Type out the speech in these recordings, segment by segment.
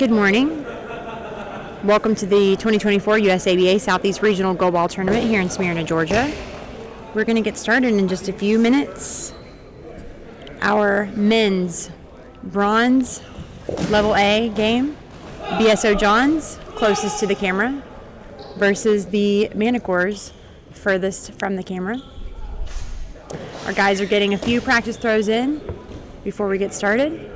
Good morning. Welcome to the 2024 USABA Southeast Regional Goalball Tournament here in Smyrna, Georgia. We're going to get started in just a few minutes. Our men's bronze level A game, BSO Johns, closest to the camera, versus the Manicores, furthest from the camera. Our guys are getting a few practice throws in before we get started.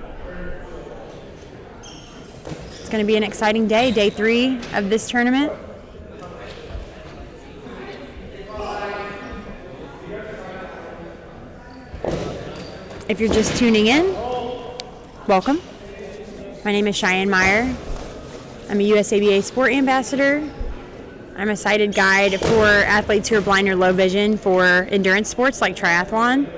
It's going to be an exciting day, day 3 of this tournament. If you're just tuning in, welcome. My name is Cheyenne Meyer. I'm a USABA Sport Ambassador. I'm a sighted guide for athletes who are blind or low vision for endurance sports like triathlon.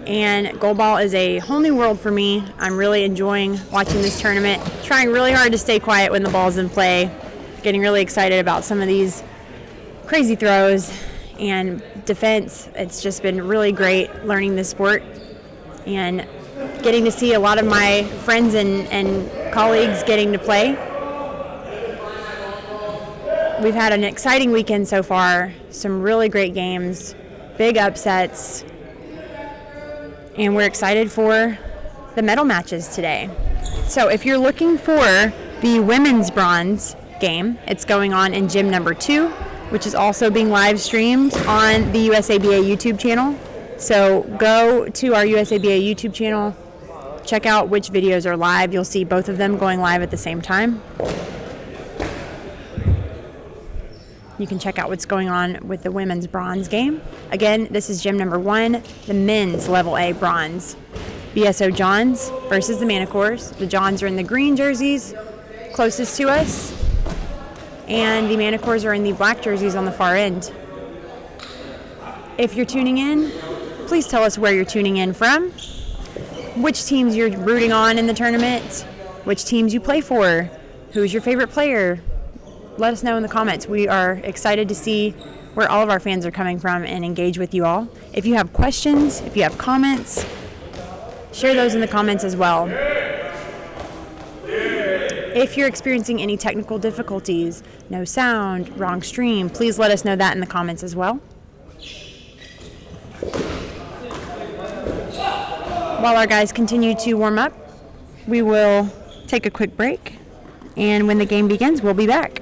And goalball is a whole new world for me. I'm really enjoying watching this tournament, trying really hard to stay quiet when the ball's in play, getting really excited about some of these crazy throws and defense. It's just been really great learning this sport and getting to see a lot of my friends and colleagues getting to play. We've had an exciting weekend so far, some really great games, big upsets, and we're excited for the medal matches today. So if you're looking for the women's bronze game, it's going on in gym number 2, which is also being live streamed on the USABA YouTube channel. So go to our USABA YouTube channel, check out which videos are live. You'll see both of them going live at the same time. You can check out what's going on with the women's bronze game. Again, this is gym number 1, the men's level A bronze. BSO Johns versus the Manicores. The Johns are in the green jerseys closest to us, and the Manicores are in the black jerseys on the far end. If you're tuning in, please tell us where you're tuning in from, which teams you're rooting on in the tournament, which teams you play for, who's your favorite player. Let us know in the comments. We are excited to see where all of our fans are coming from and engage with you all. If you have questions, if you have comments, share those in the comments as well. If you're experiencing any technical difficulties, no sound, wrong stream, please let us know that in the comments as well. While our guys continue to warm up, we will take a quick break, and when the game begins, we'll be back.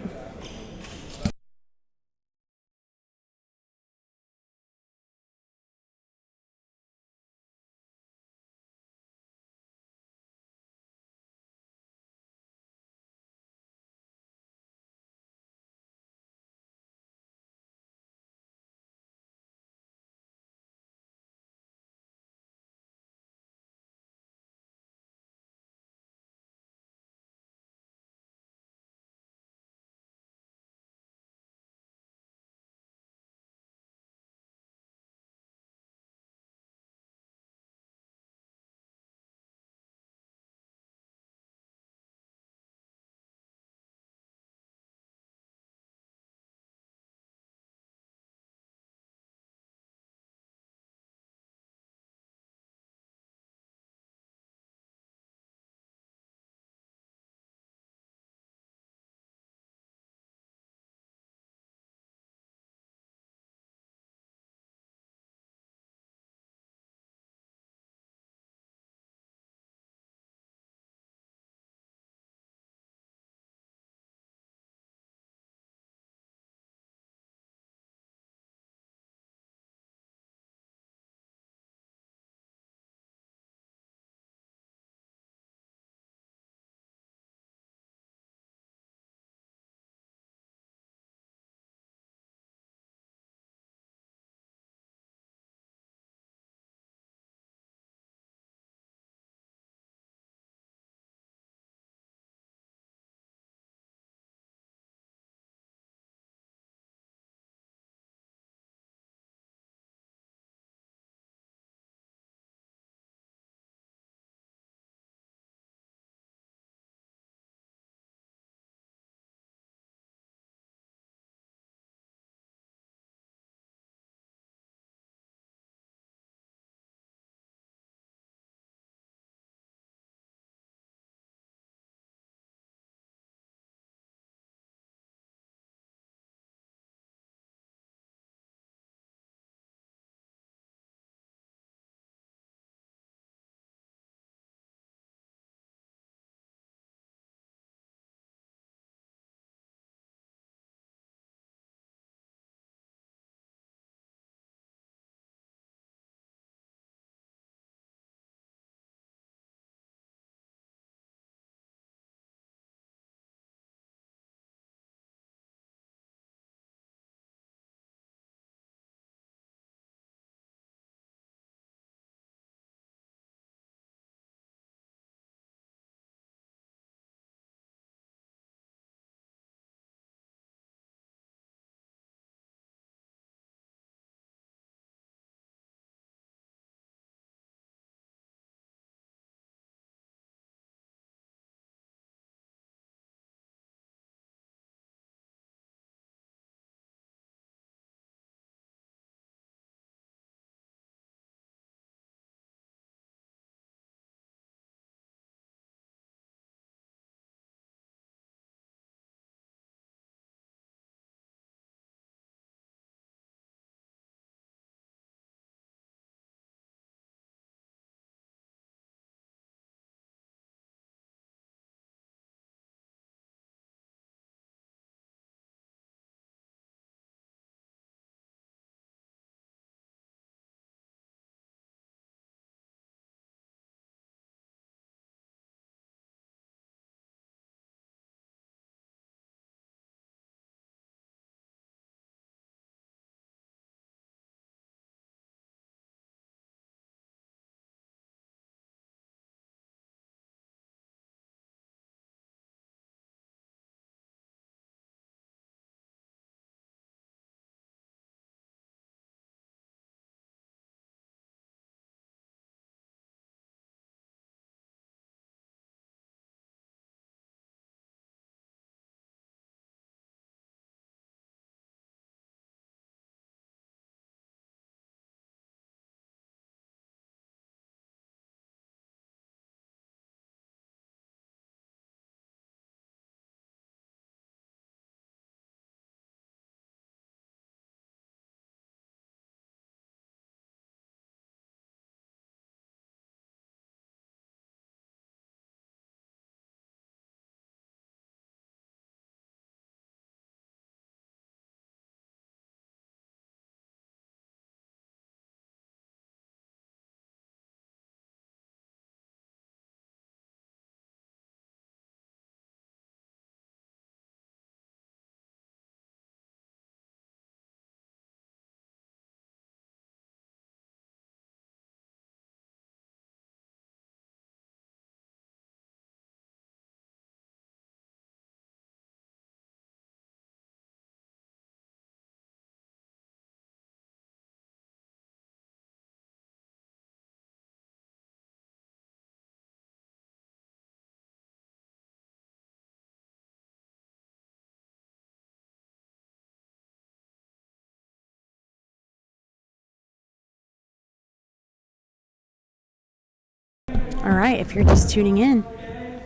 All right, if you're just tuning in,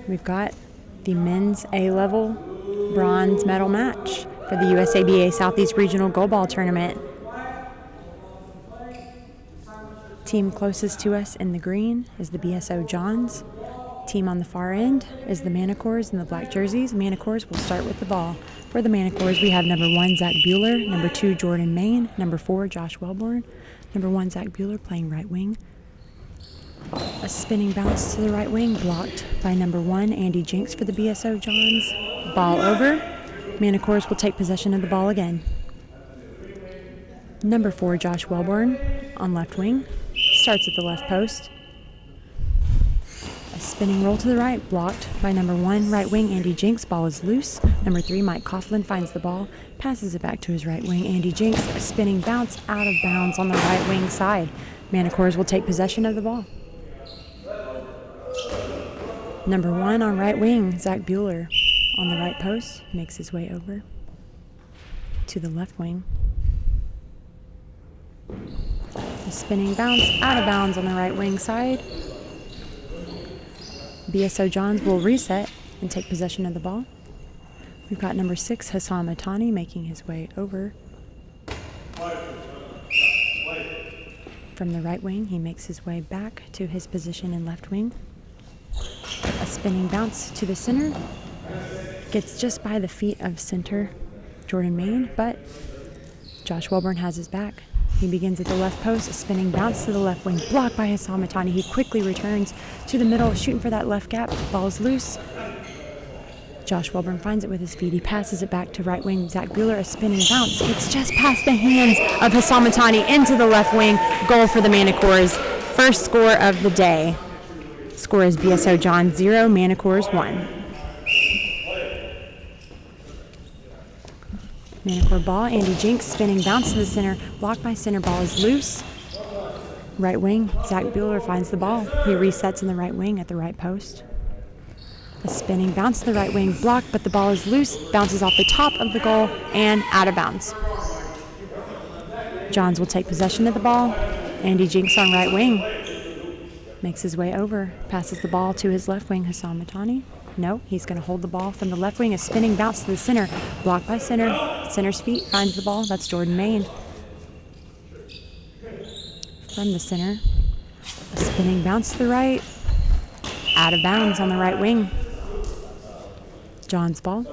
we've got the men's A-level bronze medal match for the USABA Southeast Regional Goalball Tournament. Team closest to us in the green is the BSO Johns. Team on the far end is the Manicores in the black jerseys. Manicores will start with the ball. For the Manicores, we have number 1, Zach Bueller, number 2, Jordan Main, number 4, Josh Wellborn. Number 1, Zach Bueller playing right wing. A spinning bounce to the right wing, blocked by number 1, Andy Jinks for the BSO Johns. Ball over. Manicores will take possession of the ball again. Number 4, Josh Wellborn on left wing. Starts at the left post. A spinning roll to the right, blocked by number 1, right wing, Andy Jinks. Ball is loose. Number 3, Mike Coughlin finds the ball, passes it back to his right wing, Andy Jinks. A spinning bounce out of bounds on the right wing side. Manicores will take possession of the ball. Number 1 on right wing, Zach Bueller on the right post, makes his way over to the left wing. A spinning bounce out of bounds on the right wing side. BSO Johns will reset and take possession of the ball. We've got number 6, Hassan Matani, making his way over. From the right wing, he makes his way back to his position in left wing. A spinning bounce to the center. Gets just by the feet of center Jordan Main, but Josh Wellborn has his back. He begins at the left post, a spinning bounce to the left wing, blocked by Hassan Matani. He quickly returns to the middle, shooting for that left gap. Ball's loose. Josh Wellborn finds it with his feet. He passes it back to right wing. Zach Bueller, a spinning bounce. It's just past the hands of Hassan Matani into the left wing. Goal for the Manicores. First score of the day. Score is BSO John 0, Manicores 1. Manicore ball, Andy Jinks, spinning bounce to the center, blocked by center, ball is loose. Right wing, Zach Bueller finds the ball. He resets in the right wing at the right post. A spinning bounce to the right wing, blocked, but the ball is loose, bounces off the top of the goal and out of bounds. Johns will take possession of the ball. Andy Jinks on right wing. Makes his way over, passes the ball to his left wing, Hassan Matani. No, he's going to hold the ball from the left wing. A spinning bounce to the center, blocked by center. Center's feet finds the ball. That's Jordan Main. From the center, a spinning bounce to the right, out of bounds on the right wing. John's ball.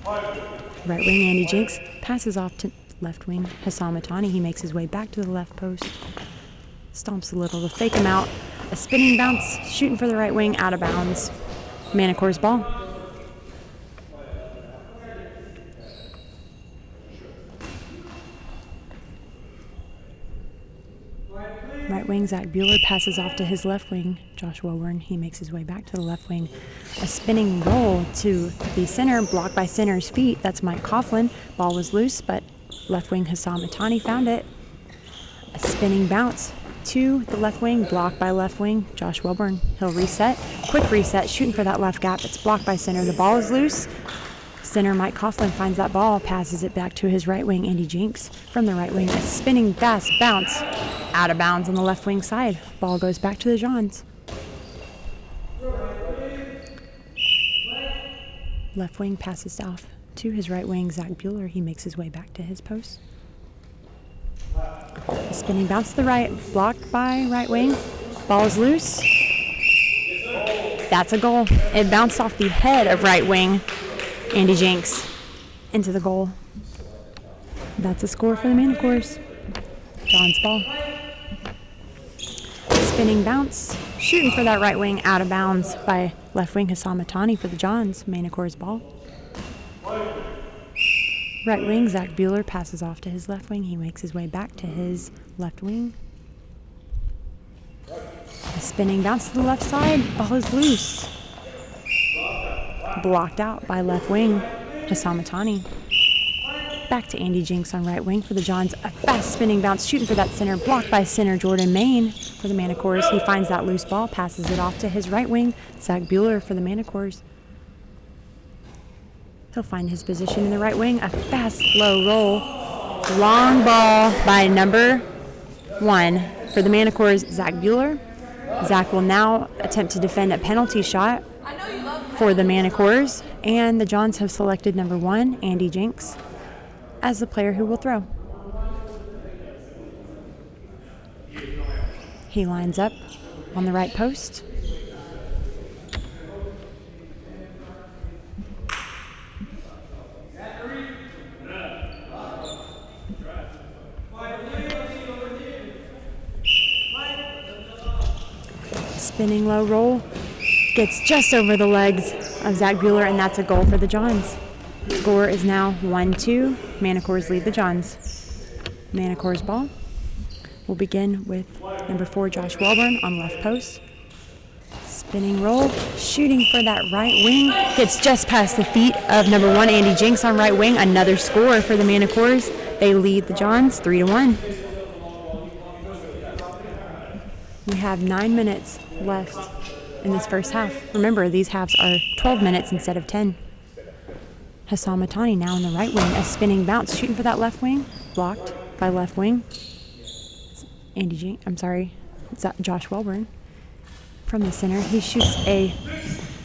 Right wing, Andy Jinks passes off to left wing, Hassan Matani. He makes his way back to the left post. Stomps a little to fake him out. A spinning bounce, shooting for the right wing, out of bounds. Manicore's ball. Right wing, Zach Bueller passes off to his left wing, Josh Wellborn. He makes his way back to the left wing. A spinning roll to the center, blocked by center's feet. That's Mike Coughlin. Ball was loose, but left wing Hassan Matani found it. A spinning bounce to the left wing, blocked by left wing, Josh Wellborn. He'll reset. Quick reset, shooting for that left gap. It's blocked by center. The ball is loose. Center Mike Coughlin finds that ball, passes it back to his right wing, Andy Jinks. From the right wing, a spinning fast bounce, out of bounds on the left wing side. Ball goes back to the Johns. Left wing passes off to his right wing, Zach Bueller. He makes his way back to his post. A spinning bounce to the right, blocked by right wing. Ball is loose. That's a goal. It bounced off the head of right wing, Andy Jinks, into the goal. That's a score for the Manicores. John's ball. Spinning bounce, shooting for that right wing, out of bounds by left wing Hassan Matani for the Johns. Manicore's ball. Right wing, Zach Bueller passes off to his left wing. He makes his way back to his left wing. A spinning bounce to the left side. Ball is loose. Blocked out by left wing, Hassan Matani. Back to Andy Jinks on right wing for the Johns. A fast spinning bounce, shooting for that center. Blocked by center, Jordan Main for the Manicores. He finds that loose ball, passes it off to his right wing, Zach Bueller for the Manicores. He'll find his position in the right wing. A fast, low roll. Long ball by number 1 for the Manicores, Zach Bueller. Zach will now attempt to defend a penalty shot for the Manicores, and the Johns have selected number 1, Andy Jinks, as the player who will throw. He lines up on the right post. Spinning low roll gets just over the legs of Zach Bueller, and that's a goal for the Johns. Score is now 1-2. Manicores lead the Johns. Manicores ball. We'll begin with number 4, Josh Welborn on left post. Spinning roll, shooting for that right wing. Gets just past the feet of number 1, Andy Jinks on right wing. Another score for the Manicores. They lead the Johns 3-1. We have 9 minutes left in this first half. Remember, these halves are 12 minutes instead of 10. Hassam Matani now on the right wing. A spinning bounce, shooting for that left wing. Blocked by left wing. Josh Welborn. From the center, he shoots a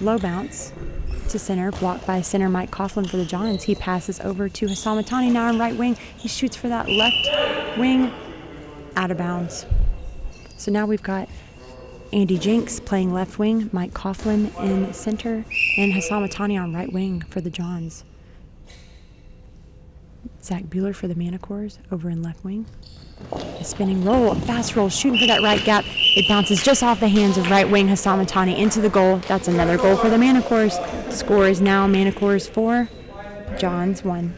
low bounce to center, blocked by center Mike Coughlin for the Johns. He passes over to Hassam Matani now on right wing. He shoots for that left wing, out of bounds. So now we've got Andy Jinks playing left wing, Mike Coughlin in center, and Hassam Matani on right wing for the Johns. Zach Bueller for the Manicores over in left wing. A spinning roll, a fast roll, shooting for that right gap. It bounces just off the hands of right wing Hassam Matani into the goal. That's another goal for the Manicores. Score is now Manicores 4, Johns 1.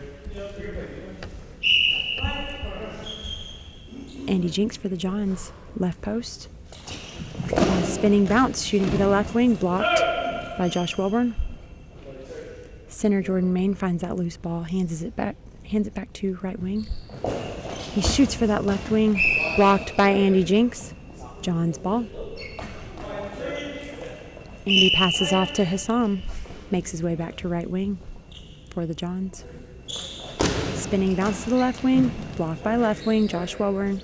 Andy Jinks for the Johns, left post. Spinning bounce, shooting for the left wing, blocked by Josh Welborn. Center Jordan Main finds that loose ball, hands it back to right wing. He shoots for that left wing, blocked by Andy Jinks. John's ball. Andy passes off to Hassam, makes his way back to right wing for the Johns. Spinning bounce to the left wing, blocked by left wing, Josh Welborn.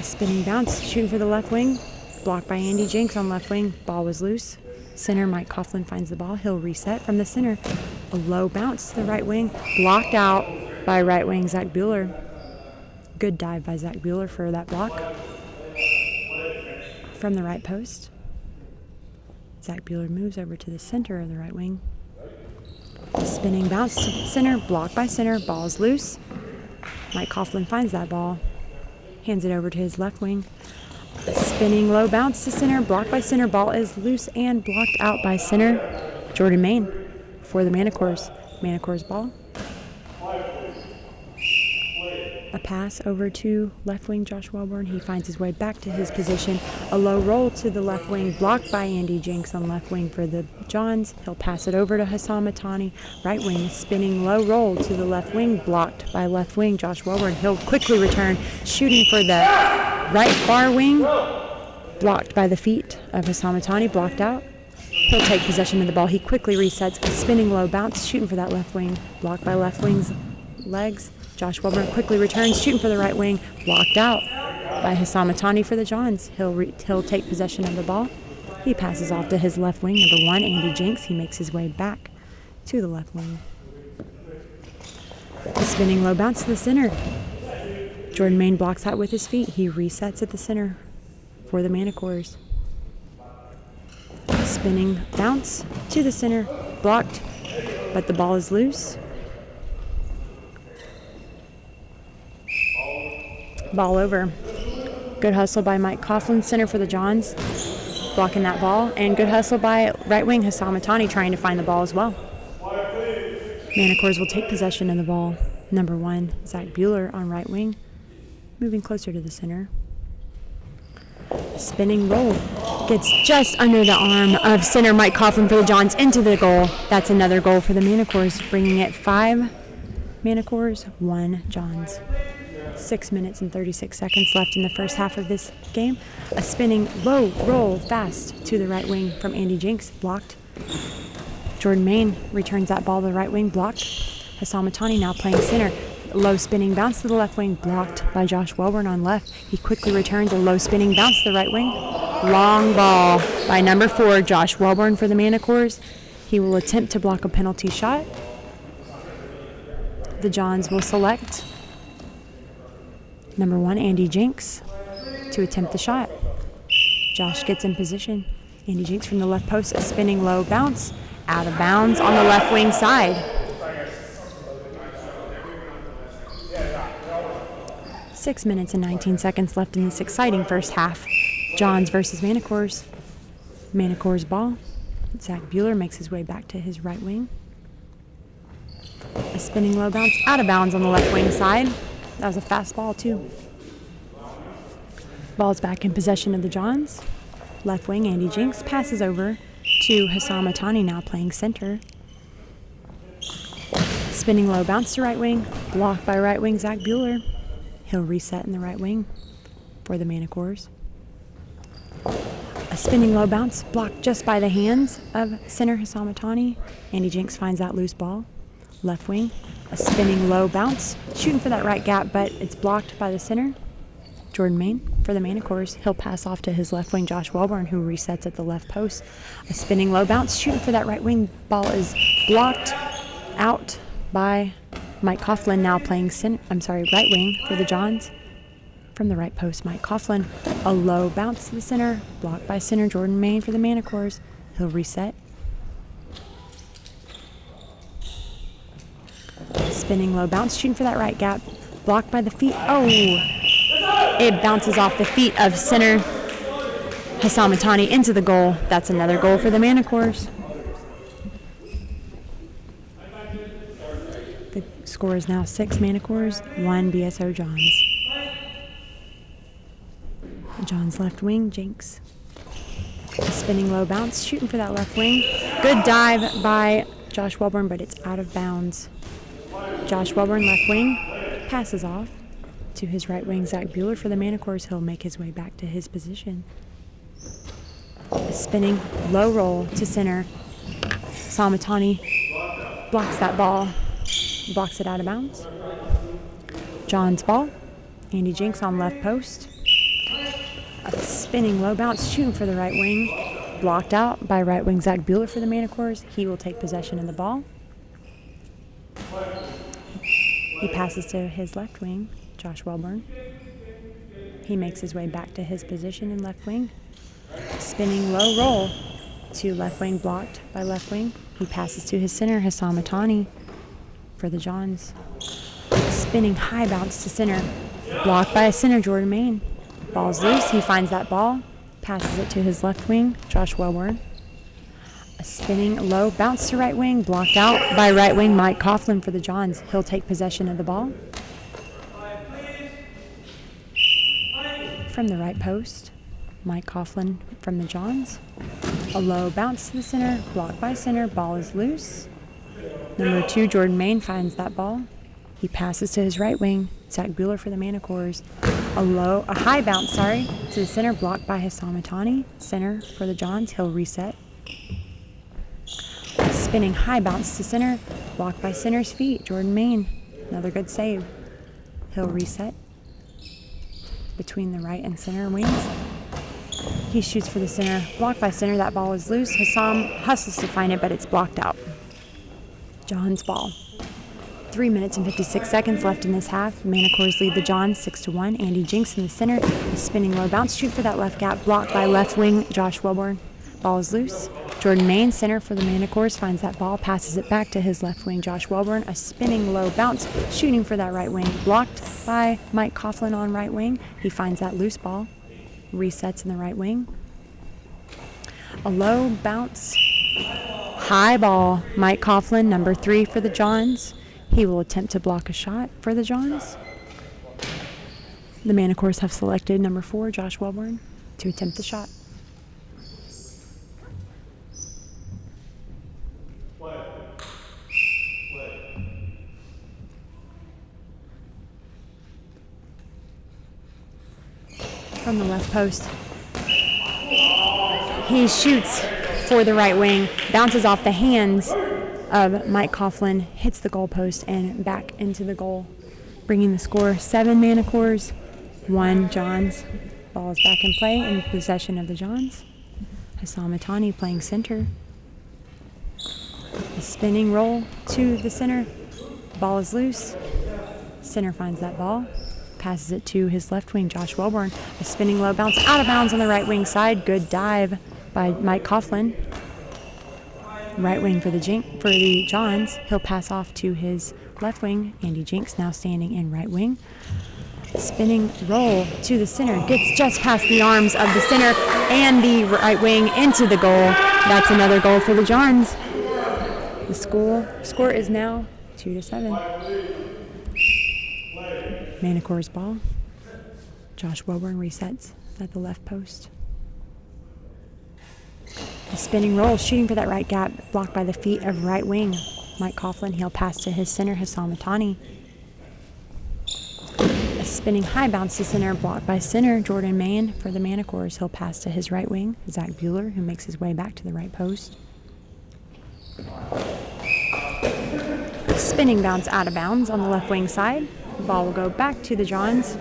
Spinning bounce, shooting for the left wing, blocked by Andy Jinks on left wing. Ball was loose. Center Mike Coughlin finds the ball. He'll reset from the center. A low bounce to the right wing, blocked out by right wing Zach Bueller. Good dive by Zach Bueller for that block. From the right post, Zach Bueller moves over to the center of the right wing. Spinning bounce to center, blocked by center. Ball is loose. Mike Coughlin finds that ball. Hands it over to his left wing. Spinning low bounce to center, blocked by center. Ball is loose and blocked out by center Jordan Main for the Manicores. Manicores ball. A pass over to left wing Josh Welborn. He finds his way back to his position. A low roll to the left wing, blocked by Andy Jinks on left wing for the Johns. He'll pass it over to Hassam Matani. Right wing, spinning low roll to the left wing, blocked by left wing Josh Welborn. He'll quickly return, shooting for the right far wing, blocked by the feet of Hassam Matani, blocked out. He'll take possession of the ball. He quickly resets, a spinning low bounce, shooting for that left wing, blocked by left wing's legs. Josh Welborn quickly returns, shooting for the right wing, blocked out by Hassam Matani for the Johns. He'll take possession of the ball. He passes off to his left wing, number 1, Andy Jinks. He makes his way back to the left wing. A spinning low bounce to the center. Jordan Main blocks that with his feet. He resets at the center for the Manicores. Spinning bounce to the center, blocked, but the ball is loose. Ball over. Good hustle by Mike Coughlin, center for the Johns, blocking that ball, and good hustle by right wing Hassam Matani trying to find the ball as well. Manicores will take possession of the ball. Number 1, Zach Bueller on right wing, moving closer to the center. Spinning roll gets just under the arm of center Mike Coughlin for the Johns into the goal. That's another goal for the Manicores, bringing it 5 Manicores, 1 Johns. 6 minutes and 36 seconds left in the first half of this game. A spinning low roll fast to the right wing from Andy Jinks, blocked. Jordan Main returns that ball to the right wing, blocked. Hassam Matani now playing center. low spinning bounce to the left wing, blocked by Josh Welborn on left. He quickly returns a low spinning bounce to the right wing. Long ball by number 4, Josh Welborn for the Manticores. He will attempt to block a penalty shot. The Johns will select number 1, Andy Jinks, to attempt the shot. Josh gets in position. Andy Jinks from the left post, a spinning low bounce, out of bounds on the left wing side. 6 minutes and 19 seconds left in this exciting first half. Johns versus Manticores. Manticores ball. Zach Bueller makes his way back to his right wing. A spinning low bounce, out of bounds on the left wing side. That was a fast ball too. Ball's back in possession of the Johns. Left wing, Andy Jinks passes over to Hassam Atani, now playing center. Spinning low bounce to right wing, blocked by right wing Zach Bueller. He'll reset in the right wing for the Manticores. A spinning low bounce, blocked just by the hands of center Hassam Atani. Andy Jinks finds that loose ball. Left wing, a spinning low bounce, shooting for that right gap, but it's blocked by the center. Jordan Main for the Manticores. He'll pass off to his left wing, Josh Welborn, who resets at the left post. A spinning low bounce, shooting for that right wing. Ball is blocked out by Mike Coughlin, now playing right wing for the Johns. From the right post, Mike Coughlin. A low bounce to the center, blocked by center Jordan Main for the Manticores. He'll reset. Spinning low bounce, shooting for that right gap, blocked by the feet. Oh! It bounces off the feet of center Hassam Atani into the goal. That's another goal for the Manticores. The score is now 6 Manticores, 1 BSO Johns. Johns left wing, Jinks. A spinning low bounce, shooting for that left wing. Good dive by Josh Welborn, but it's out of bounds. Josh Welborn, left wing, passes off to his right wing, Zach Bueller for the Manticores. He'll make his way back to his position. A spinning low roll to center. Samatani blocks that ball, blocks it out of bounds. John's ball. Andy Jinks on left post. A spinning low bounce, shooting for the right wing. Blocked out by right wing Zach Bueller for the Manticores. He will take possession of the ball. He passes to his left wing, Josh Welborn. He makes his way back to his position in left wing. Spinning low roll to left wing, blocked by left wing. He passes to his center, Hassam Atani for the Johns. Spinning high bounce to center, blocked by a center, Jordan Main. Ball's loose, he finds that ball, passes it to his left wing, Josh Welborn. A spinning low bounce to right wing, blocked out by right wing Mike Coughlin for the Johns. He'll take possession of the ball. From the right post, Mike Coughlin from the Johns. A low bounce to the center, blocked by center, ball is loose. Number 2, Jordan Main finds that ball. He passes to his right wing, Zach Bueller for the Manticores. A high bounce, to the center, blocked by Hassam Atani. Center for the Johns, he'll reset. Spinning high bounce to center, blocked by center's feet, Jordan Main. Another good save. He'll reset between the right and center wings. He shoots for the center, blocked by center. That ball is loose. Hassam hustles to find it, but it's blocked out. John's ball. 3 minutes and 56 seconds left in this half. Manticores lead the Johns 6-1. Andy Jinks in the center. A spinning low bounce, shoot for that left gap, blocked by left wing Josh Welborn. Ball is loose. Jordan Main, center for the Manticores, finds that ball, passes it back to his left wing Josh Welborn. A spinning low bounce, shooting for that right wing, blocked by Mike Coughlin on right wing. He finds that loose ball, resets in the right wing. A low bounce, high ball, Mike Coughlin, number 3 for the Johns. He will attempt to block a shot for the Johns. The Manticores have selected number 4, Josh Welborn, to attempt the shot. From the left post, he shoots for the right wing, bounces off the hands of Mike Coughlin, hits the goalpost and back into the goal. bringing the score 7 Manticores, 1 Johns. Ball is back in play in possession of the Johns. Hassan Matani playing center. A spinning roll to the center. Ball is loose. Center finds that ball. Passes it to his left wing, Josh Welborn. A spinning low bounce out of bounds on the right wing side. Good dive by Mike Coughlin. Right wing for the Johns. He'll pass off to his left wing. Andy Jinks now standing in right wing. Spinning roll to the center. Gets just past the arms of the center and the right wing into the goal. That's another goal for the Johns. The score is now 2-7. Manticore's ball. Josh Welborn resets at the left post. A spinning roll, shooting for that right gap, blocked by the feet of right wing Mike Coughlin. He'll pass to his center, Hassan Matani. A spinning high bounce to center, blocked by center, Jordan Mann for the Manticores. He'll pass to his right wing, Zach Bueller, who makes his way back to the right post. A spinning bounce out of bounds on the left wing side. The ball will go back to the Johns.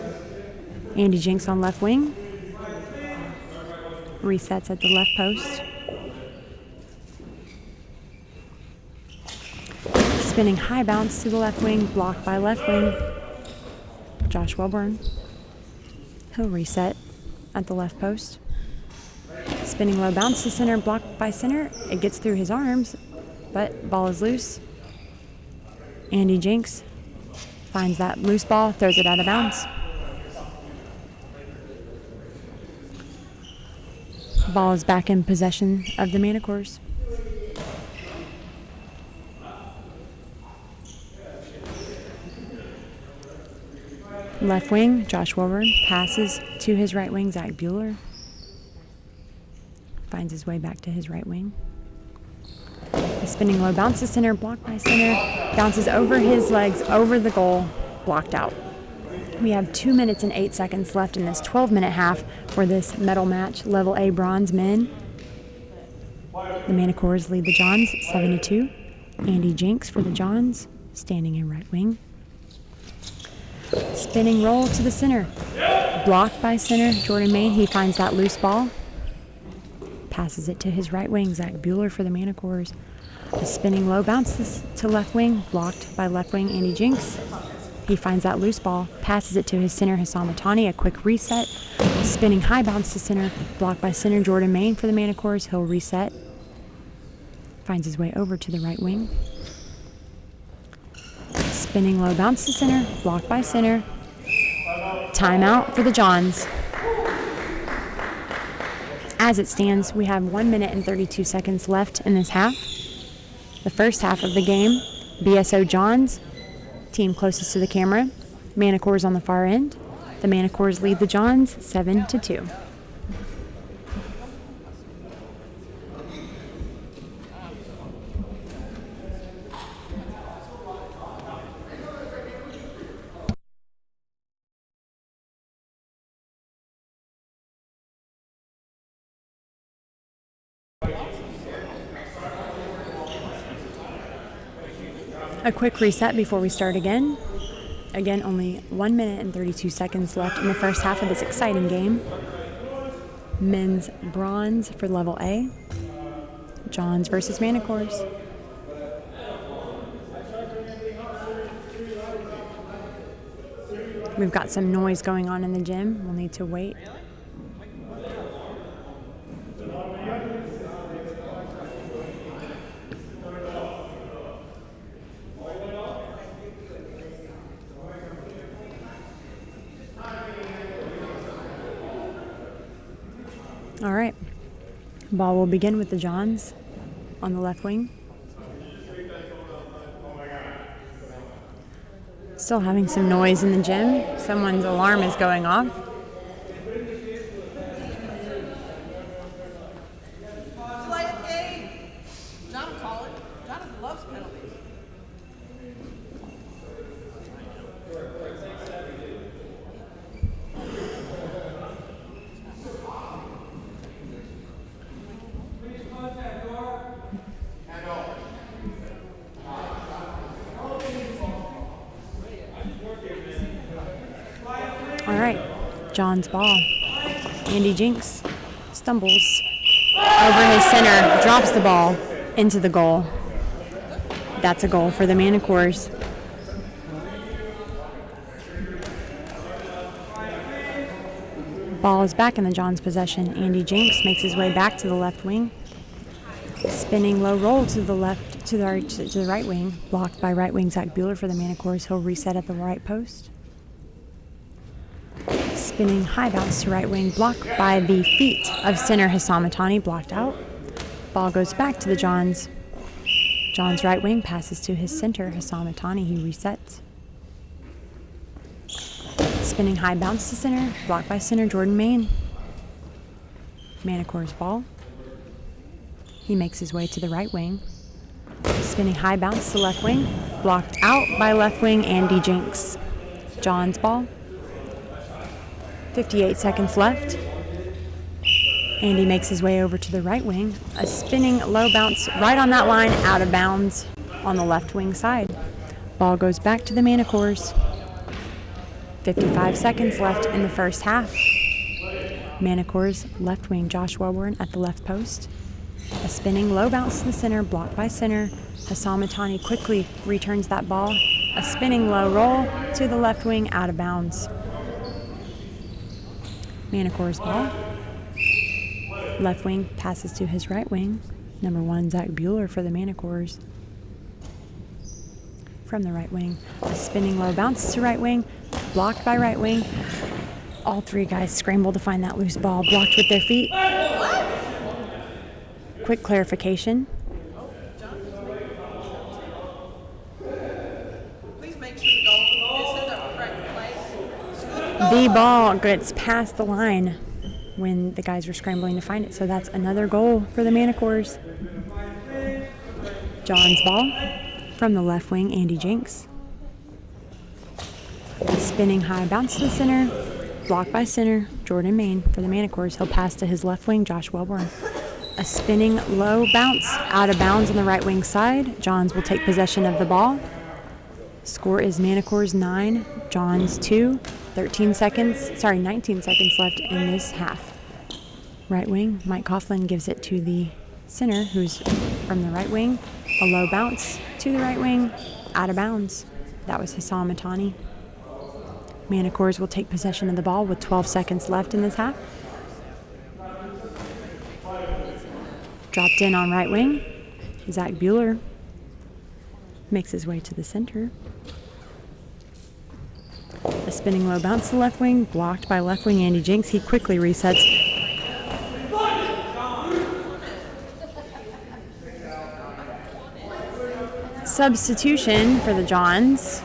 Andy Jinks on left wing. Resets at the left post. Spinning high bounce to the left wing, blocked by left wing Josh Welborn. He'll reset at the left post. Spinning low bounce to center, blocked by center. It gets through his arms, but ball is loose. Andy Jinks finds that loose ball, throws it out of bounds. Ball is back in possession of the Manticores. Left wing, Josh Welborn passes to his right wing, Zach Bueller. Finds his way back to his right wing. The spinning low bounce to center, blocked by center. Bounces over his legs, over the goal, blocked out. We have 2 minutes and 8 seconds left in this 12-minute half for this medal match, Level A bronze men. The Manticores lead the Johns 7-2. Andy Jinks for the Johns, standing in right wing. Spinning roll to the center. Blocked by center, Jordan Mann. He finds that loose ball. Passes it to his right wing, Zach Bueller for the Manticores. A spinning low bounce to left wing, blocked by left wing, Andy Jinks. He finds that loose ball, passes it to his center, Hassan Matani. A quick reset. A spinning high bounce to center, blocked by center, Jordan Mann for the Manticores. He'll reset. Finds his way over to the right wing. Spinning low bounce to center, blocked by center. Timeout for the Johns. As it stands, we have 1 minute and 32 seconds left in this half. The first half of the game, BSO Johns, team closest to the camera. Manticores on the far end. The Manticores lead the Johns 7-2. A quick reset before we start again. Again, only 1 minute and 32 seconds left in the first half of this exciting game. Men's bronze for Level A. Johns versus Manticores. We've got some noise going on in the gym. We'll need to wait. All right, ball will begin with the Johns on the left wing. Still having some noise in the gym. Someone's alarm is going off. John's ball. Andy Jinks stumbles over his center, drops the ball into the goal. That's a goal for the Manticores. Ball is back in the Johns' possession. Andy Jinks makes his way back to the left wing. Spinning low roll to the left, to the right wing. Blocked by right wing Zach Bueller for the Manticores. He'll reset at the right post. Spinning high bounce to right wing. Blocked by the feet of center Hassam Matani. Blocked out. Ball goes back to the Johns. John's right wing passes to his center Hassam Matani. He resets. Spinning high bounce to center. Blocked by center Jordan Main. Manticore's ball. He makes his way to the right wing. Spinning high bounce to left wing. Blocked out by left wing Andy Jinks. John's ball. 58 seconds left. Andy makes his way over to the right wing. A spinning low bounce right on that line, out of bounds on the left wing side. Ball goes back to the Manticores. 55 seconds left in the first half. Manticores left wing Josh Welborn at the left post. A spinning low bounce to the center, blocked by center. Hassam Matani quickly returns that ball. A spinning low roll to the left wing, out of bounds. Manticore's ball. Left wing passes to his right wing. Number 1, Zach Bueller for the Manticores. From the right wing, a spinning low bounce to right wing, blocked by right wing. All three guys scramble to find that loose ball, blocked with their feet. Quick clarification. Please make sure the goal is in the correct place. The ball gets past the line when the guys were scrambling to find it. So that's another goal for the Manticores. John's ball from the left wing, Andy Jinks. Spinning high bounce to the center, blocked by center, Jordan Main for the Manticores. He'll pass to his left wing, Josh Welborn. A spinning low bounce out of bounds on the right wing side. Johns will take possession of the ball. Score is Manticores 9, Johns 2. 19 seconds left in this half. Right wing, Mike Coughlin gives it to the center, who's from the right wing. A low bounce to the right wing, out of bounds. That was Hassam Matani. Manticores will take possession of the ball with 12 seconds left in this half. Dropped in on right wing. Zach Bueller makes his way to the center. A spinning low bounce to left wing, blocked by left wing Andy Jinks. He quickly resets. Substitution for the Johns.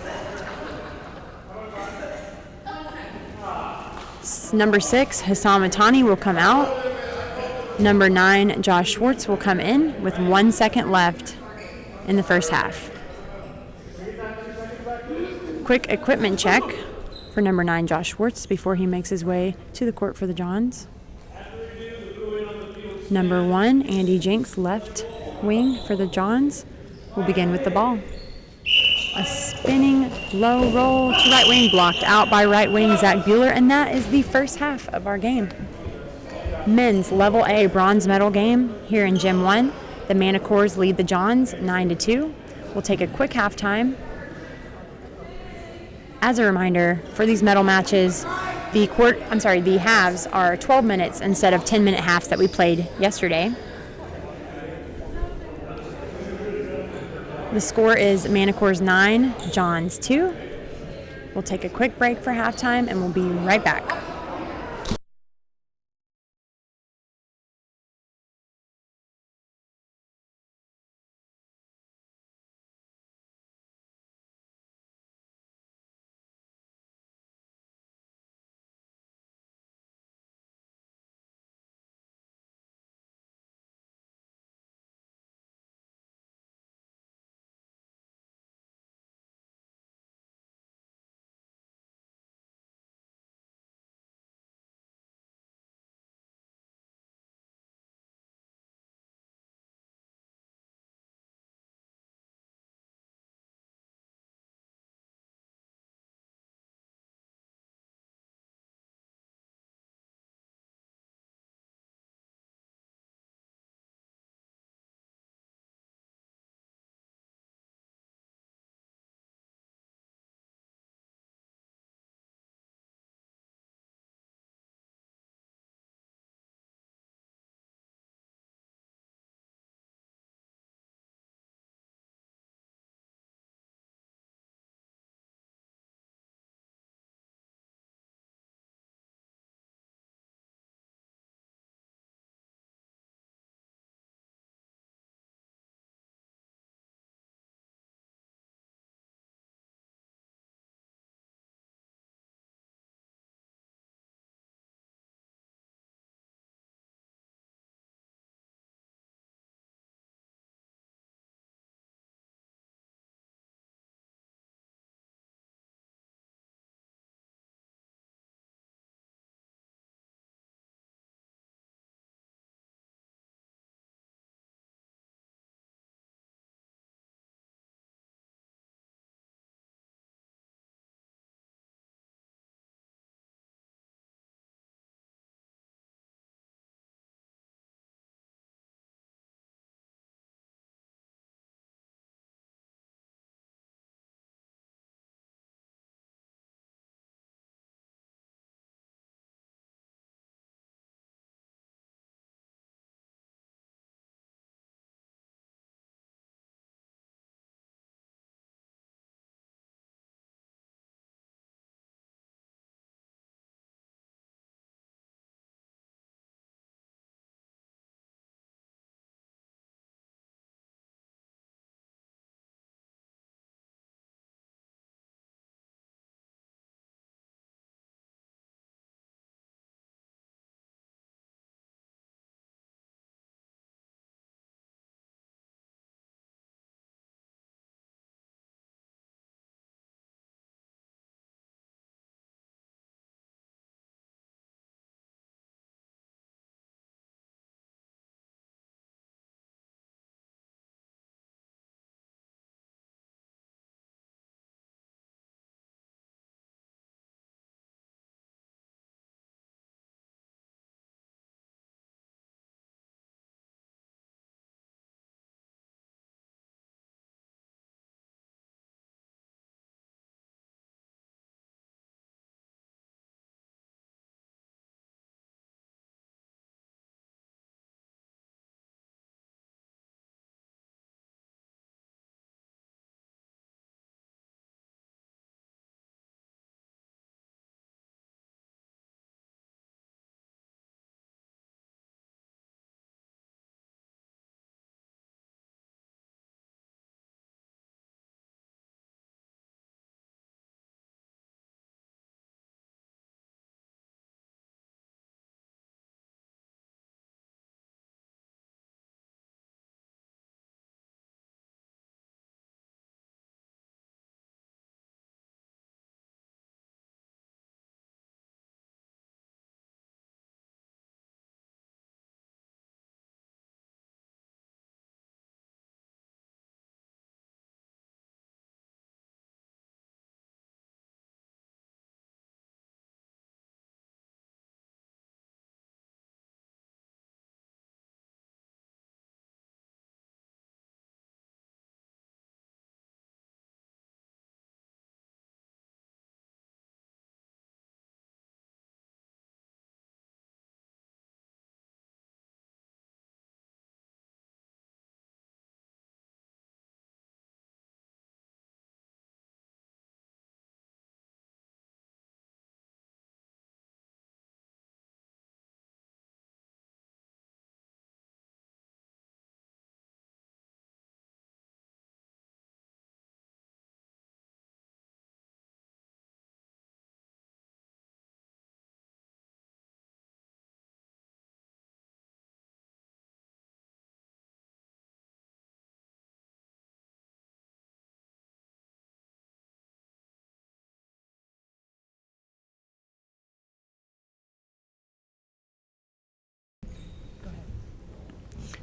Number 6, Hassam Matani will come out. Number 9, Josh Schwartz will come in with 1 second left in the first half. Quick equipment check for number 9, Josh Schwartz, before he makes his way to the court for the Johns. Number 1, Andy Jinks, left wing for the Johns, will begin with the ball. A spinning low roll to right wing, blocked out by right wing Zach Bueller, and that is the first half of our game. Men's Level A bronze medal game here in Gym 1. The Manticores lead the Johns 9-2. We'll take a quick halftime. As a reminder, for these medal matches, the halves are 12 minutes instead of 10-minute halves that we played yesterday. The score is Manticores 9, Johns 2. We'll take a quick break for halftime and we'll be right back.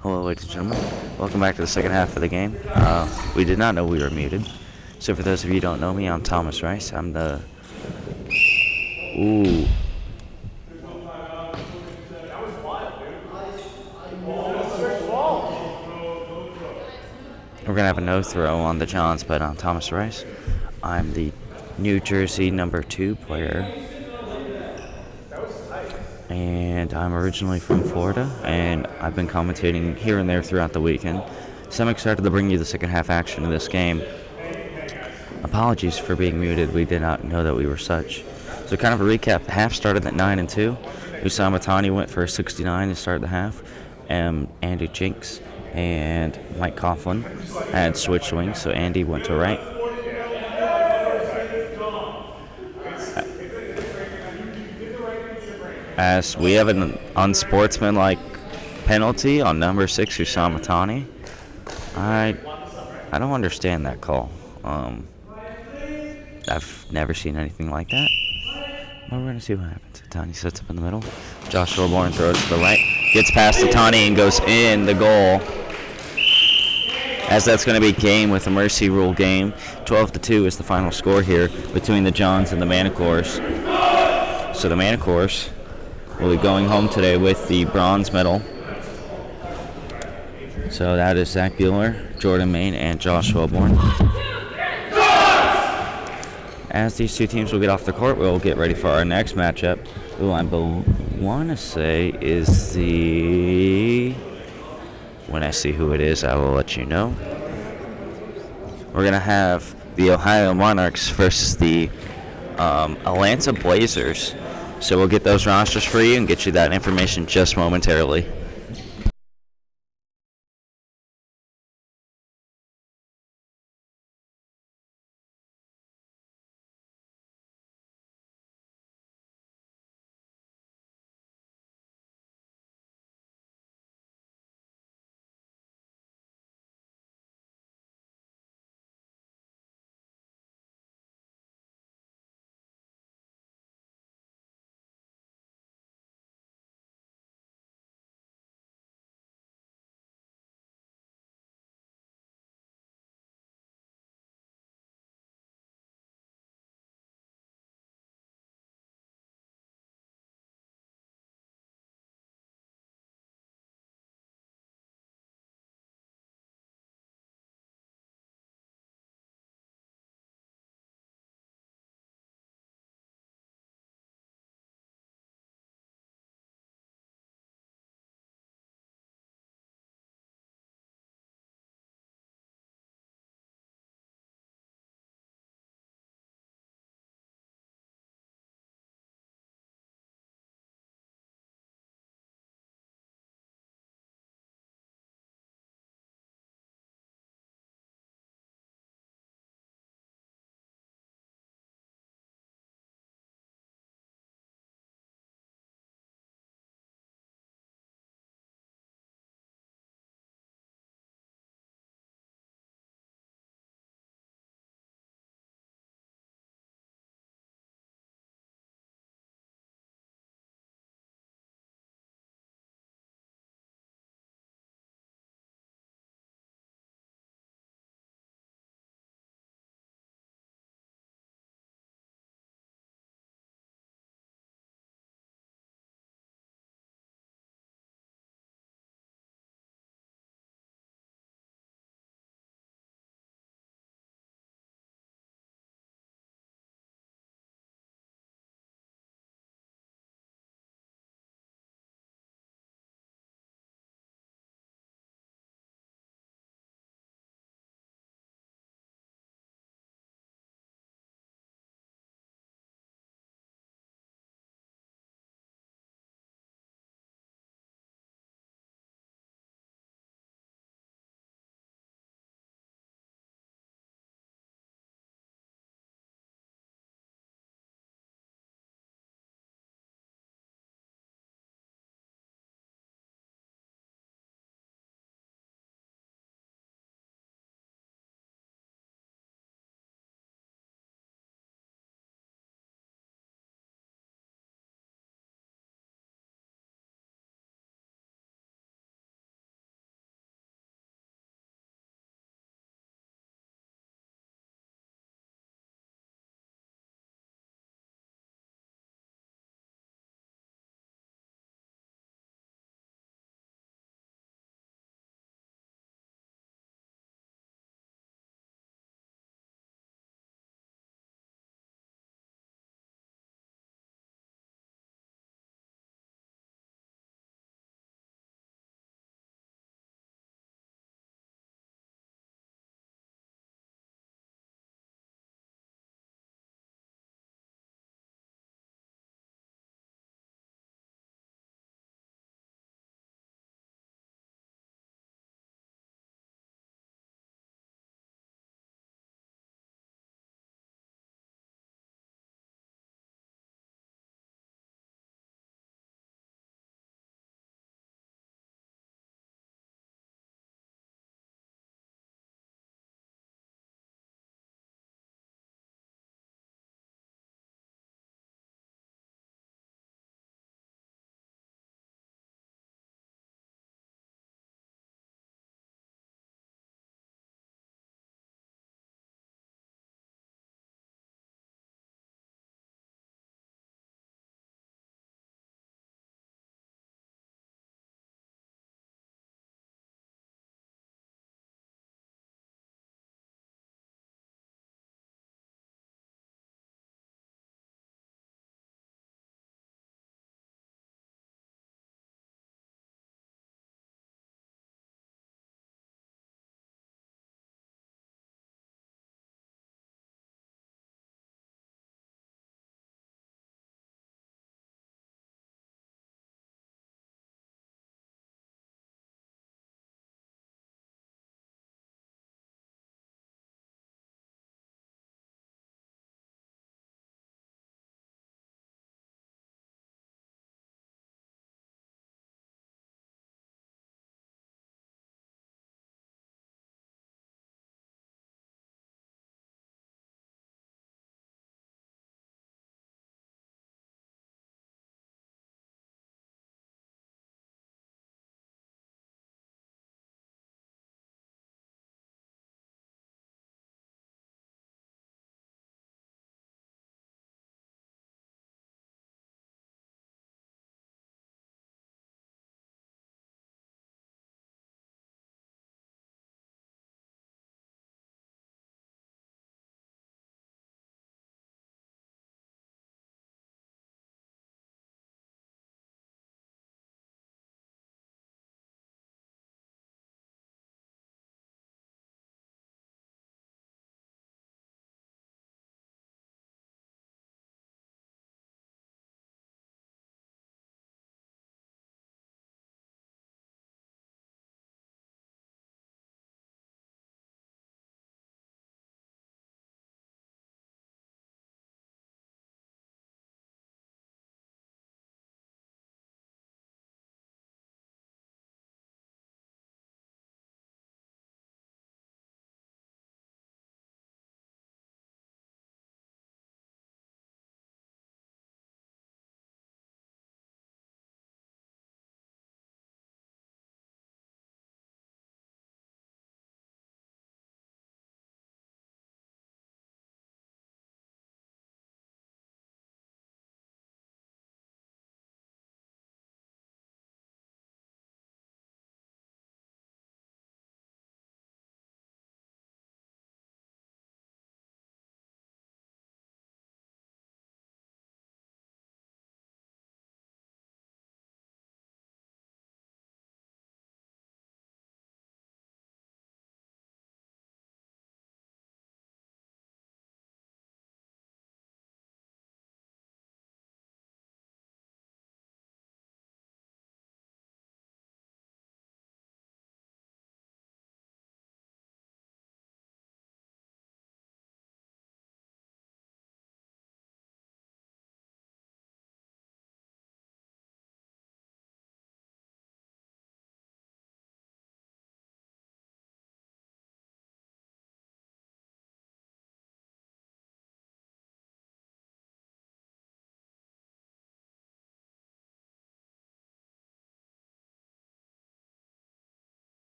Hello, ladies and gentlemen. Welcome back to the second half of the game. We did not know we were muted. So for those of you who don't know me, I'm Thomas Rice. I'm the... Ooh. We're going to have a no throw on the Johns, but I'm Thomas Rice. I'm the New Jersey number 2 player. And I'm originally from Florida, and I've been commentating here and there throughout the weekend. So I'm excited to bring you the second half action of this game. Apologies for being muted. We did not know that we were such. So kind of a recap. The half started at 9-2. USABA Tani went for a 69 to start the half. Andy Jinks and Mike Coughlin had switched wings, so Andy went to right. As we have an unsportsmanlike penalty on number 6, USABA Tani. I don't understand that call. I've never seen anything like that. But we're going to see what happens. Tani sets up in the middle. Joshua Bourne throws to the right. Gets past the Tani and goes in the goal. As that's going to be game with a mercy rule game. 12-2 is the final score here between the Johns and the Manicores. So the Manicores will be going home today with the bronze medal. So that is Zach Bueller, Jordan Main, and Joshua Bourne. As these two teams will get off the court, we'll get ready for our next matchup. Who I want to say is the... When I see who it is, I will let you know. We're going to have the Ohio Monarchs versus the Atlanta Blazers. So we'll get those rosters for you and get you that information just momentarily.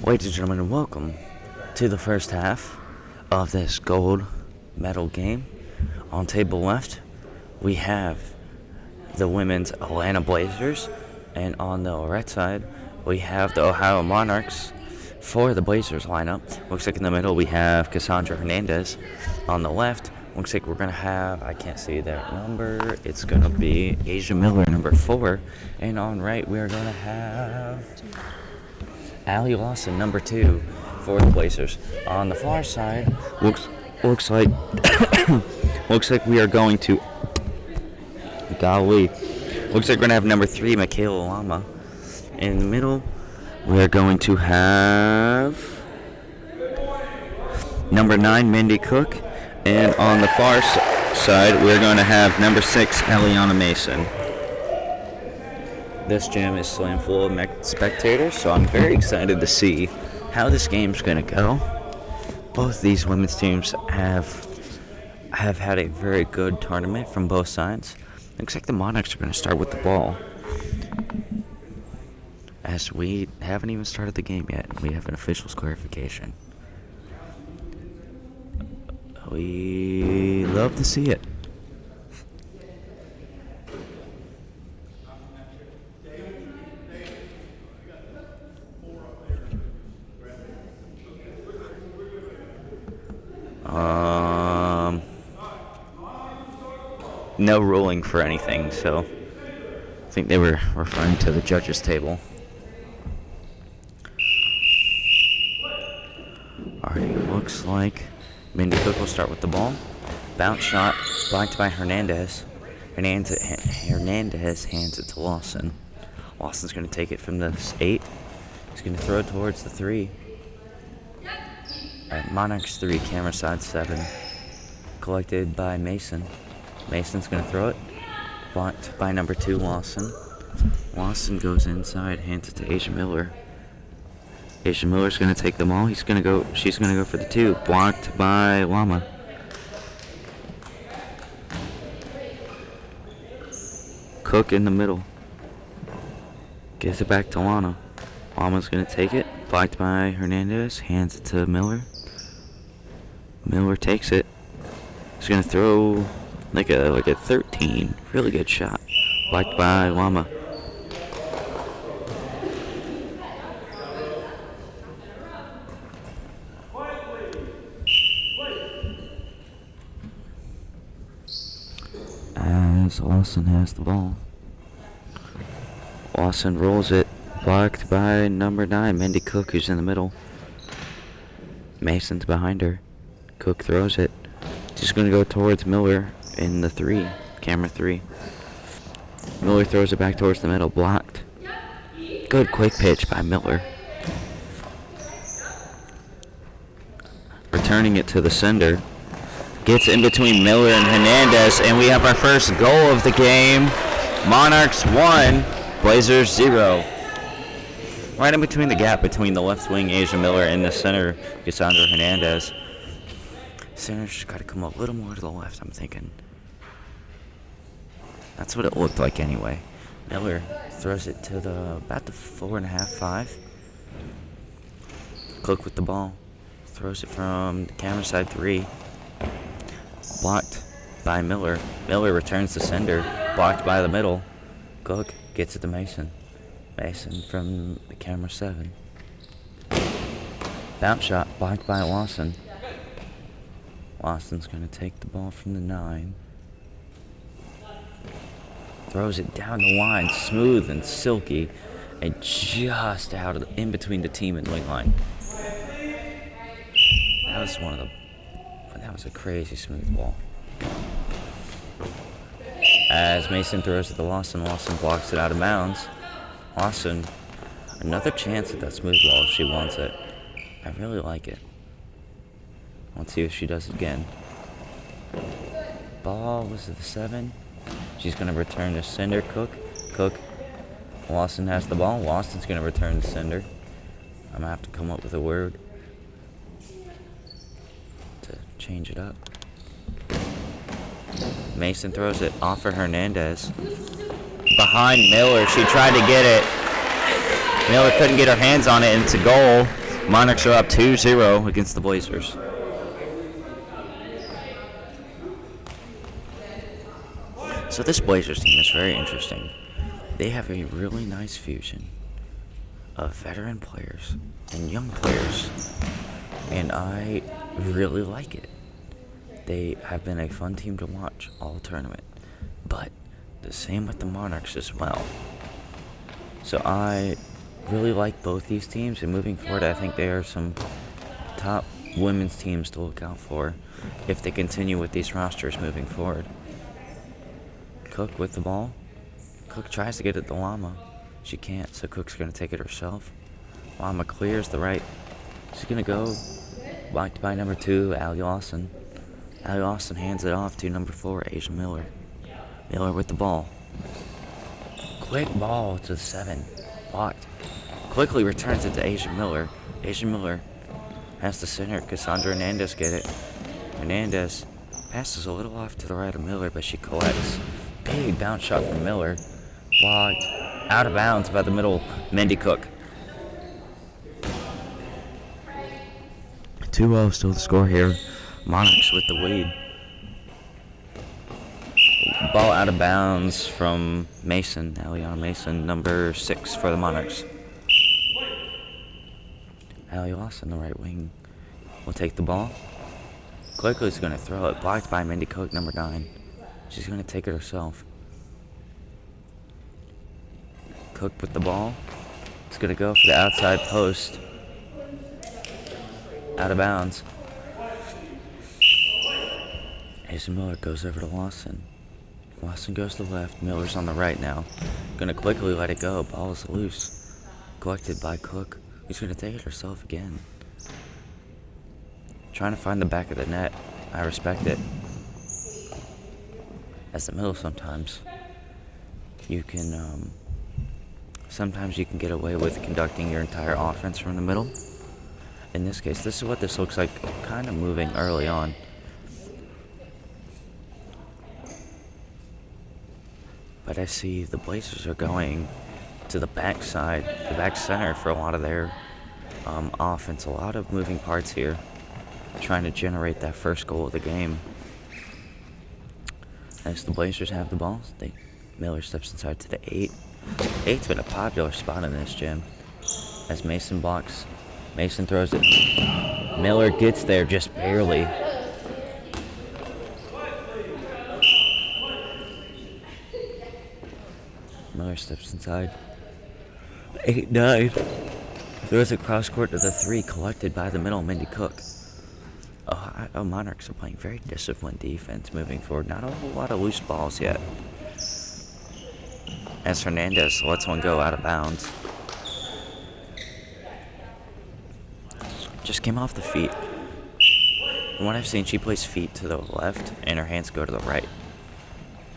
Ladies and gentlemen, welcome to the first half of this gold medal game. On table left, we have the women's Atlanta Blazers, and on the right side, we have the Ohio Monarchs for the Blazers lineup. Looks like in the middle we have Cassandra Hernandez. On the left, looks like we're going to have, I can't see that number, it's going to be Asia Miller, number 4. And on right, we are going to have Allie Lawson, number 2, for the Blazers. On the far side, looks like looks like we are going to looks like we're gonna have number 3, Michaela Lama. In the middle, we are going to have number 9, Mindy Cook, and on the far side, we're going to have number 6, Eliana Mason. This gym is slam full of spectators, so I'm very excited to see how this game's going to go. Both these women's teams have had a very good tournament from both sides. Looks like the Monarchs are going to start with the ball, as we haven't even started the game yet. We have an official's clarification. We love to see it. No ruling for anything, so I think they were referring to the judges' table. Alright, looks like Mindy Cook will start with the ball. Bounce shot, blocked by Hernandez. Hernandez hands it to Lawson. Lawson's going to take it from the 8. He's going to throw it towards the 3. Alright, Monarchs 3, camera side 7. Collected by Mason. Mason's going to throw it. Blocked by number 2, Lawson. Lawson goes inside, hands it to Asia Miller. Asia Miller's going to take the ball. She's going to go for the 2. Blocked by Lama. Cook in the middle. Gives it back to Lana. Lama's going to take it. Blocked by Hernandez. Hands it to Miller. Miller takes it. He's going to throw like a 13. Really good shot. Blocked by Lama. As Lawson has the ball. Lawson rolls it. Blocked by number 9, Mindy Cook, who's in the middle. Mason's behind her. Cook throws it. Just going to go towards Miller in the 3. Camera 3. Miller throws it back towards the middle. Blocked. Good quick pitch by Miller. Returning it to the sender. Gets in between Miller and Hernandez, and we have our first goal of the game. Monarchs 1, Blazers 0. Right in between the gap between the left wing, Asia Miller, and the center, Cassandra Hernandez. Center's just got to come a little more to the left, I'm thinking. That's what it looked like anyway. Miller throws it to about the 4.5, 5. Cook with the ball. Throws it from the camera side 3. Blocked by Miller. Miller returns to sender. Blocked by the middle. Cook gets it to Mason. Mason from the camera 7. Bounce shot blocked by Lawson. Lawson's going to take the ball from the 9. Throws it down the line, smooth and silky, and just out of in between the team and wing line. That was a crazy smooth ball. As Mason throws it to Lawson, Lawson blocks it out of bounds. Lawson, another chance at that smooth ball if she wants it. I really like it. Let's see if she does it again. Ball was at the 7. She's going to return to sender. Cook. Lawson has the ball. Lawson's going to return to sender. I'm going to have to come up with a word to change it up. Mason throws it off for Hernandez. Behind Miller. She tried to get it. Miller couldn't get her hands on it, and it's a goal. Monarchs are up 2-0 against the Blazers. So this Blazers team is very interesting. They have a really nice fusion of veteran players and young players, and I really like it. They have been a fun team to watch all tournament, but the same with the Monarchs as well. So I really like both these teams, and moving forward, I think they are some top women's teams to look out for if they continue with these rosters moving forward. Cook with the ball. Cook tries to get it to Llama. She can't, so Cook's going to take it herself. Llama clears the right. She's going to go blocked by number 2, Allie Lawson. Allie Lawson hands it off to number 4, Asia Miller. Miller with the ball. Quick ball to 7. Blocked. Quickly returns it to Asia Miller. Asia Miller has the center. Cassandra Hernandez get it. Hernandez passes a little off to the right of Miller, but she collects. Big bounce shot from Miller. Blocked. Out of bounds by the middle, Mindy Cook. 2-0 still the score here. Monarchs with the lead. Ball out of bounds from Mason, Alliana Mason, number 6 for the Monarchs. Allie Lawson, the right wing, will take the ball. Quickly is going to throw it, blocked by Mindy Cook, number 9. She's going to take it herself. Cook with the ball. It's going to go for the outside post. Out of bounds. Asia Miller goes over to Lawson. Lawson goes to the left. Miller's on the right now. Going to quickly let it go. Ball is loose. Collected by Cook. She's going to take it herself again. Trying to find the back of the net. I respect it. As the middle sometimes. You can, sometimes you can get away with conducting your entire offense from the middle. In this case, this is what this looks like, kind of moving early on. But I see the Blazers are going to the backside, the back center for a lot of their offense. A lot of moving parts here, trying to generate that first goal of the game. As the Blazers have the ball, Miller steps inside to the 8. 8's been a popular spot in this gym. As Mason blocks, Mason throws it. Miller gets there just barely. Miller steps inside. 8-9. Throws it cross court to the 3, collected by the middle, Mindy Cook. Monarchs are playing very disciplined defense moving forward. Not a whole lot of loose balls yet. As Hernandez lets one go out of bounds. Just came off the feet. From what I've seen, she plays feet to the left and her hands go to the right.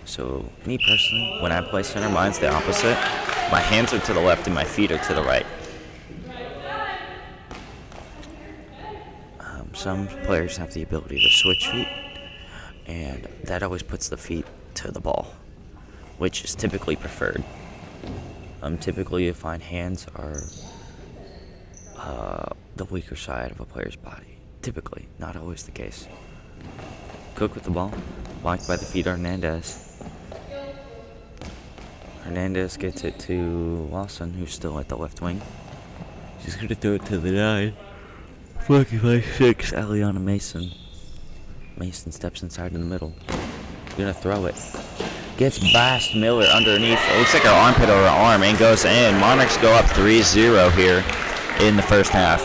So, me personally, when I play center, mine's the opposite. My hands are to the left and my feet are to the right. Some players have the ability to switch feet, and that always puts the feet to the ball, which is typically preferred. Typically, you find hands are the weaker side of a player's body. Typically, not always the case. Cook with the ball, blocked by the feet of Hernandez. Hernandez gets it to Lawson, who's still at the left wing. She's going to throw it to the 9. Blocked by 6, Alliana Mason. Mason steps inside in the middle. Gonna throw it. Gets past Miller underneath. It looks like her armpit or her arm, and goes in. Monarchs go up 3-0 here in the first half.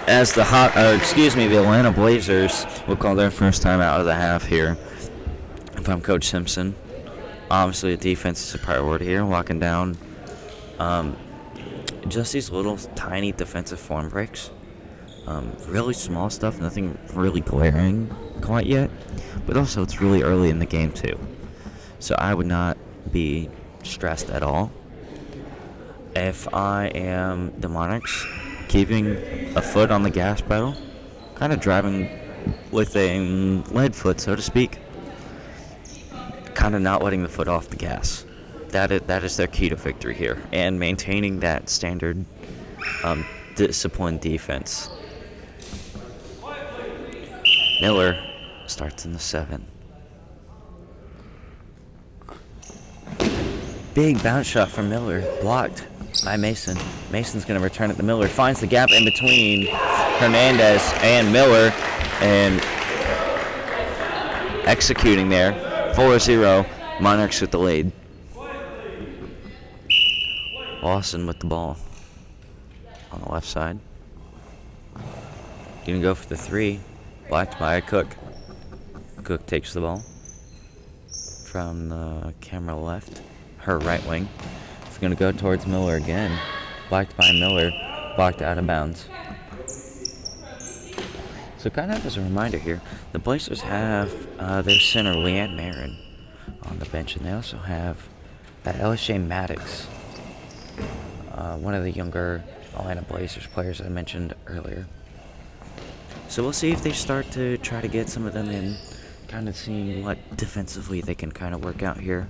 As the the Atlanta Blazers will call their first time out of the half here. If I'm Coach Simpson, obviously the defense is a priority here. Walking down, just these little tiny defensive form breaks. Really small stuff, nothing really glaring quite yet. But also it's really early in the game too. So I would not be stressed at all. If I am the Monarchs, keeping a foot on the gas pedal, kind of driving with a lead foot, so to speak. Kind of not letting the foot off the gas. that is their key to victory here, and maintaining that standard disciplined defense. Miller starts in the 7. Big bounce shot from Miller, blocked by Mason. Mason's going to return it to Miller, finds the gap in between Hernandez and Miller, and executing there. 4-0, Monarchs with the lead. Lawson with the ball on the left side. Gonna go for the 3, blocked by Cook. Cook takes the ball from the camera left, her right wing. It's going to go towards Miller again. Blocked by Miller, blocked out of bounds. So kind of as a reminder here, the Blazers have their center, Leanne Marin, on the bench. And they also have LSJ Maddox, one of the younger Atlanta Blazers players I mentioned earlier. So we'll see if they start to try to get some of them in, kind of seeing what defensively they can kind of work out here.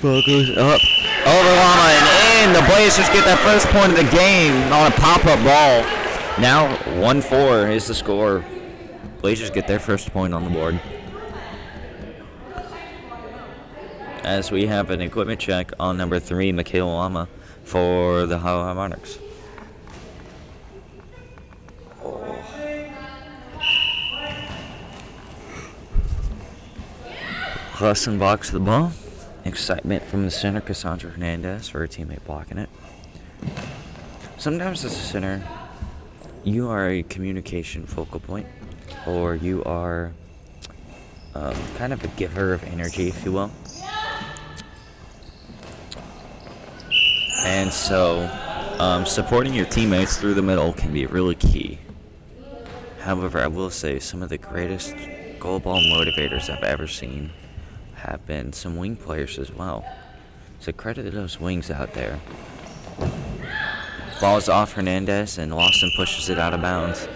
Ball goes up, over Lama and in. The Blazers get that first point of the game on a pop-up ball. Now 1-4 is the score. Blazers get their first point on the board. As we have an equipment check on number 3, Michaela Lama, for the Ohio Monarchs. Husson blocks the ball. Excitement from the center, Cassandra Hernandez, for her teammate blocking it. Sometimes as a center, you are a communication focal point, or you are kind of a giver of energy, if you will. And so, supporting your teammates through the middle can be really key. However, I will say some of the greatest goalball motivators I've ever seen have been some wing players as well. So credit to those wings out there. Ball is off Hernandez, and Lawson pushes it out of bounds.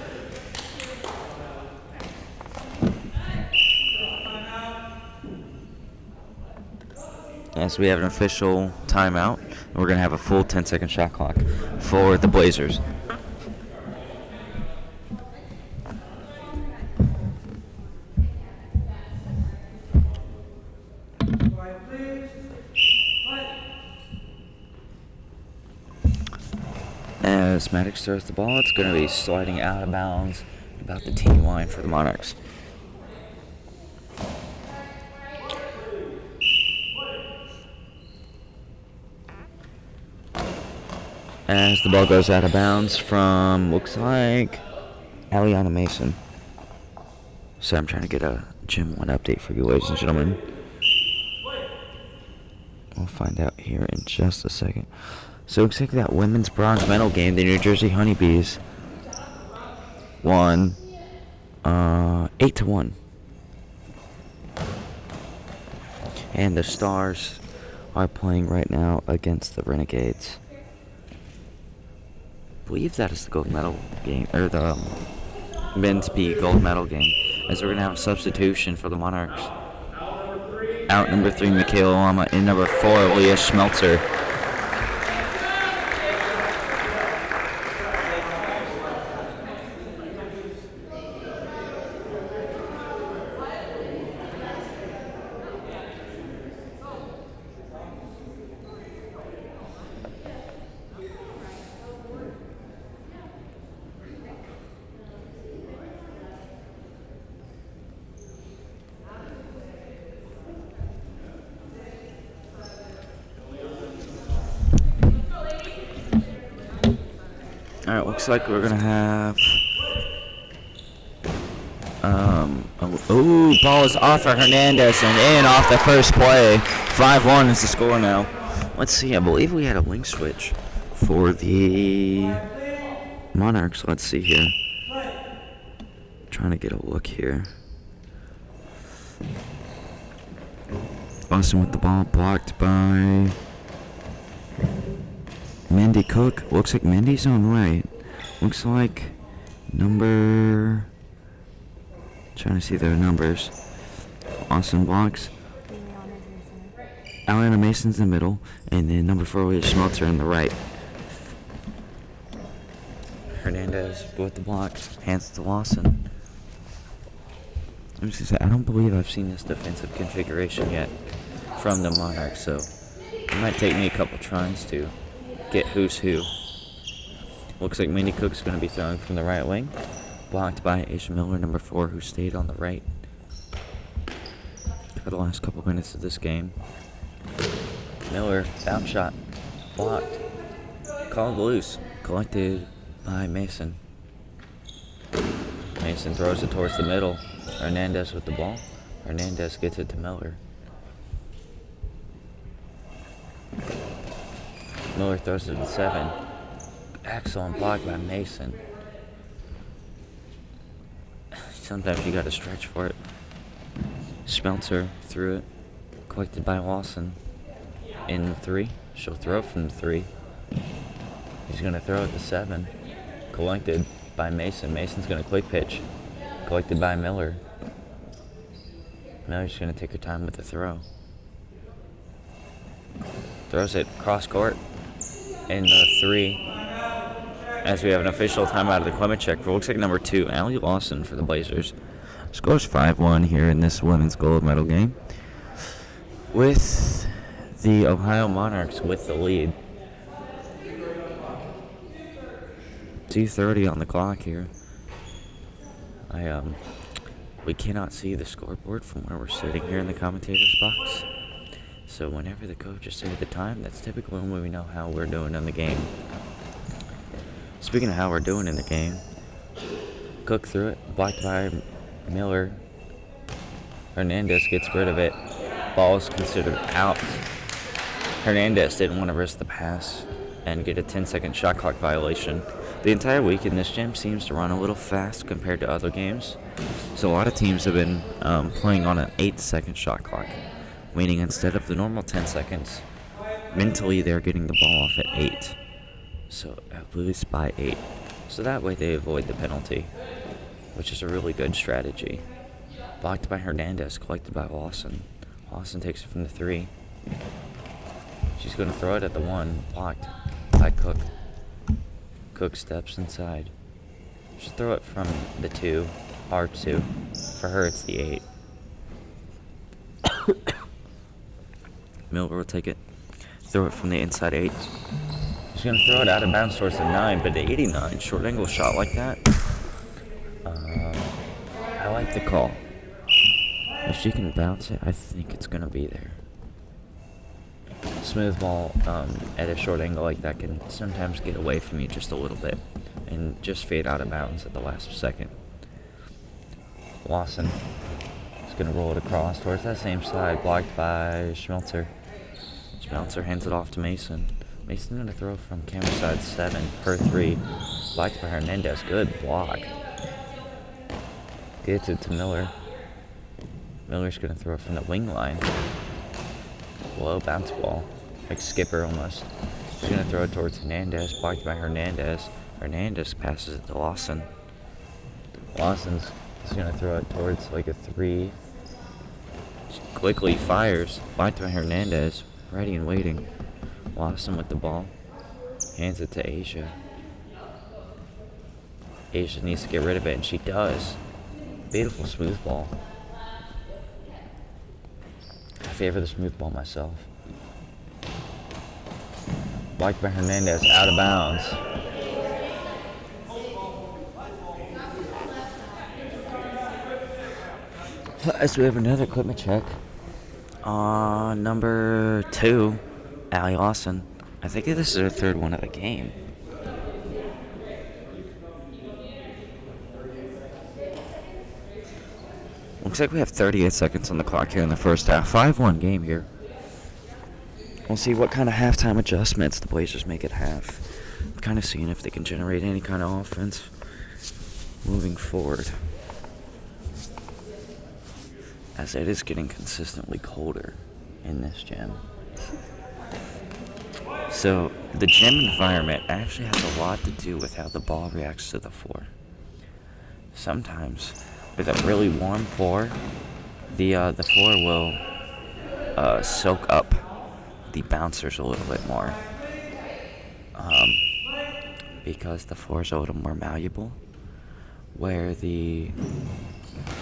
As we have an official timeout, and we're going to have a full 10-second shot clock for the Blazers. As Maddox throws the ball, it's going to be sliding out of bounds about the team line for the Monarchs. As the ball goes out of bounds from, looks like, Aliana Mason. So I'm trying to get a Gym 1 update for you, ladies and gentlemen. We'll find out here in just a second. So it looks like that women's bronze medal game, the New Jersey Honeybees won 8-1. And the Stars are playing right now against the Renegades. I believe that is the gold medal game, or the men's B gold medal game, as we're going to have a substitution for the Monarchs. Out number 3, Michaela Lama, in number 4, Leah Schmelzer. Alright, looks like we're gonna have ball is off for Hernandez and in off the first play. 5-1 is the score now. Let's see, I believe we had a link switch for the Monarchs. Let's see here. Trying to get a look here. Boston with the ball, blocked by Mindy Cook. Looks like Mindy's on right. Looks like trying to see their numbers. Austin blocks. Atlanta Mason's in the middle, and then number 4 William Schmelzer in the right. Hernandez with the block, hands to Lawson. I'm just gonna say, I don't believe I've seen this defensive configuration yet from the Monarchs, so it might take me a couple tries to get who's who. Looks like Minnie Cook's going to be throwing from the right wing, blocked by Asia Miller, number 4, who stayed on the right for the last couple minutes of this game. Miller, bounce shot, blocked, called loose, collected by Mason. Mason throws it towards the middle. Hernandez with the ball. Hernandez gets it to Miller. Miller throws it to 7. Excellent block by Mason. Sometimes you gotta stretch for it. Schmelzer threw it. Collected by Lawson. In the 3. She'll throw from the 3. He's gonna throw it to 7. Collected by Mason. Mason's gonna quick pitch. Collected by Miller. Miller's gonna take her time with the throw. Throws it cross court in the 3. As we have an official timeout of the equipment check for looks like number 2, Allie Lawson for the Blazers. Scores 5-1 here in this women's gold medal game, with the Ohio Monarchs with the lead. 2:30 on the clock here. We cannot see the scoreboard from where we're sitting here in the commentator's box. So whenever the coaches say the time, that's typically when we know how we're doing in the game. Speaking of how we're doing in the game, Cook threw it, blocked by Miller. Hernandez gets rid of it. Ball is considered out. Hernandez didn't want to risk the pass and get a 10-second shot clock violation. The entire week in this gym seems to run a little fast compared to other games. So a lot of teams have been playing on an 8-second shot clock, meaning instead of the normal 10 seconds, mentally they're getting the ball off at 8. So at least by 8. So that way they avoid the penalty, which is a really good strategy. Blocked by Hernandez, collected by Lawson. Lawson takes it from the 3. She's going to throw it at the 1, blocked by Cook. Cook steps inside. She'll throw it from the 2, R2. For her, it's the 8. Miller will take it. Throw it from the inside 8. She's going to throw it out of bounds towards the 9, but the 89, short angle shot like that. I like the call. If she can bounce it, I think it's going to be there. Smooth ball at a short angle like that can sometimes get away from you just a little bit and just fade out of bounds at the last second. Lawson is going to roll it across towards that same side, blocked by Schmelzer. Schmelzer hands it off to Mason. Mason's going to throw from camera side 7, per 3, blocked by Hernandez. Good block. Gets it to Miller. Miller's going to throw from the wing line. Low bounce ball, like skipper almost. She's going to throw it towards Hernandez, blocked by Hernandez. Hernandez passes it to Lawson. Lawson's going to throw it towards like a 3. She quickly fires, blocked by Hernandez, ready and waiting. Lawson with the ball, hands it to Asia. Asia needs to get rid of it, and she does. Beautiful smooth ball. I favor the smooth ball myself. Blocked by Hernandez, out of bounds. As we have another equipment check on number 2, Allie Lawson. I think this is her 3rd one of the game. Looks like we have 38 seconds on the clock here in the first half. 5-1 game here. We'll see what kind of halftime adjustments the Blazers make at half. I'm kind of seeing if they can generate any kind of offense moving forward, as it is getting consistently colder in this gym. So the gym environment actually has a lot to do with how the ball reacts to the floor. Sometimes with a really warm floor, the floor will soak up the bouncers a little bit more. Because the floor is a little more malleable, where the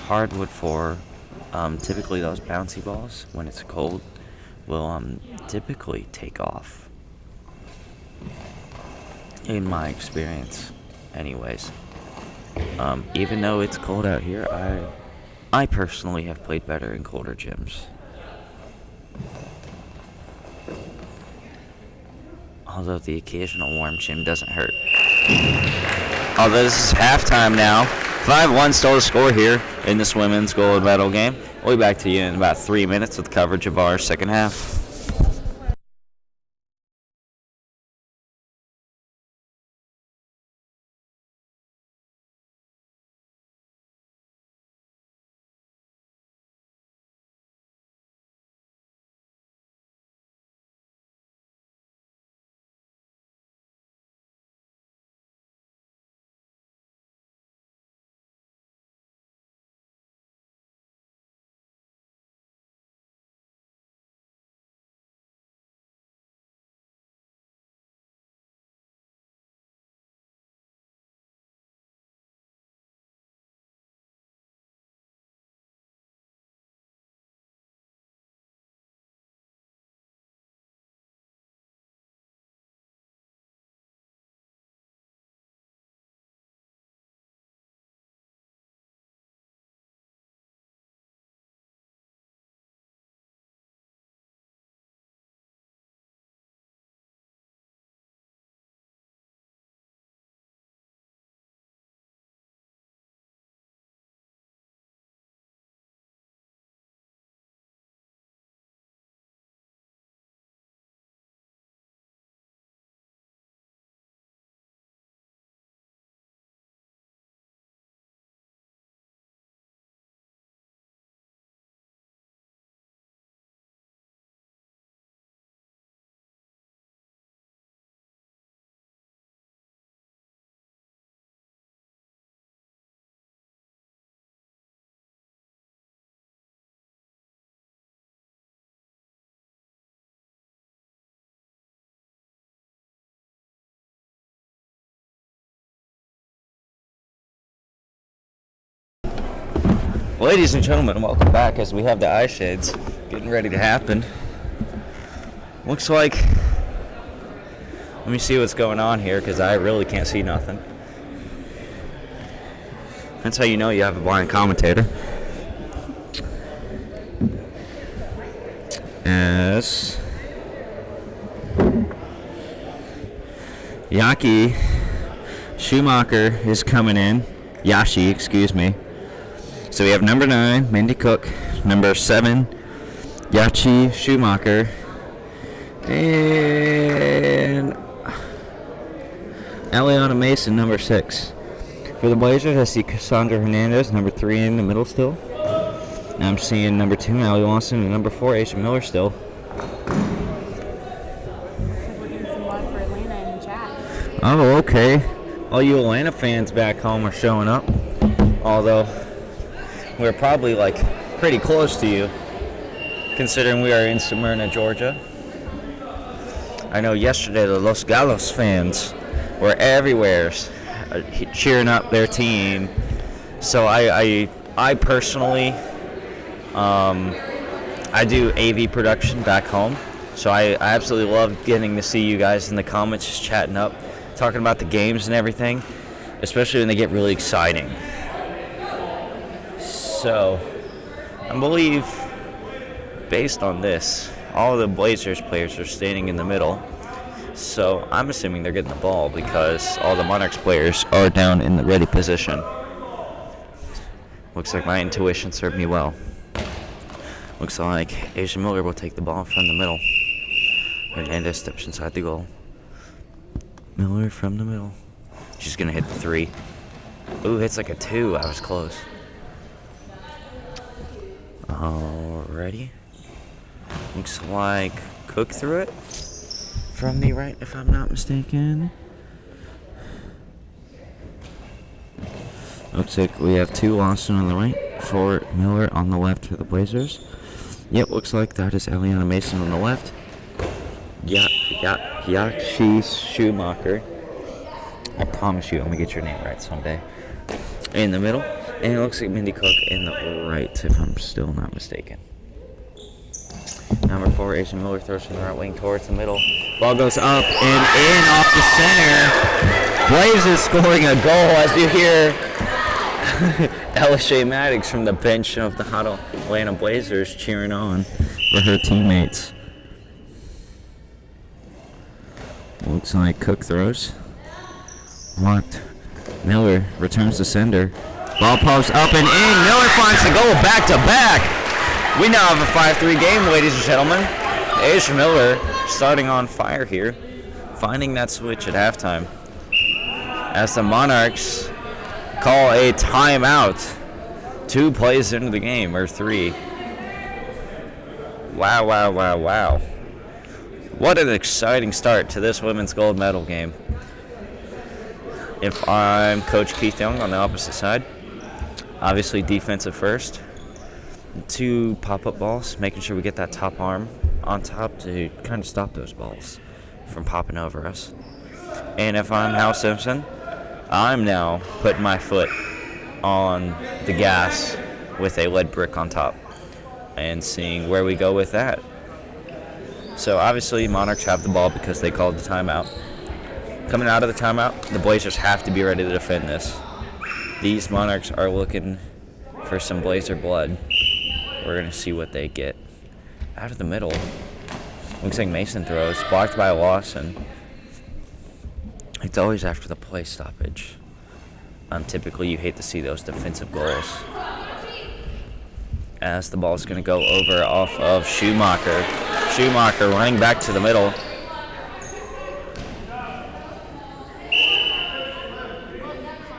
hardwood floor, typically those bouncy balls, when it's cold, will typically take off. In my experience, anyways. Even though it's cold out here, I personally have played better in colder gyms. Although the occasional warm gym doesn't hurt. Although this is halftime now. 5-1 still the score here in this women's gold medal game. We'll be back to you in about 3 minutes with coverage of our second half. Ladies and gentlemen, welcome back as we have the eye shades getting ready to happen. Looks like, let me see what's going on here because I really can't see nothing. That's how you know you have a blind commentator. As Yaki Schumacher is coming in. Yashi, excuse me. So we have number 9, Mindy Cook, number 7, Yachi Schumacher, and Aliana Mason, number 6. For the Blazers, I see Cassandra Hernandez, number 3 in the middle still. And I'm seeing number 2, Allie Lawson, and number 4, Aisha Miller still. We're getting some love for Atlanta in the chat. Oh, okay. All you Atlanta fans back home are showing up. Although we're probably pretty close to you, considering we are in Smyrna, Georgia. I know yesterday the Los Galos fans were everywhere cheering up their team. So I personally, I do AV production back home. So I absolutely love getting to see you guys in the comments just chatting up, talking about the games and everything, especially when they get really exciting. So, I believe, based on this, all of the Blazers players are standing in the middle. So, I'm assuming they're getting the ball because all the Monarchs players are down in the ready position. Looks like my intuition served me well. Looks like Aisha Miller will take the ball from the middle. Hernandez steps inside the goal. Miller from the middle. She's going to hit the 3. Ooh, hits like a 2. I was close. Alrighty. Looks like Cook threw it from the right, if I'm not mistaken. Looks like we have 2 Lawson on the right, 4 Miller on the left for the Blazers. Yep, looks like that is Eliana Mason on the left. Schumacher. I promise you, I'm gonna get your name right someday. In the middle, and it looks like Mindy Cook in the right, if I'm still not mistaken. Number 4, Asian Miller throws from the right wing towards the middle. Ball goes up and in off the center. Blazers scoring a goal as you hear LSJ Maddox from the bench of the Hot Atlanta Blazers cheering on for her teammates. Looks like Cook throws. Blocked. Miller returns to sender. Ball pops up and in. Miller finds the goal back to back. We now have a 5-3 game, ladies and gentlemen. Asia Miller starting on fire here, finding that switch at halftime. As the Monarchs call a timeout. 2 plays into the game, or 3. Wow. What an exciting start to this women's gold medal game. If I'm Coach Keith Young on the opposite side, obviously defensive first. 2 pop-up balls, making sure we get that top arm on top to kind of stop those balls from popping over us. And if I'm Hal Simpson, I'm now putting my foot on the gas with a lead brick on top and seeing where we go with that. So obviously Monarchs have the ball because they called the timeout. Coming out of the timeout, the Blazers have to be ready to defend this. These Monarchs are looking for some Blazer blood. We're going to see what they get. Out of the middle, looks like Mason throws, blocked by Lawson. It's always after the play stoppage. Typically, you hate to see those defensive goals. As the ball's going to go over off of Schumacher. Schumacher running back to the middle.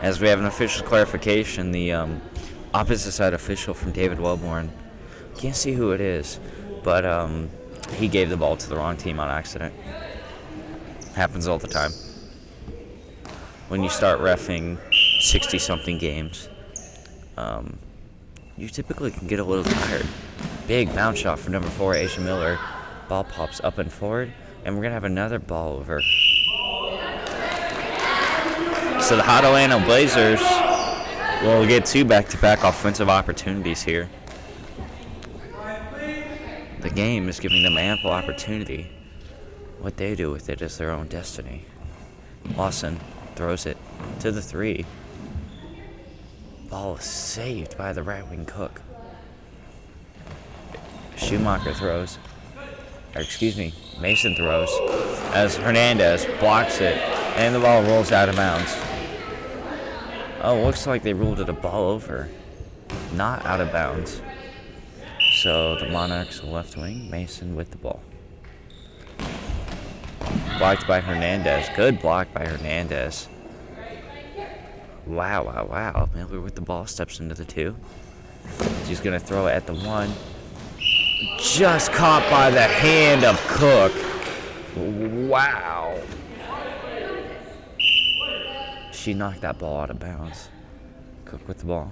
As we have an official clarification, the opposite side official from David Wellborn, can't see who it is, but he gave the ball to the wrong team on accident. Happens all the time. When you start reffing 60-something games, you typically can get a little tired. Big bounce shot for number 4, Asia Miller. Ball pops up and forward, and we're going to have another ball over. So the Hot Atlanta Blazers will get 2 back-to-back offensive opportunities here. The game is giving them ample opportunity. What they do with it is their own destiny. Lawson throws it to the 3. Ball is saved by the right wing Cook. Schumacher throws. Mason throws as Hernandez blocks it and the ball rolls out of bounds. Oh, looks like they ruled it a ball over. Not out of bounds. So the Monarchs left wing, Mason with the ball. Blocked by Hernandez. Good block by Hernandez. Wow. Miller with the ball steps into the 2. She's going to throw it at the 1. Just caught by the hand of Cook. Wow. She knocked that ball out of bounds. Cook with the ball.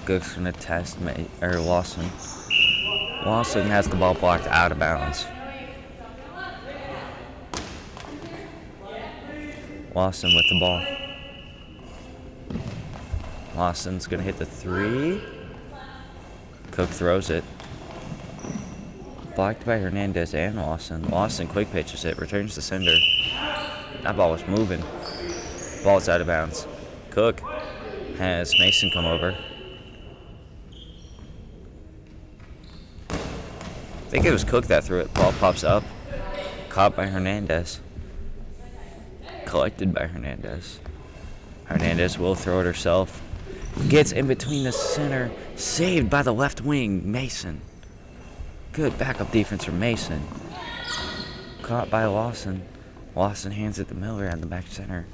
Cook's going to test Lawson. Lawson has the ball blocked out of bounds. Lawson with the ball. Lawson's going to hit the 3. Cook throws it. Blocked by Hernandez and Lawson. Lawson quick pitches it, returns to sender. That ball was moving. Ball's out of bounds. Cook has Mason come over. I think it was Cook that threw it. Ball pops up. Caught by Hernandez. Collected by Hernandez. Hernandez will throw it herself. Gets in between the center. Saved by the left wing, Mason. Good backup defense from Mason. Caught by Lawson. Lawson hands it to Miller at the back center.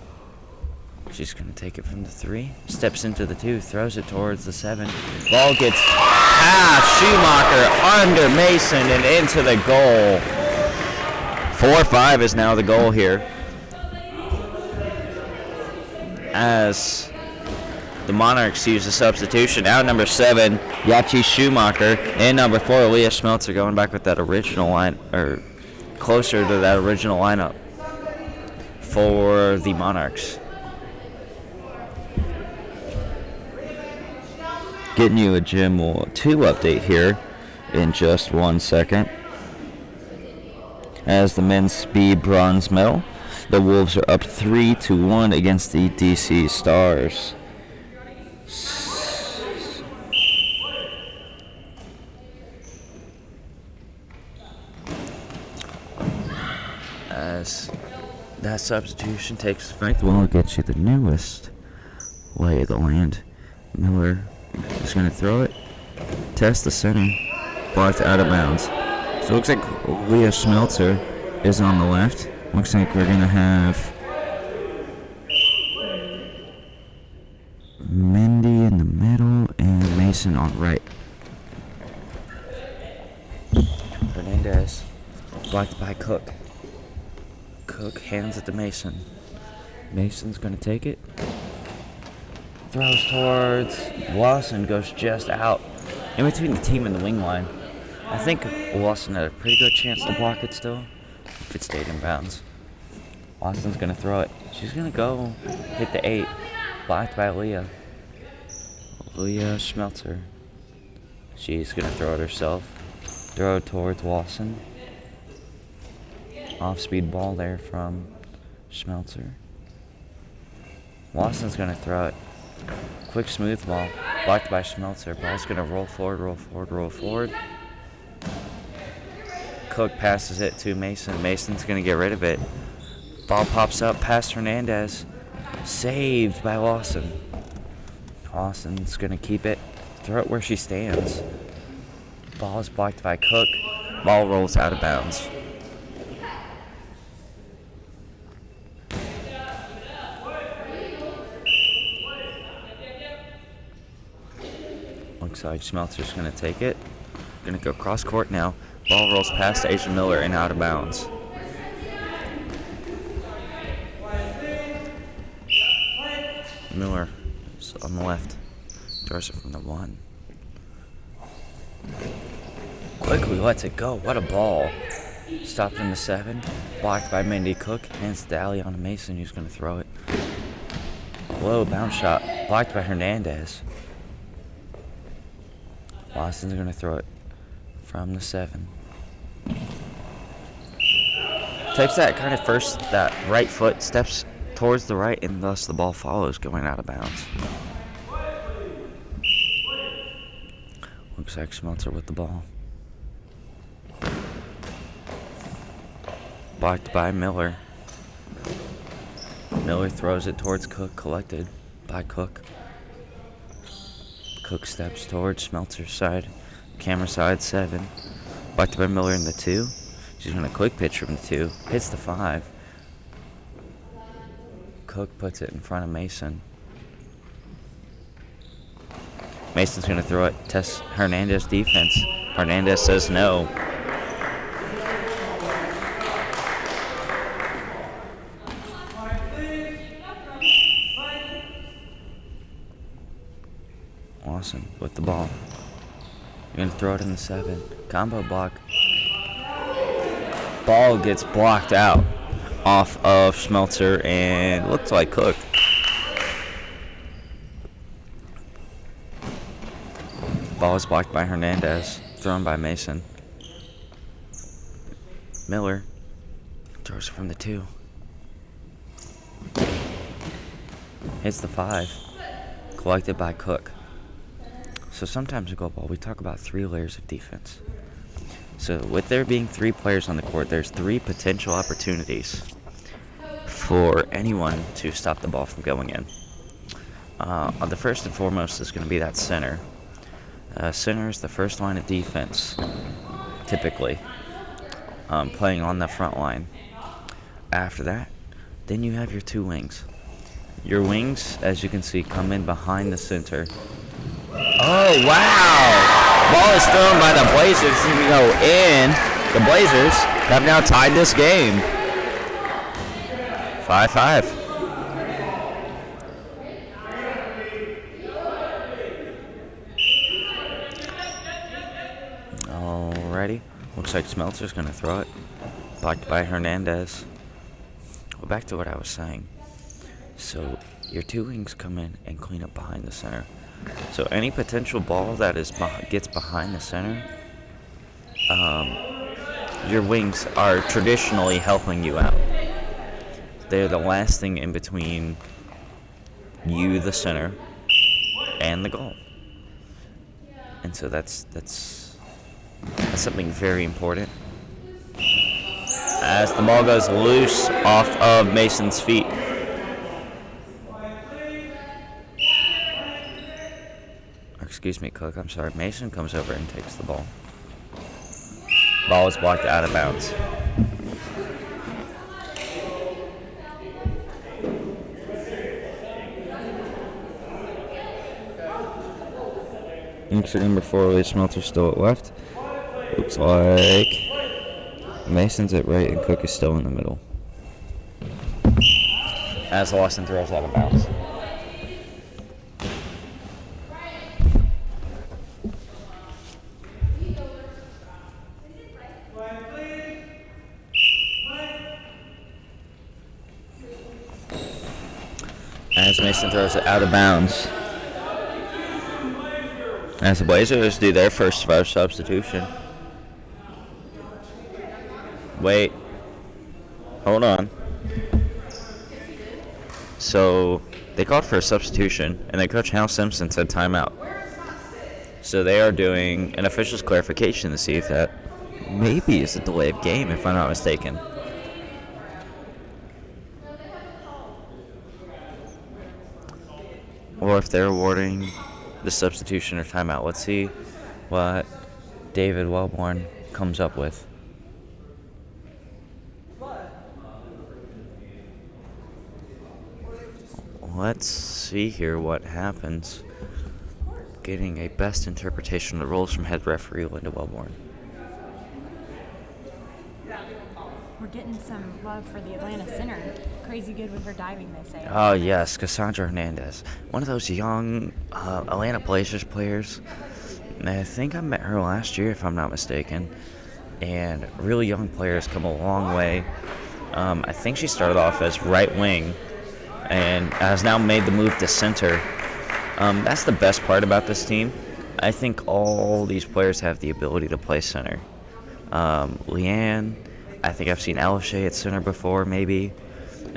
She's going to take it from the 3. Steps into the 2. Throws it towards the 7. Ball gets past Schumacher under Mason and into the goal. 4-5 is now the goal here. As The Monarchs use a substitution. Out number 7, Yachi Schumacher, and number 4, Leah Schmelzer, going back with that original line, or closer to that original lineup for the Monarchs. Getting you a Gym 2 update here in just 1 second. As the men's speed bronze medal, the Wolves are up 3-1 against the DC Stars. As that substitution takes effect, we'll get you the newest lay of the land. Miller is going to throw it, test the center, blocked out of bounds. So it looks like Leah Schmelzer is on the left. Looks like we're going to have Mindy in the middle and Mason on right. Hernandez blocked by Cook. Cook hands it to Mason. Mason's going to take it. Throws towards Lawson, goes just out. In between the team and the wing line. I think Lawson had a pretty good chance to block it still, if it stayed in bounds. Lawson's going to throw it. She's going to go hit the 8. Blocked by Leah. Leah Schmelzer. She's going to throw it herself. Throw it towards Lawson. Off-speed ball there from Schmelzer. Lawson's going to throw it. Quick smooth ball. Blocked by Schmelzer. Ball's going to roll forward, roll forward, roll forward. Cook passes it to Mason. Mason's going to get rid of it. Ball pops up past Hernandez. Saved by Lawson. Lawson's going to keep it. Throw it where she stands. Ball is blocked by Cook. Ball rolls out of bounds. Looks like Schmelzer's going to take it. Going to go cross court now. Ball rolls past Asia Miller and out of bounds. Miller is on the left. Throws it from the 1. Quickly lets it go. What a ball. Stopped in the 7. Blocked by Mindy Cook. Hands to Aliana Mason, who's going to throw it. Low bounce shot. Blocked by Hernandez. Lawson's going to throw it from the 7. Takes that kind of that right foot, steps towards the right, and thus the ball follows, going out of bounds. Looks like Schmelzer with the ball. Blocked by Miller. Miller throws it towards Cook, collected by Cook. Cook steps towards Schmelzer's side. Camera side 7. Blocked by Miller in the 2. She's going to quick pitch from the 2. Hits the 5. Cook puts it in front of Mason. Mason's going to throw it. Test Hernandez defense. Hernandez says no. Awesome with the ball. You're going to throw it in the 7. Combo block. Ball gets blocked out off of Schmelzer and looks like Cook. Ball is blocked by Hernandez. Thrown by Mason. Miller throws it from the 2. Hits the 5. Collected by Cook. So sometimes in goalball, we talk about 3 layers of defense. So with there being 3 players on the court, there's 3 potential opportunities for anyone to stop the ball from going in. The first and foremost is going to be that center. Center is the first line of defense, typically, playing on the front line. After that, then you have your 2 wings. Your wings, as you can see, come in behind the center. Oh, wow! Ball is thrown by the Blazers. It's going to go in. The Blazers have now tied this game. 5-5. Looks like Smeltzer's going to throw it. Blocked by Hernandez. Well, back to what I was saying. So, your two wings come in and clean up behind the center. So, any potential ball that gets behind the center, your wings are traditionally helping you out. They're the last thing in between you, the center, and the goal. And so that's something very important. As the ball goes loose off of Mason's feet. Excuse me, Cook. I'm sorry. Mason comes over and takes the ball. Ball is blocked out of bounds. Injury number 4, Lee Smelter still at left. Looks like Mason's at right and Cook is still in the middle. As Lawson throws out of bounds. As Mason throws it out of bounds. As the Blazers do their first substitution. Wait. Hold on. So, they called for a substitution, and then Coach Hal Simpson said timeout. So they are doing an official's clarification to see if that maybe is a delay of game, if I'm not mistaken. Or if they're awarding the substitution or timeout. Let's see what David Wellborn comes up with. Let's see here what happens. Getting a best interpretation of the rules from head referee Linda Wellborn. We're getting some love for the Atlanta center. Crazy good with her diving, they say. Oh, yes, Cassandra Hernandez. One of those young Atlanta Blazers players. And I think I met her last year, if I'm not mistaken. And really young players come a long way. I think she started off as right wing and has now made the move to center. That's the best part about this team. I think all these players have the ability to play center. Leanne, I think I've seen Alshea at center before, maybe.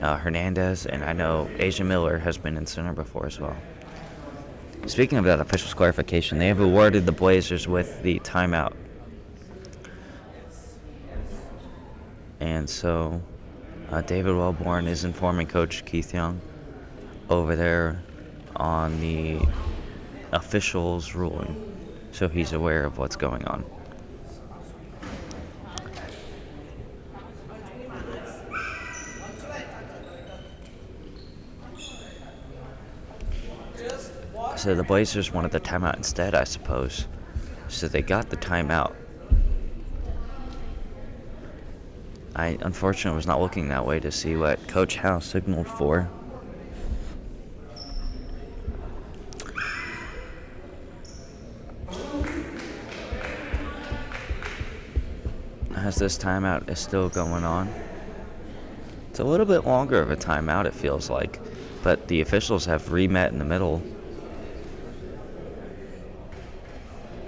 Hernandez, and I know Asia Miller has been in center before as well. Speaking of that official's clarification, they have awarded the Blazers with the timeout. And so David Wellborn is informing Coach Keith Young over there on the officials' ruling, so he's aware of what's going on. So the Blazers wanted the timeout instead, I suppose. So they got the timeout. I unfortunately was not looking that way to see what Coach Howe signaled for. As this timeout is still going on. It's a little bit longer of a timeout, it feels like. But the officials have re-met in the middle.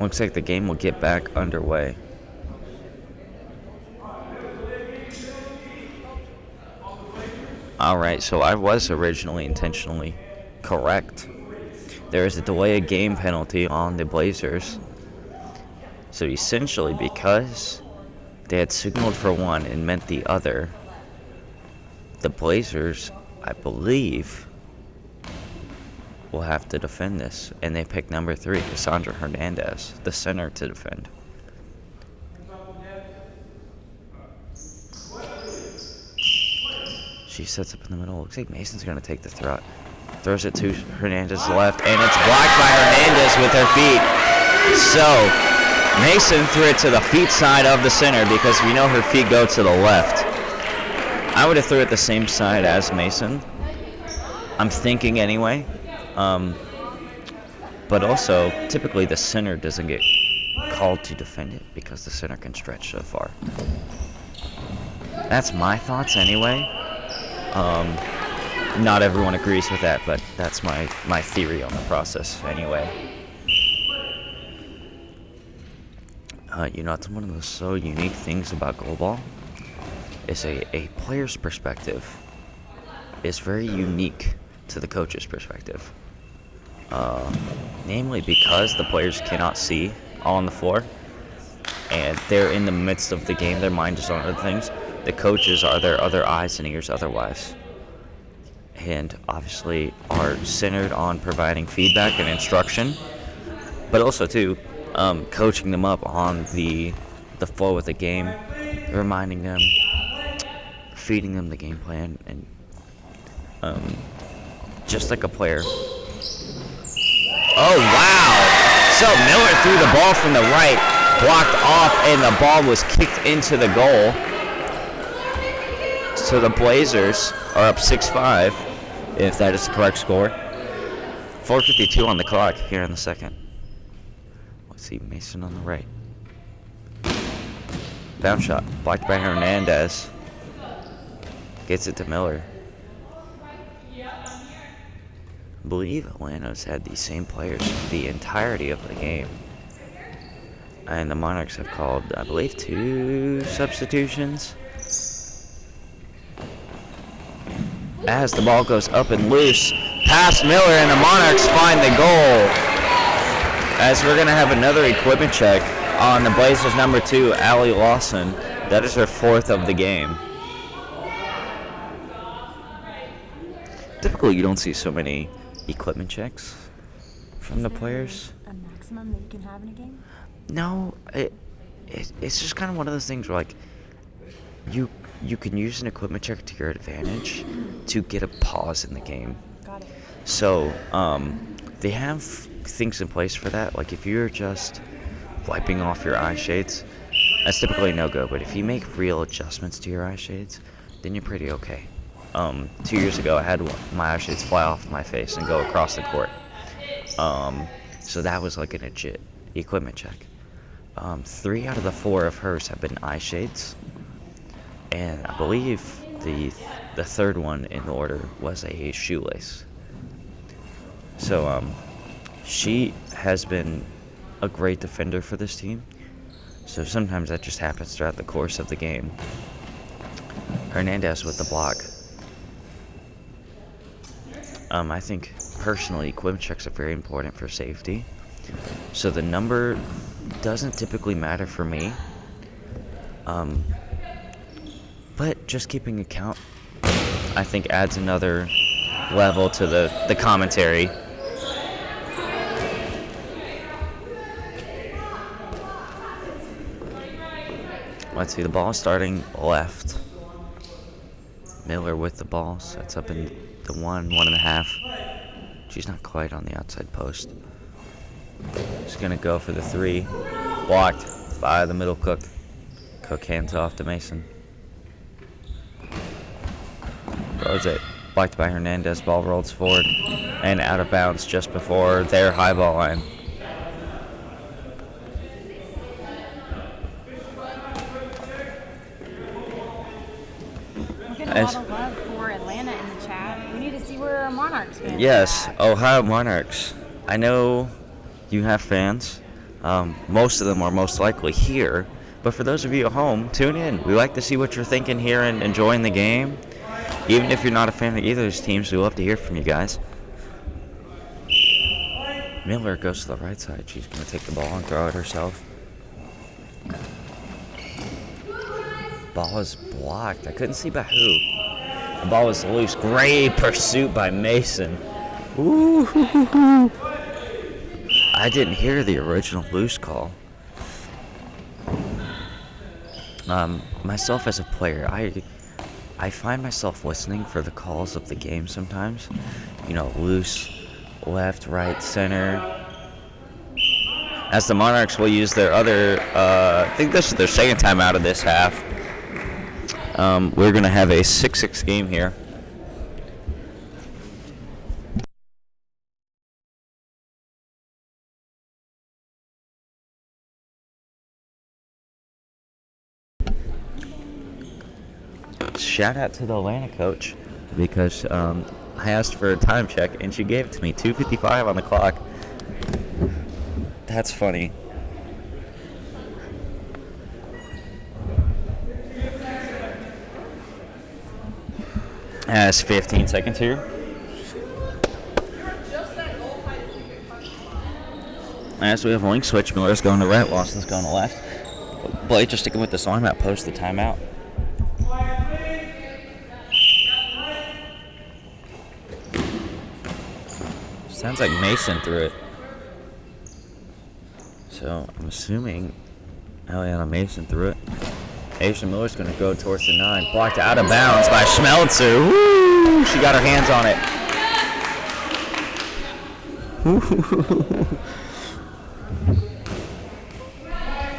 Looks like the game will get back underway. Alright, so I was originally intentionally correct. There is a delay of game penalty on the Blazers. So essentially, because they had signaled for one and meant the other, the Blazers, I believe, will have to defend this. And they picked number 3, Cassandra Hernandez, the center, to defend. She sets up in the middle. Looks like Mason's going to take the throw. Throws it to Hernandez's left, and it's blocked by Hernandez with her feet. So, Mason threw it to the feet side of the center because we know her feet go to the left. I would have threw it the same side as Mason. I'm thinking anyway. But also, typically the center doesn't get called to defend it because the center can stretch so far. That's my thoughts anyway. Not everyone agrees with that, but that's my theory on the process anyway. It's one of the so unique things about Goalball is a player's perspective is very unique to the coach's perspective. Namely because the players cannot see on the floor and they're in the midst of the game, their mind is on other things. The coaches are their other eyes and ears otherwise. And obviously are centered on providing feedback and instruction, but also too coaching them up on the flow of the game, reminding them, feeding them the game plan, and just like a player. Oh wow! So Miller threw the ball from the right, blocked off, and the ball was kicked into the goal. So the Blazers are up 6-5, if that is the correct score. 4:52 on the clock here in the second. Let's see, Mason on the right. Bounce shot, blocked by Hernandez. Gets it to Miller. I believe Atlanta's had the same players the entirety of the game. And the Monarchs have called, I believe, 2 substitutions. As the ball goes up and loose, past Miller, and the Monarchs find the goal. As we're going to have another equipment check on the Blazers' number 2, Allie Lawson. That is her 4th of the game. Typically, you don't see so many equipment checks from the players. A maximum that you can have in a game? No, it's just kind of one of those things where, like, you can use an equipment check to your advantage to get a pause in the game. Got it. So, they have things in place for that. Like, if you're just wiping off your eye shades, that's typically no-go. But if you make real adjustments to your eye shades, then you're pretty okay. 2 years ago, I had my eye shades fly off my face and go across the court. So that was like a legit equipment check. 3 out of the 4 of hers have been eye shades. And I believe the third one in the order was a shoelace. So she has been a great defender for this team. So sometimes that just happens throughout the course of the game. Hernandez with the block. I think personally equipment checks are very important for safety. So the number doesn't typically matter for me. But just keeping account, I think, adds another level to the commentary. Let's see, the ball is starting left. Miller with the ball, sets up in the 1.5. She's not quite on the outside post. She's going to go for the 3. Blocked by the middle Cook. Cook hands off to Mason. Throws it. Blocked by Hernandez. Ball rolls forward and out of bounds just before their high ball line. We're getting a lot of love for Atlanta in the chat. We need to see where our Monarchs fans are Yes, at. Ohio Monarchs. I know you have fans. Most of them are most likely here. But for those of you at home, tune in. We like to see what you're thinking here and enjoying the game. Even if you're not a fan of either of these teams, we love to hear from you guys. Miller goes to the right side. She's going to take the ball and throw it herself. Ball is blocked. I couldn't see by who. The ball was loose. Great pursuit by Mason. Ooh. I didn't hear the original loose call. Myself as a player, I find myself listening for the calls of the game sometimes. You know, loose, left, right, center. As the Monarchs will use their other, I think this is their second time out of this half. We're going to have a 6-6 game here. shout out to the Atlanta coach because I asked for a time check and she gave it to me. 2:55 on the clock. That's funny. That's 15 seconds here. As we have a link switch, Miller's going to right, Lawson's going to left. Blake just sticking with the song out, post the timeout. Sounds like Mason threw it. So I'm assuming Eliana Mason threw it. Aisha Miller's going to go towards the 9. Blocked out of bounds by Schmelzer. Woo! She got her hands on it.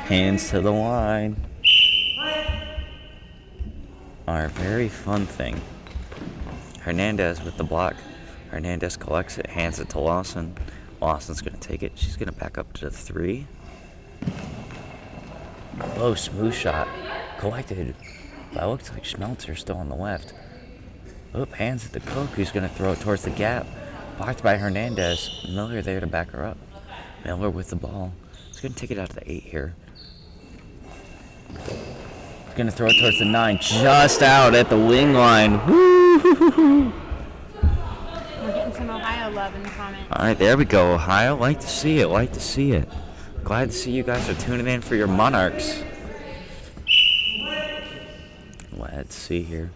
Hands to the line. Our very fun thing. Hernandez with the block. Hernandez collects it, hands it to Lawson. Lawson's going to take it. She's going to back up to the 3. Low, smooth shot. Collected. That looks like Schmelzer still on the left. Oop, hands it to Cook, who's going to throw it towards the gap. Blocked by Hernandez. Miller there to back her up. Miller with the ball. He's going to take it out to the 8 here. He's going to throw it towards the 9. Just out at the wing line. Woo! We're getting some Ohio love in the comments. All right, there we go, Ohio. Like to see it. Like to see it. Glad to see you guys are tuning in for your Monarchs. Let's see here.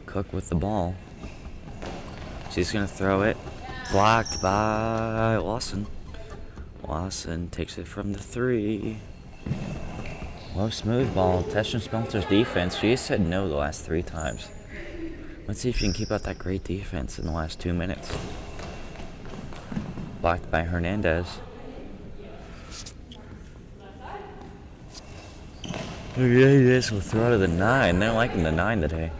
Cook with the ball. She's going to throw it. Blocked by Lawson. Lawson takes it from the 3. Low smooth ball. Teshin Schmelzer's defense. She has said no the last 3 times. Let's see if she can keep up that great defense in the last 2 minutes. Blocked by Hernandez. Hernandez will throw to the 9. They're liking the 9 today.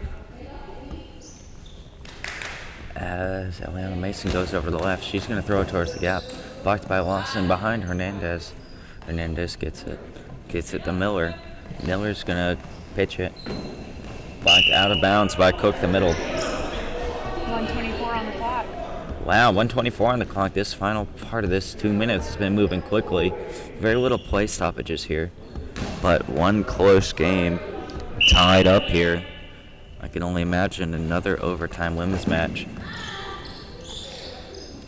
As Atlanta Mason goes over the left, she's going to throw it towards the gap. Blocked by Lawson behind Hernandez. Hernandez gets it. Gets it to Miller. Miller's going to pitch it. Blocked out of bounds by Cook the middle. 1:24 on the clock. Wow, 1:24 on the clock. This final part of this 2 minutes has been moving quickly. Very little play stoppages here. But one close game tied up here. I can only imagine another overtime women's match.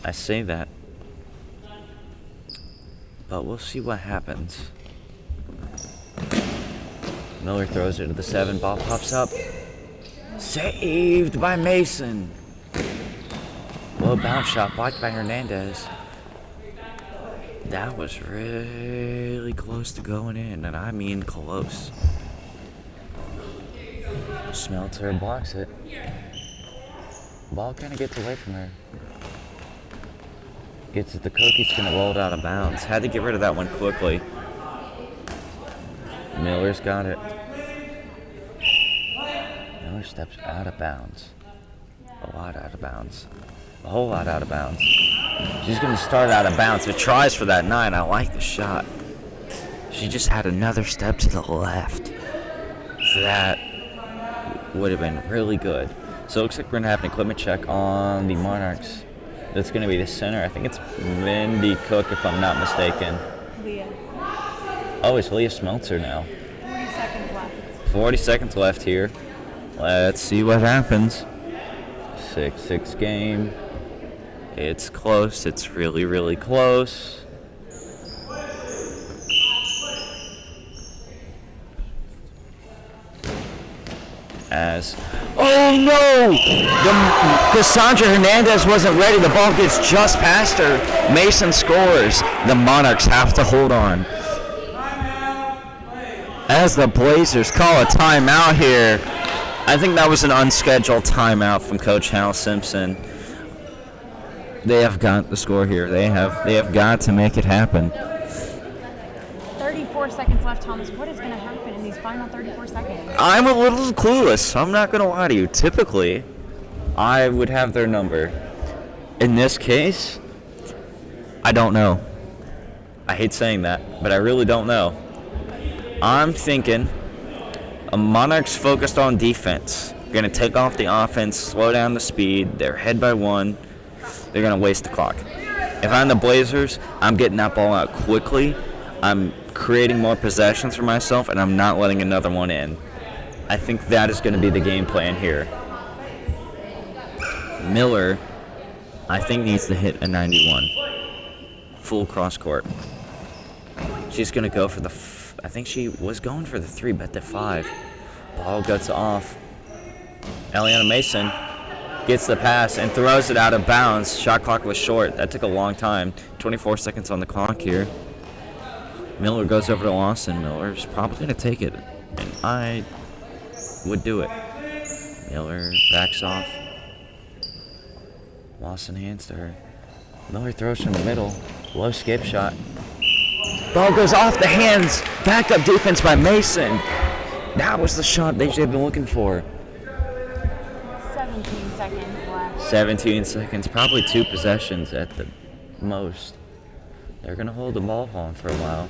I say that. But we'll see what happens. Miller throws it to the 7. Ball pops up. Saved by Mason. Low bounce shot blocked by Hernandez. That was really close to going in, and I mean close. Schmelzer blocks it. Ball kind of gets away from her. Gets it to Cook. He's going to roll it out of bounds. Had to get rid of that one quickly. Miller's got it. Miller steps out of bounds. A lot out of bounds. A whole lot out of bounds. She's going to start out of bounds. It tries for that 9. I like the shot. She just had another step to the left. That would have been really good. So it looks like we're going to have an equipment check on the Monarchs. That's going to be the center. I think it's Mindy Cook, if I'm not mistaken. Leah. Oh, it's Leah Schmelzer now. 40 seconds left. 40 seconds left here. Let's see what happens. 6-6 game. It's close. It's really, really close. As oh no! Cassandra Hernandez wasn't ready. The ball gets just past her. Mason scores. The Monarchs have to hold on. As the Blazers call a timeout here. I think that was an unscheduled timeout from Coach Hal Simpson. They have got the score here. They have got to make it happen. 34 seconds left, Thomas. What is going to happen in these final 34 seconds? I'm a little clueless. I'm not going to lie to you. Typically, I would have their number. In this case, I don't know. I hate saying that, but I really don't know. I'm thinking a Monarchs focused on defense. going to take off the offense, slow down the speed. They're ahead by 1. They're going to waste the clock. If I'm the Blazers, I'm getting that ball out quickly. I'm creating more possessions for myself, and I'm not letting another one in. I think that is going to be the game plan here. Miller, I think, needs to hit a 91. Full cross court. She's going to go for the... I think she was going for the 3, bet the 5. Ball gets off. Eliana Mason gets the pass and throws it out of bounds. Shot clock was short. That took a long time. 24 seconds on the clock here. Miller goes over to Lawson. Miller's probably going to take it, and I would do it. Miller backs off. Lawson hands to her. Miller throws from the middle. Low skip shot. Ball goes off the hands. Backup defense by Mason. That was the shot they've been looking for. 17 seconds left. 17 seconds. Probably 2 possessions at the most. They're going to hold the ball on for a while.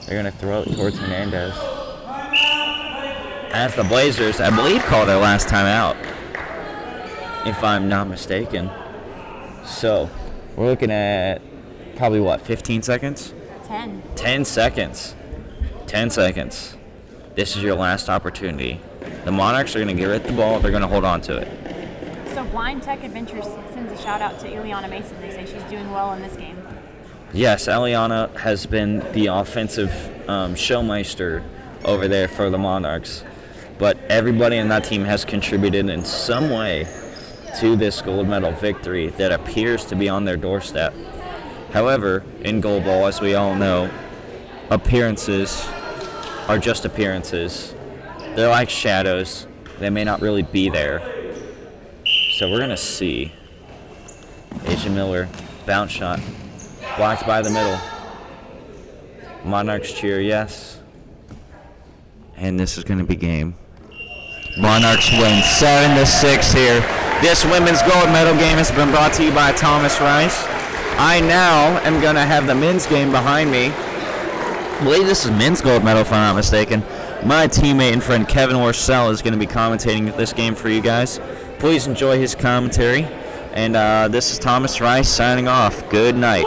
They're going to throw it towards Hernandez. As the Blazers, I believe, call their last time out, if I'm not mistaken. So, we're looking at probably, 15 seconds? 10. 10 seconds. 10 seconds. This is your last opportunity. The Monarchs are going to get rid of the ball. They're going to hold on to it. So Blind Tech Adventures sends a shout out to Ileana Mason. They say she's doing well in this game. Yes, Eliana has been the offensive showmeister over there for the Monarchs. But everybody in that team has contributed in some way to this gold medal victory that appears to be on their doorstep. However, in Goalball, as we all know, appearances are just appearances. They're like shadows. They may not really be there. So we're going to see. Asia Miller, bounce shot. Blocked by the middle. Monarchs cheer yes. And this is going to be game. Monarchs win 7-6 here. This women's gold medal game has been brought to you by Thomas Rice. I now am going to have the men's game behind me. I believe this is men's gold medal, if I'm not mistaken. My teammate and friend Kevin Worsell is going to be commentating this game for you guys. Please enjoy his commentary. And this is Thomas Rice signing off. Good night.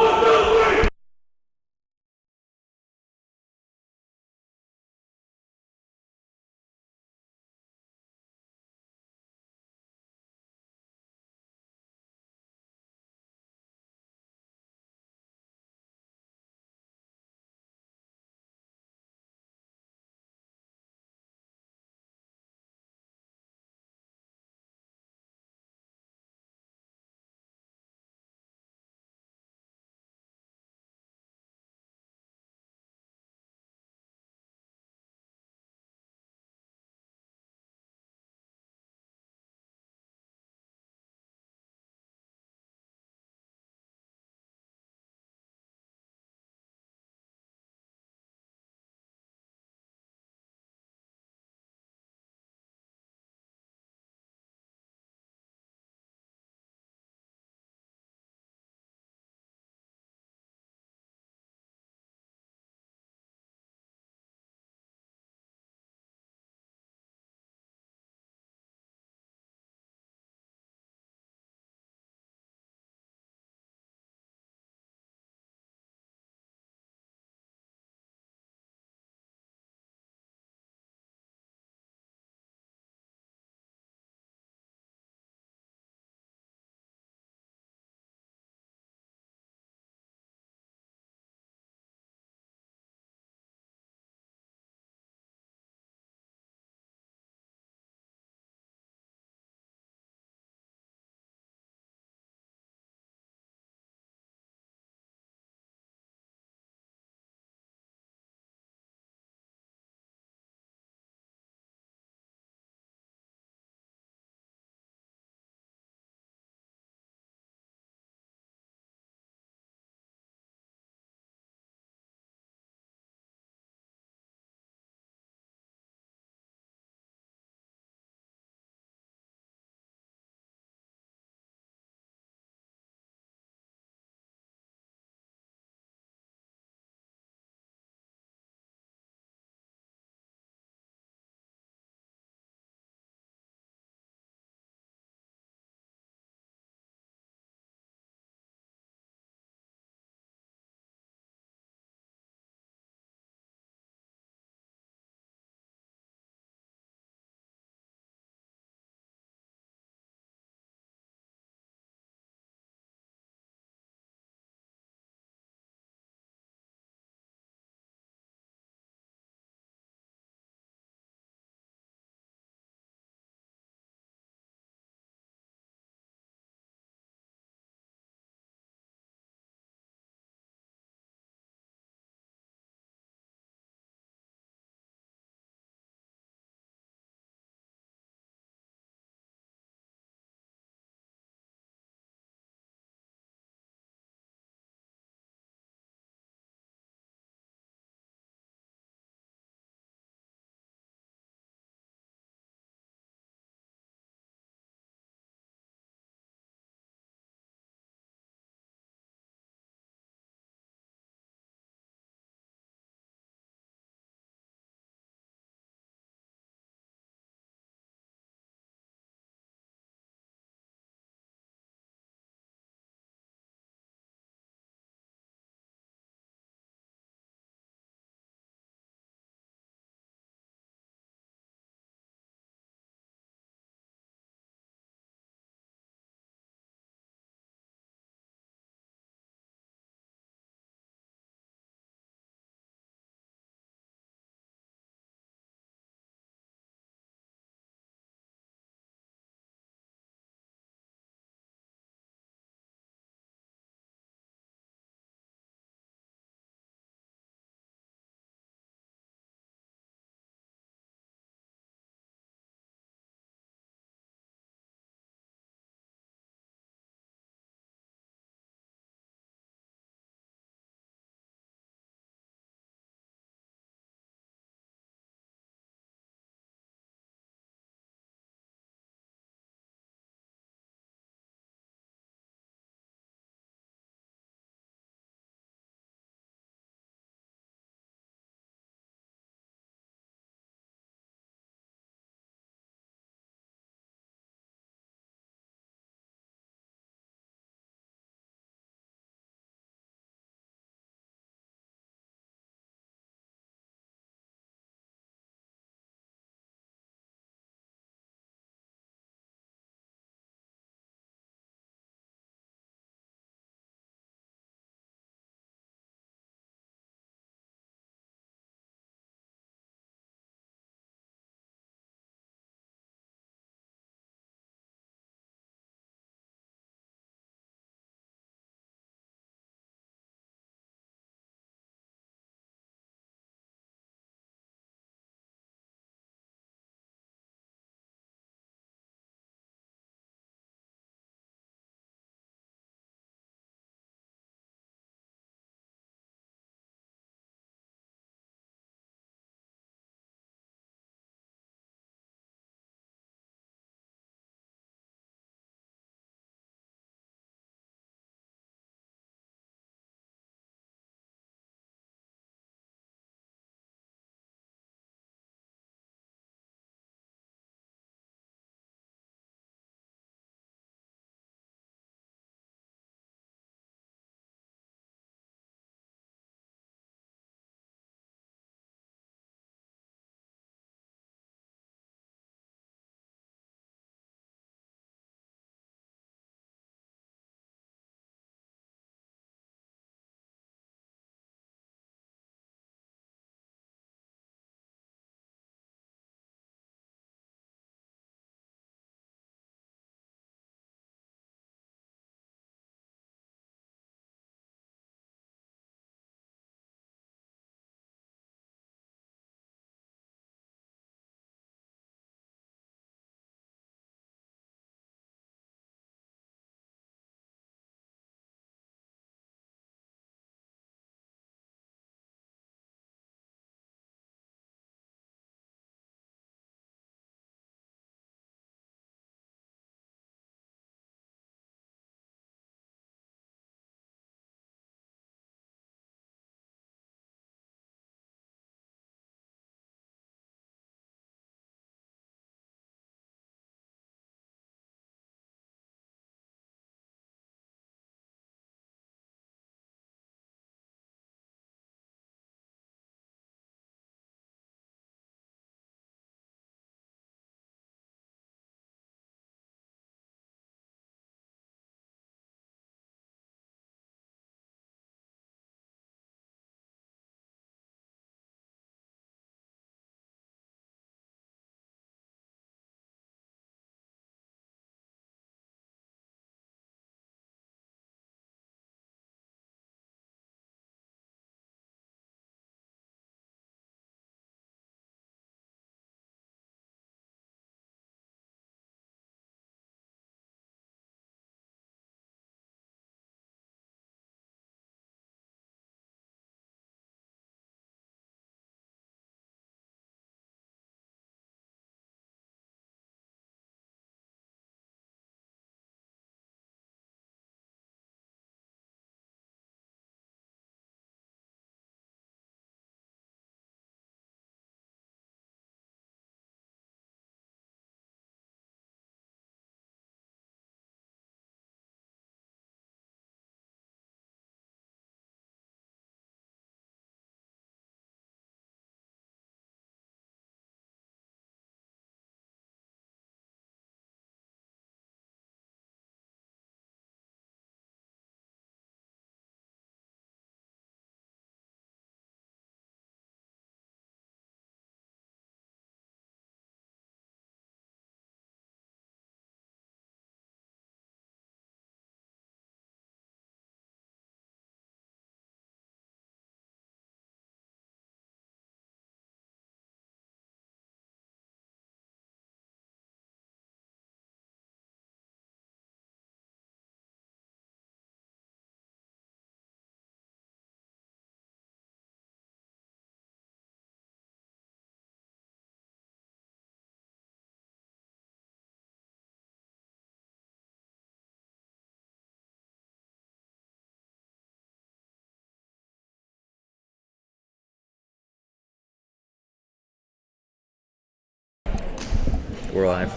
We're live.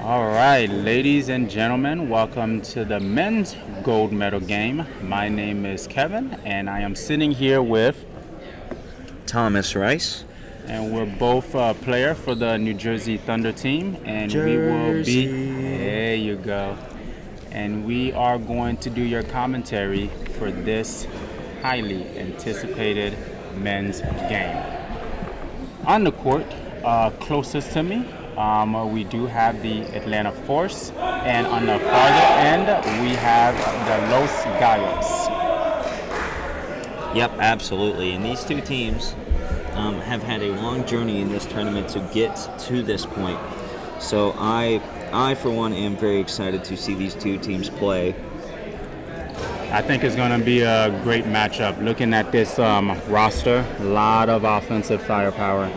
All right, ladies and gentlemen, welcome to the men's gold medal game. My name is Kevin, and I am sitting here with, Thomas Rice. and we're both player for the New Jersey Thunder team, and we will be, there you go, and we are going to do your commentary for this highly anticipated men's game. On the court, closest to me, we do have the Atlanta Force, and on the farther end, we have the Los Gallos. Yep, absolutely. And these two teams have had a long journey in this tournament to get to this point. So I for one, am very excited to see these two teams play. I think it's going to be a great matchup. Looking at this roster, a lot of offensive firepower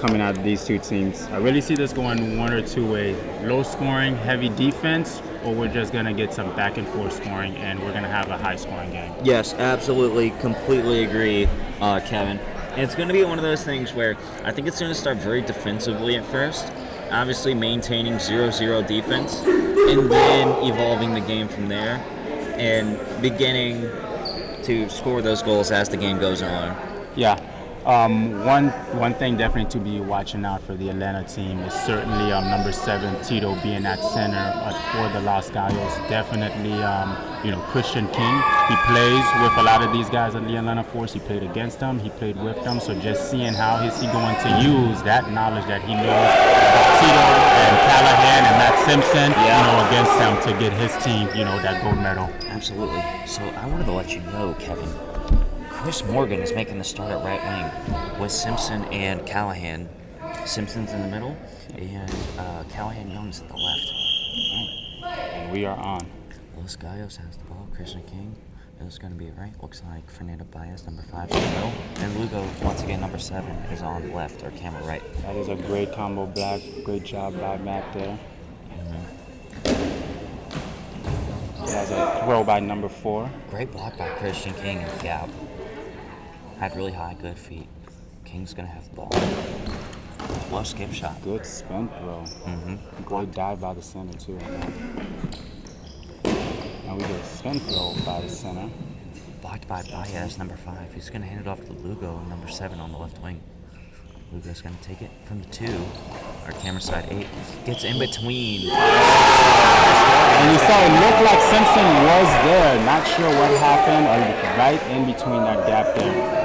coming out of these two teams. I really see this going one or two ways. Low scoring, heavy defense, or we're just going to get some back and forth scoring and we're going to have a high scoring game. Yes, absolutely, completely agree, Kevin. And it's going to be one of those things where I think it's going to start very defensively at first, obviously maintaining 0-0 defense, and then evolving the game from there and beginning to score those goals as the game goes on. Yeah. One thing definitely to be watching out for the Atlanta team is certainly number 7 Tito being at center for the Los Gallos. Definitely, Christian King. He plays with a lot of these guys on the Atlanta Force. He played against them. He played with them. So just seeing how is he going to use that knowledge that he knows about Tito and Callahan and Matt Simpson, against them to get his team, that gold medal. Absolutely. So I wanted to let you know, Kevin, Chris Morgan is making the start at right wing with Simpson and Callahan. Simpson's in the middle, and Callahan Young's at the left. And we are on. Los Gallos has the ball. Christian King is going to be right. Looks like Fernando Baez, number 5, is in the middle. And Lugo, once again, number 7, is on left, or camera right. That is a great combo block. Great job by Matt there. He has a throw by number 4. Great block by Christian King in the gap. Had really high, good feet. King's going to have the ball. Low skip shot. Good spin throw. Great dive by the center, too. Now we get a spin throw by the center. Blocked by Baez, number 5. He's going to hand it off to Lugo, number 7, on the left wing. Lugo's going to take it from the 2, or camera side 8. Gets in between. And you saw it looked like Simpson was there. Not sure what happened, or right in between that gap there.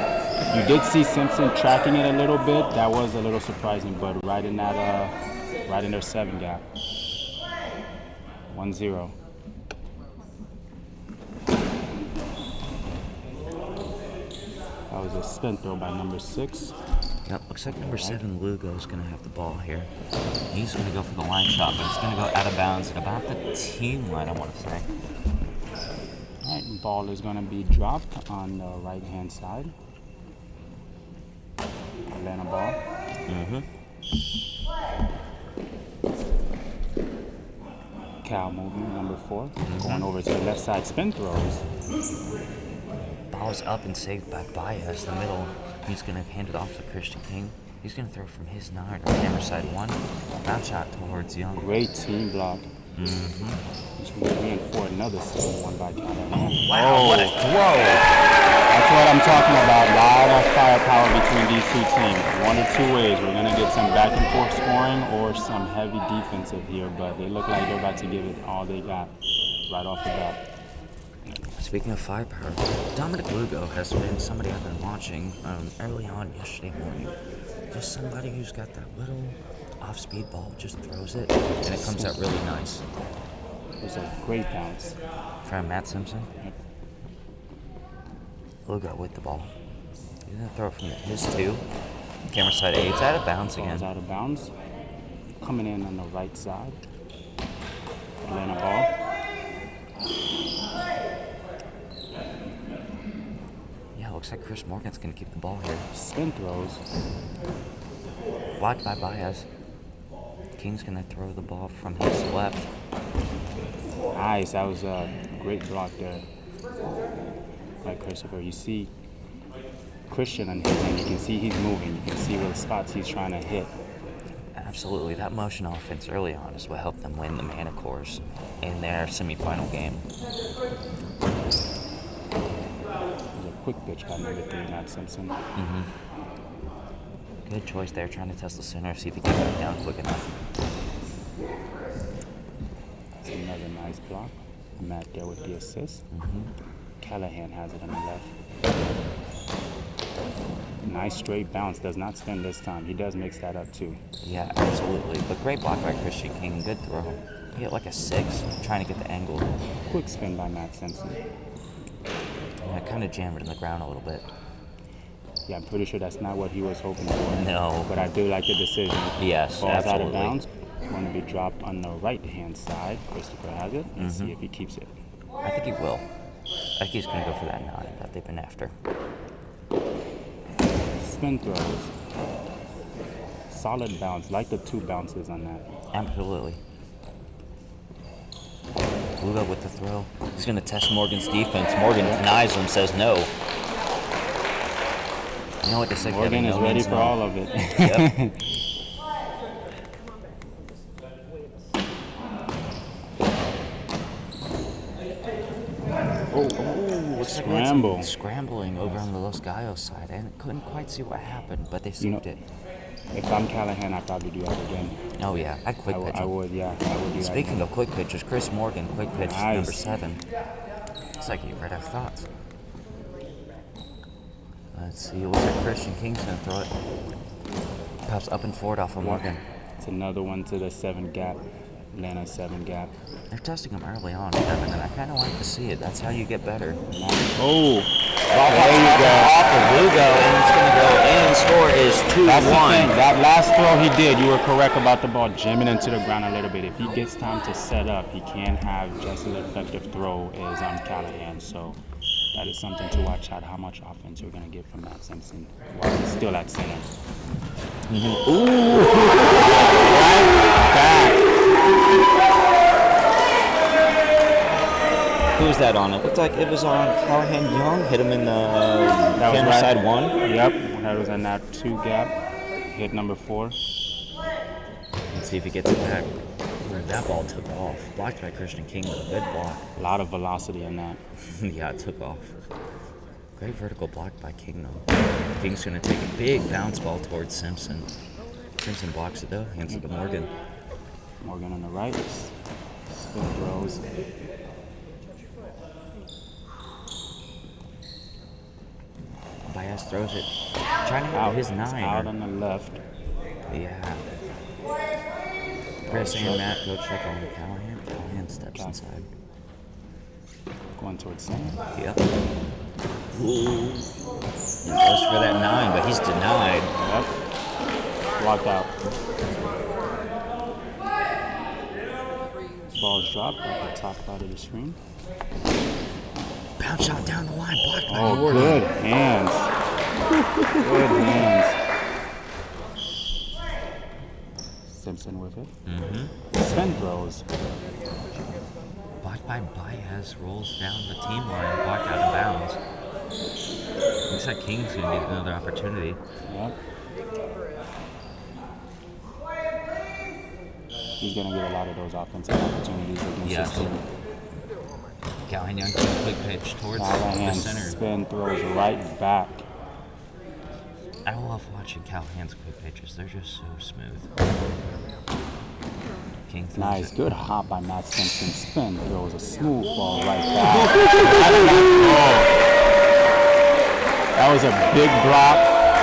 You did see Simpson tracking it a little bit. That was a little surprising, but right in their 7 gap. 1-0. That was a spin throw by number 6. Yep, looks like number 7, Lugo's going to have the ball here. He's going to go for the line shot, but it's going to go out of bounds at about the team line, I want to say. All right, ball is going to be dropped on the right-hand side. Atlanta ball. Cal movement, number 4. Going over to the left side, spin throws. Ball is up and saved by Baez, the middle. He's going to hand it off to Christian King. He's going to throw from his 9 on camera side 1. Bounce shot towards Young. Great team block. He's going to reinforce another 7-1 by Callahan. Oh, wow, what a throw! That's what I'm talking about. A lot of firepower between these two teams. One or two ways. We're going to get some back and forth scoring or some heavy defensive here, but they look like they're about to give it all they got right off the bat. Speaking of firepower, Dominic Lugo has been somebody I've been watching early on yesterday morning. Just somebody who's got that little off-speed ball, just throws it, and it comes out really nice. It was a great bounce. From Matt Simpson. Yep. Lugo with the ball. He's going to throw it from his 2. Camera side 8. It's out of bounds again. Ball's out of bounds. Coming in on the right side. Atlanta ball. Looks like Chris Morgan's going to keep the ball here. Spin throws. Blocked by Baez. King's going to throw the ball from his left. Nice. That was a great block there by Christopher. You see Christian on his end. You can see he's moving. You can see where the spots he's trying to hit. Absolutely. That motion offense early on is what helped them win the Mana Course in their semifinal game. There's a quick pitch by number 3, Matt Simpson. Good choice there, trying to test the center, see if he can get it down quick enough. That's another nice block. Matt there with the assist. Callahan has it on the left. Nice straight bounce, does not spin this time. He does mix that up too. Yeah, absolutely. But great block by Christian King, good throw. He hit like a 6, trying to get the angle. Quick spin by Matt Simpson. Yeah, kind of jammed it in the ground a little bit. Yeah, I'm pretty sure that's not what he was hoping for. No. But I do like the decision. Yes, Ball's absolutely. out of bounds. It's going to be dropped on the right-hand side. Christopher has it. Let's see if he keeps it. I think he will. I think he's going to go for that 9 that they've been after. Spin throws. Solid bounce, like the 2 bounces on that. Absolutely. Lugo with the throw. He's going to test Morgan's defense. Morgan denies him, says no. You know what they say, Morgan Kevin? is No ready means for no. all of it. Yep. Looks like they had some Scramble. scrambling over on the Los Gallos side, and couldn't quite see what happened, but they You know, saved it. If I'm Callahan, I'd probably do that again. Oh yeah, I'd quick pitch I him. would, yeah. I would do that Speaking again. of quick pitches, Chris Morgan, quick pitch Nice. number 7. It's like you read our thoughts. Let's see, it looks like Christian King's gonna throw it. Pops up and forward off of Morgan. It's another one to the 7 gap. Atlanta 7 gap. They're testing him early on, Kevin, and I kind of like to see it. That's how you get better. Oh, There you go. Off of Lugo, and it's going to go in. Score is 2-1. that's the thing. That last throw he did, you were correct about the ball jamming into the ground a little bit. If he gets time to set up, he can have just as effective throw as Callahan. So that is something to watch out, how much offense you're going to get from Matt Simpson while he's still at center. Who was that on? It looked like it was on Callahan Young. Hit him in the camera right. side 1. Yep, that was in that 2 gap. Hit number 4. Let's see if he gets it back. Ooh, that ball took off. Blocked by Christian King with a good block. A lot of velocity in that. Yeah, it took off. Great vertical block by King, though. King's going to take a big bounce ball towards Simpson. Simpson blocks it, though. Hands it to Morgan. Morgan on the right. Spin throws. Baez throws it. Trying to Out. hit his It's 9. out on the left. Yeah. Chris and Matt go check on Callahan. Callahan steps inside. Going towards center. Yep. Ooh. He goes for that 9, but he's denied. Yep. Blocked out. Ball's dropped at the top part of the screen. Bounce shot down the line, blocked by Oh, Morgan. good hands. Good hands. Simpson with it. Spin throws. Blocked by Baez, rolls down the team line, blocked out of bounds. Looks like King's going to get another opportunity. Yep. He's going to get a lot of those offensive opportunities against Yeah. his team. Callahan Young, quick pitch towards the Callahan center. spin throws right back. I love watching Callahan's quick pitches. They're just so smooth. King throws Nice, it. good hop by Matt Simpson. Spin throws a smooth ball right back. That was a big block,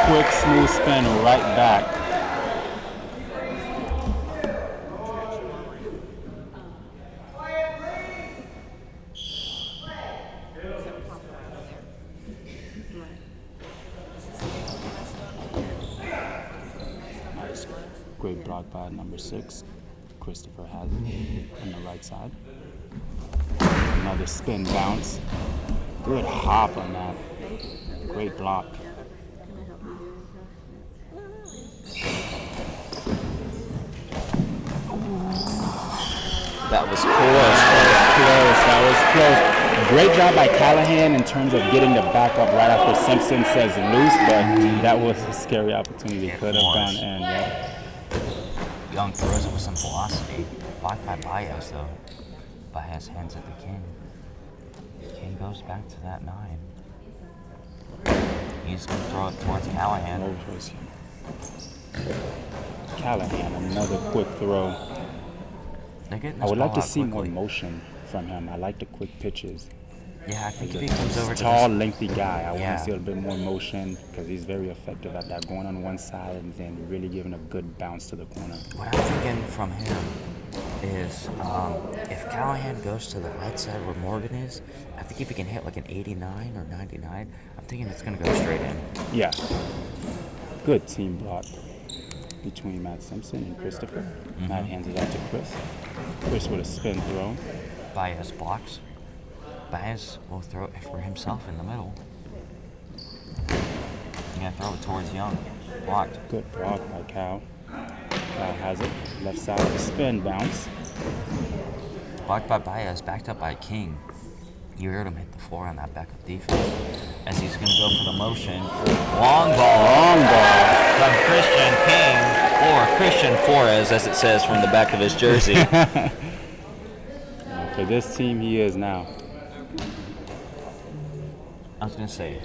quick, smooth spin right back. Nice, great block by number 6. Christopher has it on the right side. Another spin bounce. Good hop on that. Great block. That was close. That was close. Great job by Callahan in terms of getting the backup right after Simpson says loose, but that was a scary opportunity. It Could have was. gone in, yeah. Young throws it with some velocity. Blocked by Baez, though. Baez hands it to King. King goes back to that 9. He's going to throw it towards Callahan. Callahan, another quick throw. They're getting I this would like ball to out see quickly. more motion from him. I like the quick pitches. Yeah, I think He's if he comes over a to tall, this, lengthy guy. I want Yeah. to see a little bit more motion because he's very effective at that, going on one side and then really giving a good bounce to the corner. what I'm thinking from him is if Callahan goes to the right side where Morgan is, I think if he can hit like an 89 or 99, I'm thinking it's going to go straight in. Yeah. Good team block between Matt Simpson and Christopher. Matt hands it out to Chris. Chris with a spin throw. Baez blocks. Baez will throw it for himself in the middle. He's going to throw it towards Young. Blocked. Good block by Cal. Cal has it. Left side of the spin bounce. Blocked by Baez, backed up by King. You heard him hit the floor on that backup defense. As he's going to go for the motion. Long ball from Christian King, or Christian Flores, as it says from the back of his jersey. For this team, he is now. I was going to say,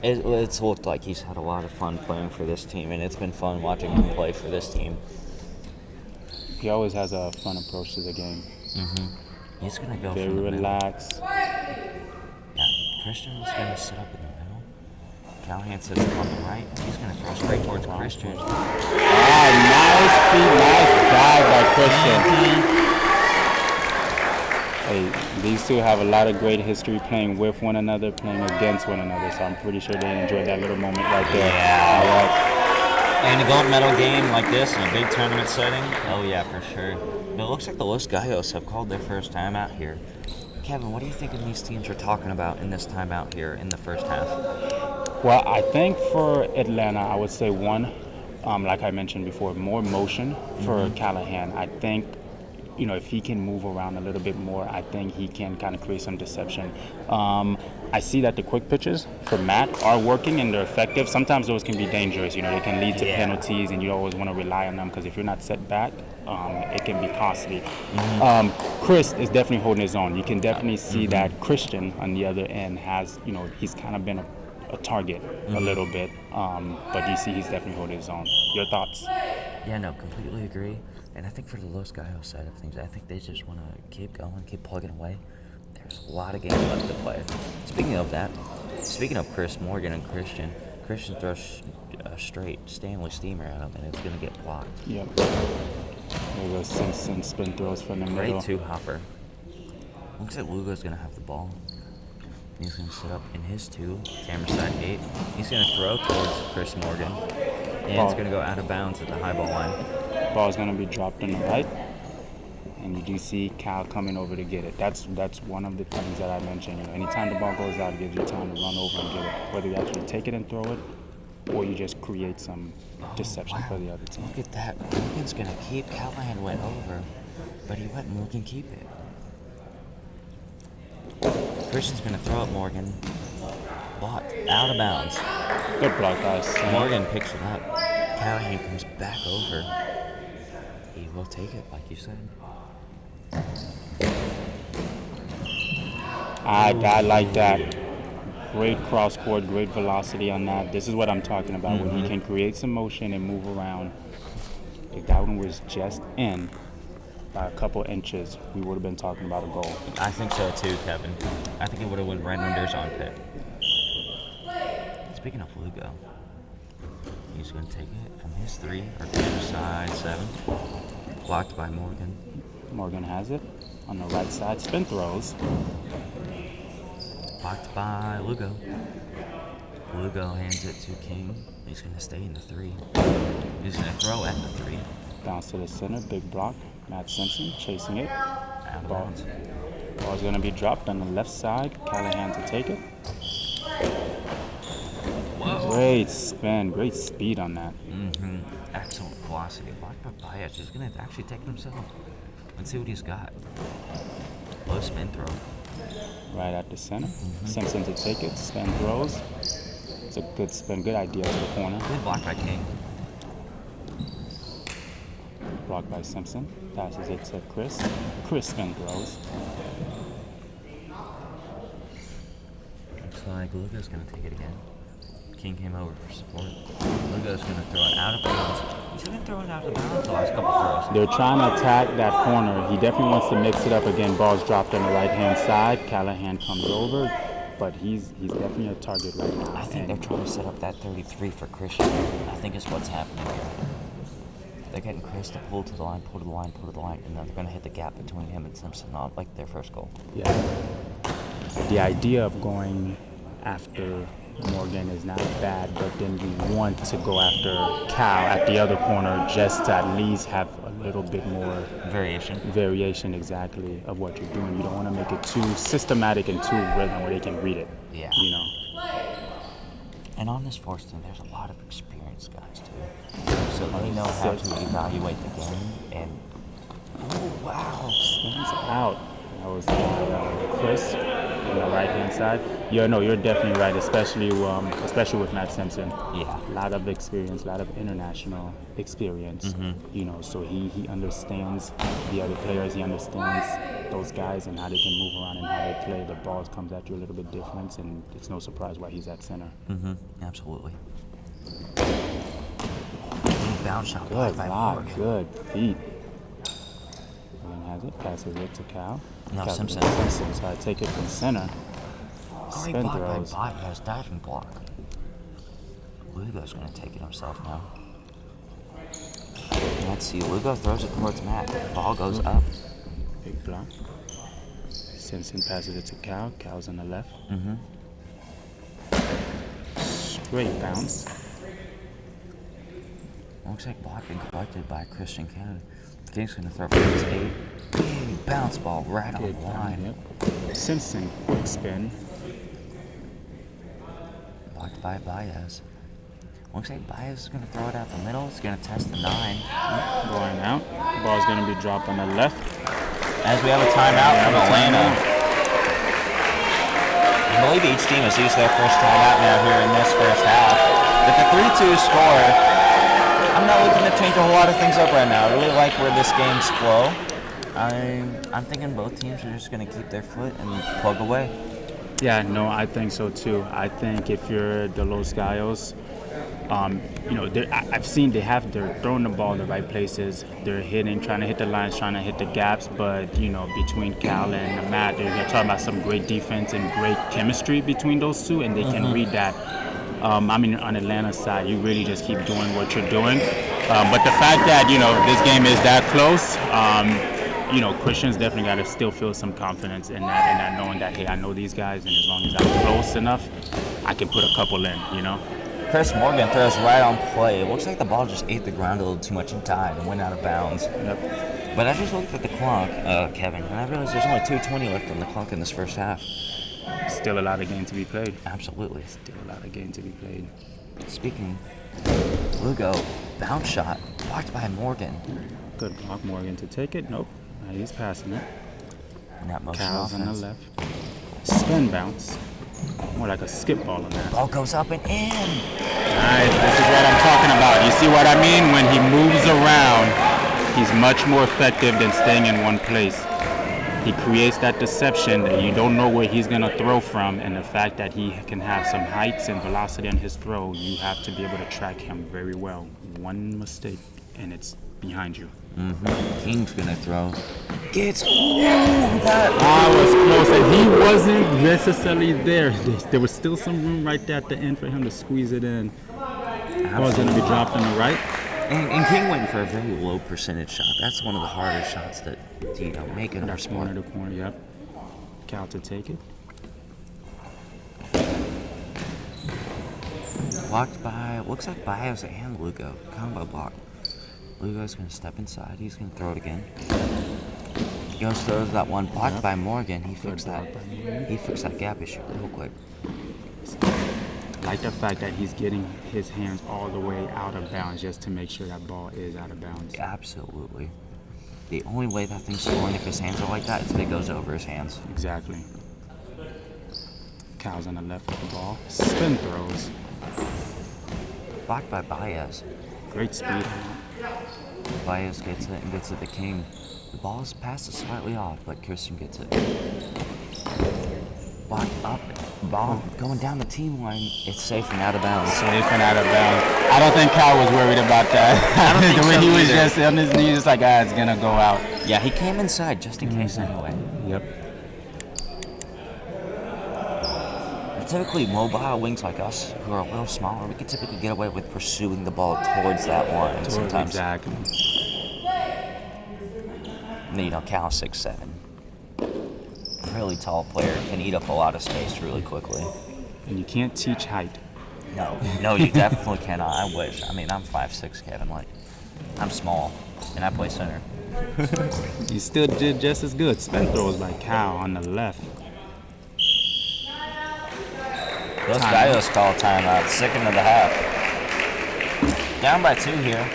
it's looked like he's had a lot of fun playing for this team, and it's been fun watching him play for this team. He always has a fun approach to the game. He's going to go Very for the middle. relaxed. Yeah, Christian's going to sit up in the middle. Callahan sits up on the right. He's going to throw straight towards Christian. Nice feet, nice dive by Christian. Hey, these two have a lot of great history playing with one another, playing against one another, so I'm pretty sure they enjoyed that little moment right there. Yeah. All right. And a gold medal game like this in a big tournament setting? Oh yeah, for sure. But it looks like the Los Gallos have called their first time out here. Kevin, what do you think these teams are talking about in this time out here in the first half? Well, I think for Atlanta, I would say one, like I mentioned before, more motion for Callahan. I think, if he can move around a little bit more, I think he can kind of create some deception. I see that the quick pitches for Matt are working and they're effective. Sometimes those can be dangerous. They can lead to penalties, and you always want to rely on them because if you're not set back, it can be costly. Chris is definitely holding his own. You can definitely see that Christian on the other end has, he's kind of been a target a little bit, but you see he's definitely holding his own. Your thoughts? Yeah, no, completely agree. And I think for the Los Gallos side of things, I think they just want to keep going, keep plugging away. There's a lot of games left to play. Speaking of Chris Morgan and Christian throws a straight Stanley steamer at him, and it's going to get blocked. Yep. There goes Simpson spin throws from the middle. Great two-hopper. Looks like Lugo's going to have the ball. He's going to sit up in his 2, camera side 8. He's going to throw towards Chris Morgan, and it's going to go out of bounds at the high ball line. Ball's going to be dropped on the right, and you do see Cal coming over to get it. That's one of the things that I mentioned. Anytime the ball goes out, it gives you time to run over and get it. Whether you actually take it and throw it, or you just create some deception for the other team. Look at that. Morgan's going to keep. Callahan went over, but he let Morgan keep it. Christian's going to throw it, Morgan. Blocked. Out of bounds. Good block, guys. Morgan picks it up. Callahan comes back over. He will take it, like you said. I like that. Great cross court, great velocity on that. This is what I'm talking about. When he can create some motion and move around. If that one was just in by a couple inches, we would have been talking about a goal. I think so too, Kevin. I think it would have went right under his armpit. Speaking of Lugo, he's going to take it from his 3, or camera side 7. Blocked by Morgan. Morgan has it on the right side. Spin throws. Blocked by Lugo. Lugo hands it to King. He's going to stay in the 3. He's going to throw at the 3. Bounce to the center. Big block. Matt Simpson chasing it. Out of bounds. Ball's going to be dropped on the left side. Callahan to take it. Whoa. Great spin. Great speed on that. Excellent velocity. Blocked by Baez. He's going to actually take it himself. Let's see what he's got. Low spin throw. Right at the center. Simpson to take it. Spin throws. It's a good spin. Good idea to the corner. Good block by King. Blocked by Simpson. Passes it to Chris. Chris spin throws. Looks like Luca's going to take it again. King came over for support. Luca's going to throw it out of bounds. He's been throwing out of bounds the last couple throws. They're trying to attack that corner. He definitely wants to mix it up again. Ball's dropped on the right-hand side. Callahan comes over, but he's definitely a target right now. I think they're trying to set up that 33 for Christian. I think is what's happening here. They're getting Chris to pull to the line, pull to the line, pull to the line, and then they're going to hit the gap between him and Simpson on like their first goal. Yeah. The idea of going after Morgan is not bad, but then you want to go after Cal at the other corner just to at least have a little bit more variation exactly of what you're doing. You don't want to make it too systematic and too rhythm where they can read it. Yeah. You know. And on this force team, there's a lot of experienced guys too, so they know how to evaluate the game. And oh wow, Spins out. That was Chris on the right-hand side. Yeah, no, you're definitely right, especially with Matt Simpson. Yeah. A lot of experience, a lot of international experience. You know, so he understands the other players. He understands those guys and how they can move around and how they play. The ball comes at you a little bit different, and it's no surprise why he's at center. Absolutely. Bounce shot Good by block, Morgan. good feet. And has it, passes it to Cal. No, Cal Simpson. Simpson, so I take it from center. Great Spin block throws. by Baez, diving block. Lugo's going to take it himself now. Let's see, Lugo throws it towards Matt. Ball goes up. Big block. Simpson passes it to Cal. Cal's on the left. Great bounce. Looks like block and collected by Christian Kennedy. King's going to throw for his 8. Big bounce ball right on the line. Yep. Simpson, quick spin. Blocked by Baez. Looks like Baez is going to throw it out the middle. It's going to test the 9. Going out. Ball's going to be dropped on the left. As we have a timeout from Atlanta. I believe each team has used their first timeout now here in this first half. With the 3-2 score, I'm not looking to change a whole lot of things up right now. I really like where this game's flow. I'm thinking both teams are just going to keep their foot and plug away. Yeah, no, I think so too. I think if you're the Los Gallos, you know, I've seen they're throwing the ball in the right places. They're trying to hit the lines, trying to hit the gaps. But you know, between Cal and Matt, they're talking about some great defense and great chemistry between those two, and they can read that. I mean, on Atlanta's side, you really just keep doing what you're doing. But the fact that, you know, this game is that close, you know, Christian's definitely got to still feel some confidence in that, knowing that, hey, I know these guys, and as long as I'm close enough, I can put a couple in, you know? Chris Morgan throws right on play. It looks like the ball just ate the ground a little too much and died and went out of bounds. Yep. But I just looked at the clock, Kevin, and I realized there's only 2:20 left on the clock in this first half. Still a lot of game to be played. Absolutely. Still a lot of game to be played. Speaking, Lugo, bounce shot, blocked by Morgan. Good block, Morgan to take it. Nope. He's passing it. And that motion Cal's on the offense. left. Spin bounce. More like a skip ball on that. Ball goes up and in. Nice. This is what I'm talking about. You see what I mean? When he moves around, he's much more effective than staying in one place. He creates that deception that you don't know where he's going to throw from, and the fact that he can have some heights and velocity on his throw, you have to be able to track him very well. One mistake, and it's behind you. King's gonna throw. Gets. That was close, and he wasn't necessarily there. There was still some room right there at the end for him to squeeze it in. Ball's going to be dropped on the right. And King went for a very low percentage shot. That's one of the harder shots that make in our sport. Corner to corner, yep. Cal to take it. Blocked by, looks like Baez and Lugo. Combo block. Lugo's going to step inside. He's going to throw it again. He goes throws that one. Blocked by Morgan. He fixed that. He fixed that gap issue real quick. I like the fact that he's getting his hands all the way out of bounds just to make sure that ball is out of bounds. Absolutely. The only way that thing's scoring if his hands are like that is if it goes over his hands. Exactly. Cal's on the left with the ball. Spin throws. Blocked by Baez. Great speed. Baez gets it and gets it to King. The ball's passed slightly off, but Christian gets it. Blocked up. Ball going down the team line. It's safe and out of bounds. Safe and out of bounds. I don't think Cal was worried about that. I don't think The way so he was either. just on his knees, just like, it's going to go out. Yeah, he came inside just in case anyway. Yep. Typically, mobile wings like us, who are a little smaller, we can typically get away with pursuing the ball towards that line sometimes. Exactly. You know, Cal 6'7". Really tall player, can eat up a lot of space really quickly. And you can't teach height. No, you definitely cannot. I wish. I mean, I'm 5'6", Kevin. Like, I'm small, and I play center. You still did just as good. Spin throws by Cal on the left. Those Gallos call timeout, second of the half. Down by 2 here,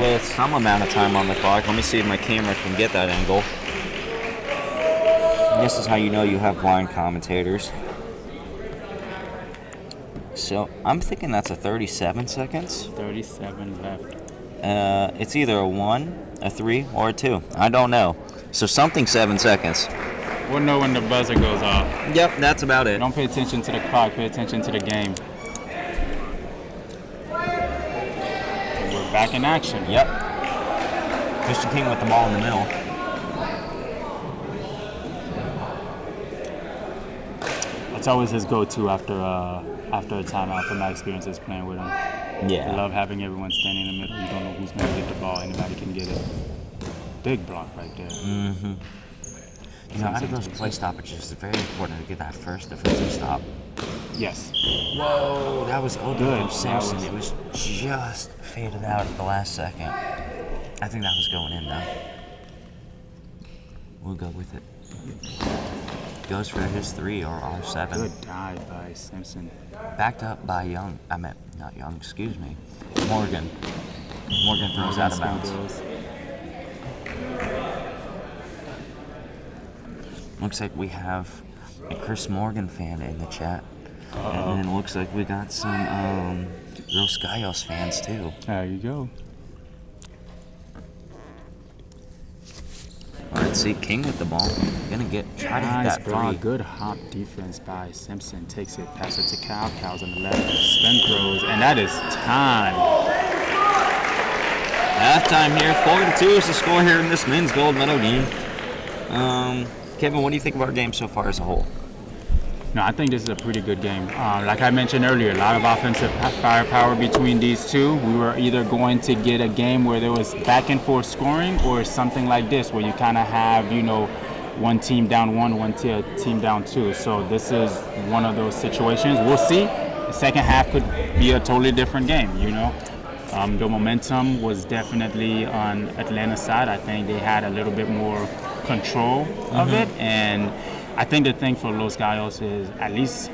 with some amount of time on the clock. Let me see if my camera can get that angle. This is how you know you have blind commentators. So I'm thinking that's a 37 seconds. 37 left. It's either a 1, a 3, or a 2. I don't know. So something 7 seconds. We'll know when the buzzer goes off. Yep, that's about it. Don't pay attention to the clock, pay attention to the game. And we're back in action. Yep. Christian King with the ball in the middle. It's always his go-to after a timeout from my experiences playing with him. Yeah. I love having everyone standing in the middle. You don't know who's going to get the ball. Anybody can get it. Big block right there. Mm-hmm. You know, out of those play stoppages, it's very important to get that first defensive stop. Yes. Whoa, that was open Good. from Simpson. It was just faded out at the last second. I think that was going in, though. We'll go with it. Goes for his 3 or R7. Good dive by Simpson. Backed up by Young. I meant, not Young, excuse me. Morgan. Morgan throws out of bounds. Looks like we have a Chris Morgan fan in the chat. And then it looks like we got some Los Gallos fans too. There you go. Let's see, King with the ball. Gonna try to hit Nice that block. 3. Good hop defense by Simpson. Takes it, pass it to Cal. Cal's on the left. Spin throws, and that is time. Halftime here. 4-2 is the score here in this men's gold medal game. Kevin, what do you think of our game so far as a whole? No, I think this is a pretty good game. Like I mentioned earlier, a lot of offensive firepower between these two. We were either going to get a game where there was back and forth scoring, or something like this where you kind of have, one team down 1, one team down 2. So this is one of those situations. We'll see. The second half could be a totally different game, The momentum was definitely on Atlanta's side. I think they had a little bit more control of it, and I think the thing for Los Gallos is, at least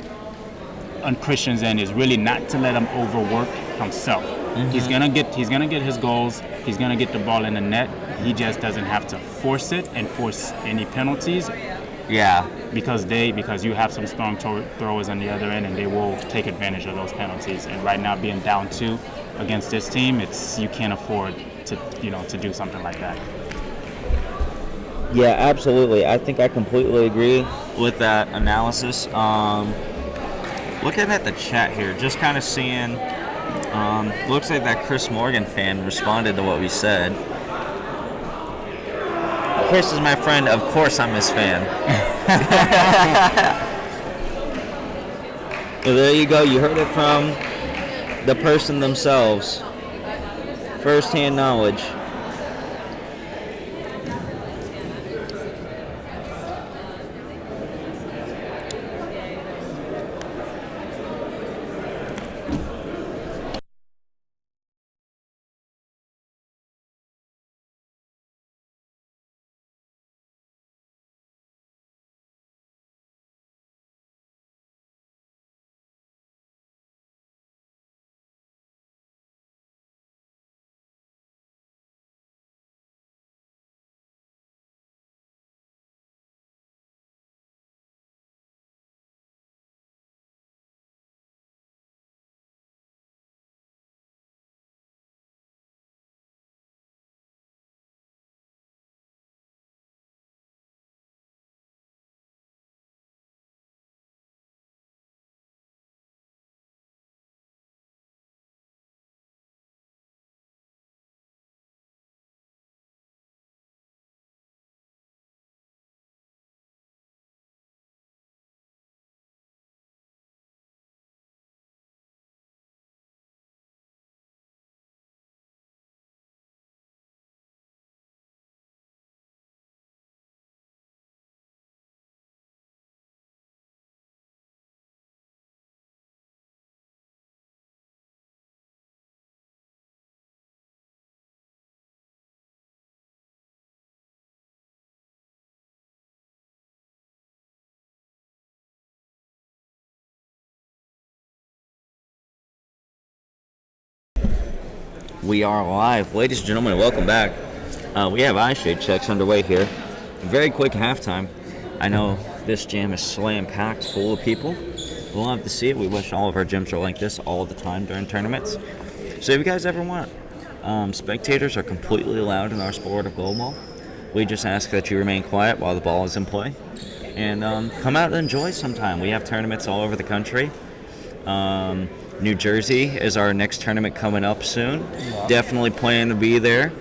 on Christian's end, is really not to let him overwork himself. He's gonna get his goals. He's gonna get the ball in the net. He just doesn't have to force it and force any penalties. Yeah. Because you have some strong throwers on the other end, and they will take advantage of those penalties. And right now, being down 2 against this team, you can't afford to do something like that. Yeah, absolutely. I think I completely agree with that analysis. Looking at the chat here, just kind of seeing, looks like that Chris Morgan fan responded to what we said. Chris is my friend. Of course I'm his fan. Well, there you go. You heard it from the person themselves. First-hand knowledge. We are live. Ladies and gentlemen, welcome back. We have eye shade checks underway here. Very quick halftime. I know this gym is slam-packed full of people. We'll love to see it. We wish all of our gyms were like this all the time during tournaments. So if you guys ever want, spectators are completely allowed in our sport of goalball. We just ask that you remain quiet while the ball is in play. And come out and enjoy sometime. We have tournaments all over the country. New Jersey is our next tournament coming up soon. Yeah. Definitely plan to be there.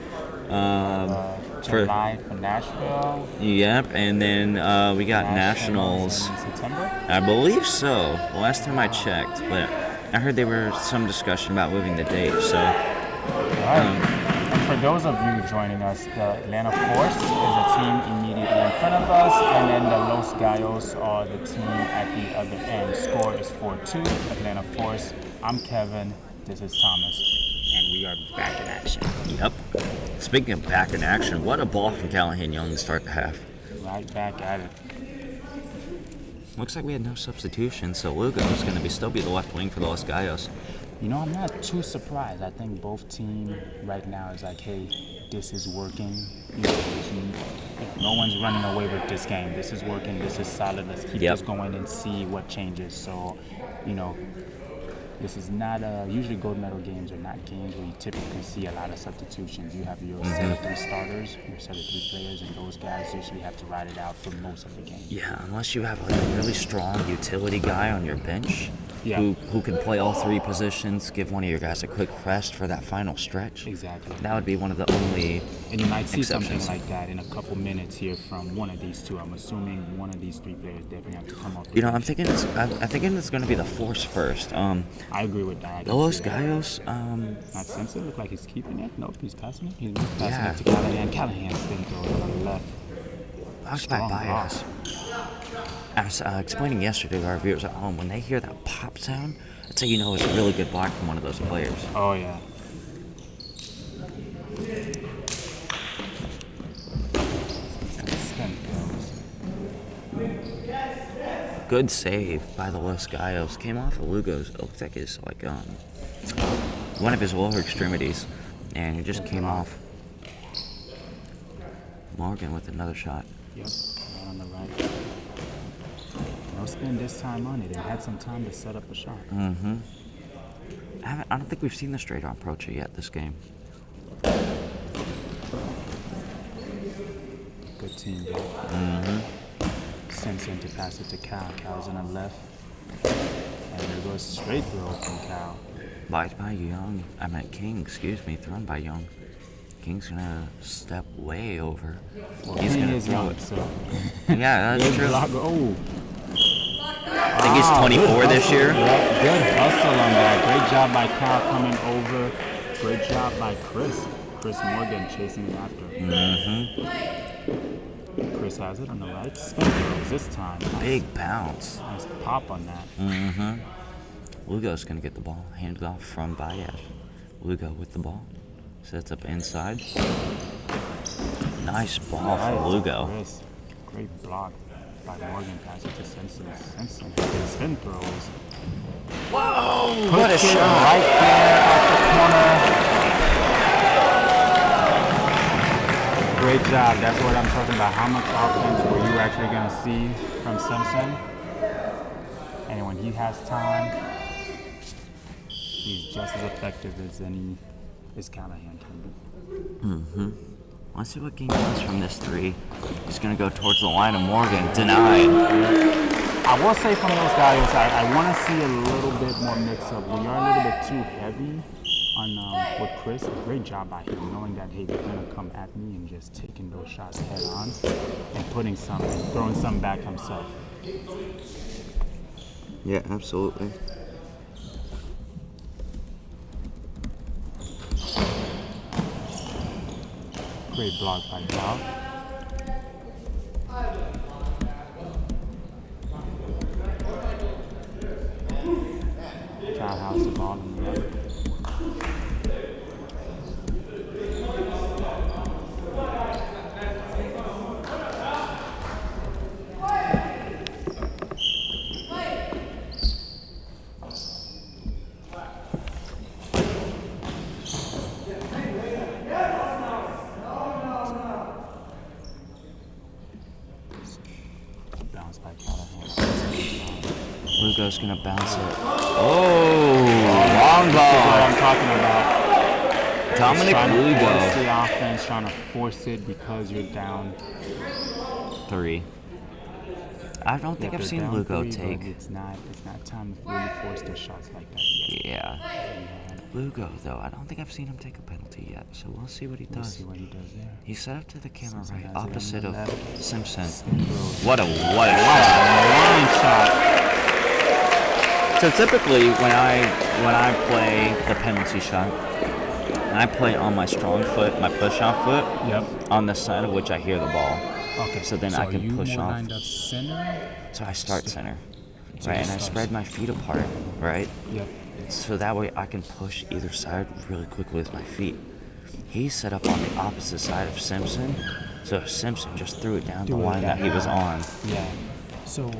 July for Nashville. Yep, and then we got Nationals. In September? I believe so. Last time I checked, but I heard there were some discussion about moving the date. So, and for those of you joining us, the Atlanta Force is a team immediately in front of us, and then the Los Gallos are the team at the other end. Score is 4-2. Atlanta Force. I'm Kevin. This is Thomas, and we are back in action. Yep. Speaking of back in action, what a ball from Callahan Young to start the half. Right back at it. Looks like we had no substitution, so Lugo is going to still be the left wing for the Los Gallos. You know, I'm not too surprised. I think both teams right now is like, hey, this is working. No one's running away with this game. This is working. This is solid. Let's keep this going and see what changes. So, this is not usually gold medal games are not games where you typically see a lot of substitutions. You have your set of 3 starters, your set of 3 players, and those guys usually have to ride it out for most of the game. Yeah, unless you have like a really strong utility guy on your bench who can play all 3 positions, give one of your guys a quick rest for that final stretch. Exactly. That would be one of the only And you might see exceptions. something like that in a couple minutes here from one of these 2. I'm assuming one of these 3 players definitely have to come off. I'm thinking it's going to be the Force first. I agree with that. Los Gallos. Not Simpson. Look like he's keeping it. Nope, he's passing it. He's passing it to Callahan. Callahan's spin throw on the left. Blocked by bias. I was explaining yesterday to our viewers at home, when they hear that pop sound, that's how you know it's a really good block from one of those players. Oh, yeah. Spin throws. Good save by the Los Gallos. Came off of Lugo's. It looks like his one of his lower extremities, and it just came off. Morgan with another shot. Yep, right on the right. No spin this time on it. It had some time to set up a shot. Mm-hmm. I don't think we've seen the straight arm approach yet this game. Good team, though. Mm-hmm. Simpson to pass it to Cal. Cal's on the left. And there goes straight throw from Cal. Blocked by Young. King, excuse me. Thrown by Young. King's gonna step way over. Well, He's King gonna is throw young, it. so. Yeah, that's true. Oh. I think he's 24 this year. Yeah, good hustle on that. Great job by Cal coming over. Great job by Chris. Chris Morgan chasing it after. Mm-hmm. Chris has it on the right. Spin throws this time. Big bounce. Nice pop on that. Mm-hmm. Lugo's gonna get the ball handed off from Baez. Lugo with the ball. Sets up inside. Nice ball for Lugo. Chris. Great block by Morgan. Pass it to Simpson. Simpson gets spin throws. Whoa! Puts What a it shot! right there at the corner. Great job. That's what I'm talking about. How much offense were you actually going to see from Simpson? And when he has time, he's just as effective as Callahan can be. Mm-hmm. Let's see what King does from this 3. He's going to go towards the line of Morgan. Denied. I will say from those guys, I want to see a little bit more mix-up. We are a little bit too heavy on with Chris. Great job by him, knowing that, hey, they're going to come at me and just taking those shots head-on and throwing some back himself. Yeah, absolutely. Great block by Cal. Cal has the ball on the left. bounce by Callahan. Lugo's gonna bounce it. Oh, long What ball. I'm talking about. Dominic Trying to force Lugo. the offense, trying to force it because you're down. 3. I don't think Yeah, I've they're seen down Lugo 3, but take. It's not time to really force their shots like that yet. Yeah. Lugo, though, I don't think I've seen him take a penalty yet, so we'll see what he We'll does. see what he does there. He's set up to the camera Simpson right, has it on opposite the of left. Simpson. Throws. What a shot. Line shot. So typically, when I play the penalty shot, I play on my strong foot, my push-off foot, Yep. on the side of which I hear the ball. Okay. So then I can you push more off. lined up center. So I start center, So right? you And I start spread my feet apart, right? Yep. So that way I can push either side really quickly with my feet. He's set up on the opposite side of Simpson, so Simpson just threw it down the line that he was on. Yeah. So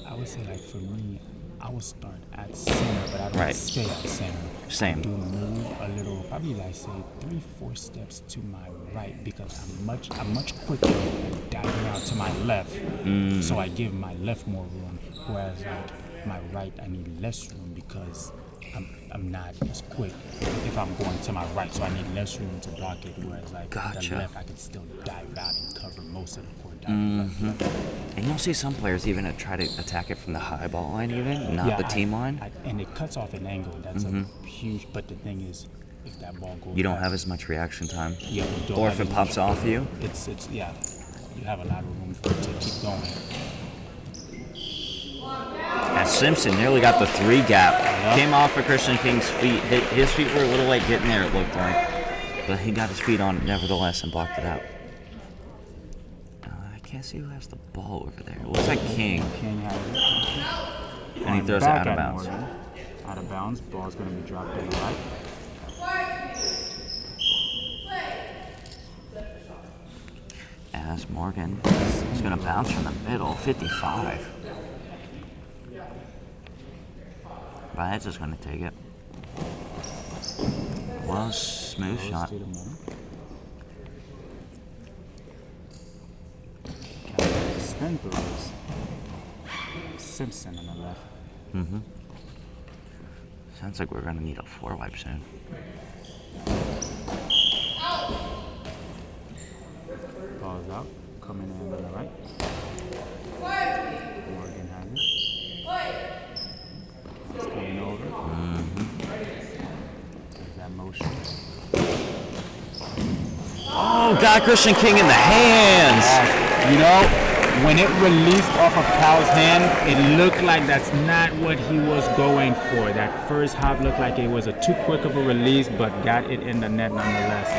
I would say, like, for me, I would start at center, but I don't Right. stay at center. Same. I do move a little, probably like say 3-4 steps to my right because I'm much quicker at diving out to my left. So I give my left more room, whereas like my right I need less room because I'm not as quick if I'm going to my right, so I need less room to block it. Whereas like Gotcha. the left I can still dive out and cover most of the court. And you'll see some players even try to attack it from the high ball line even, not the team line. And it cuts off an angle. That's a huge. But the thing is, if that ball goes, You don't back, have as much reaction time. yeah, you don't Or have if it as pops much- off you. it's yeah, you have a lot of room for it to keep going. And Simpson nearly got the 3 gap. Came off of Christian King's feet. His feet were a little late getting there, it looked like. But he got his feet on it nevertheless and blocked it out. I can't see who has the ball over there. It looks like King. King has it. And he throws it Back out of at bounds. Morgan. Out of bounds. Ball's going to be dropped in the right. As Morgan is going to bounce from the middle, 55. But just going to take it. Well, smooth Goes shot. to the middle. Spin throws. Simpson on the left. Sounds like we're going to need a 4-wipe soon. Ball's out. Coming in on the right. Morgan has it. It's coming over. There's that motion. Oh, got Christian King in the hands. You know, when it released off of Cal's hand, it looked like that's not what he was going for. That first hop looked like it was a too quick of a release, but got it in the net nonetheless.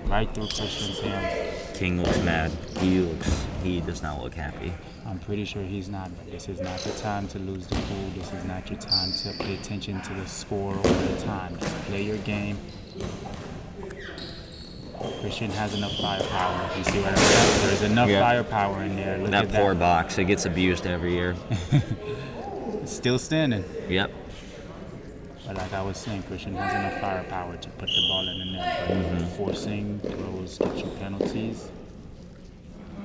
Right through Christian's hands. King looks mad. He does not look happy. I'm pretty sure he's not. This is not the time to lose the pool. This is not your time to pay attention to the score or the time. Just play your game. Christian has enough firepower. You see what I'm saying? There's enough Yeah. firepower in there. Look That at poor that. box, it gets abused every year. It's still standing. Yep. But like I was saying, Christian has enough firepower to put the ball in the net. But forcing throws get you penalties.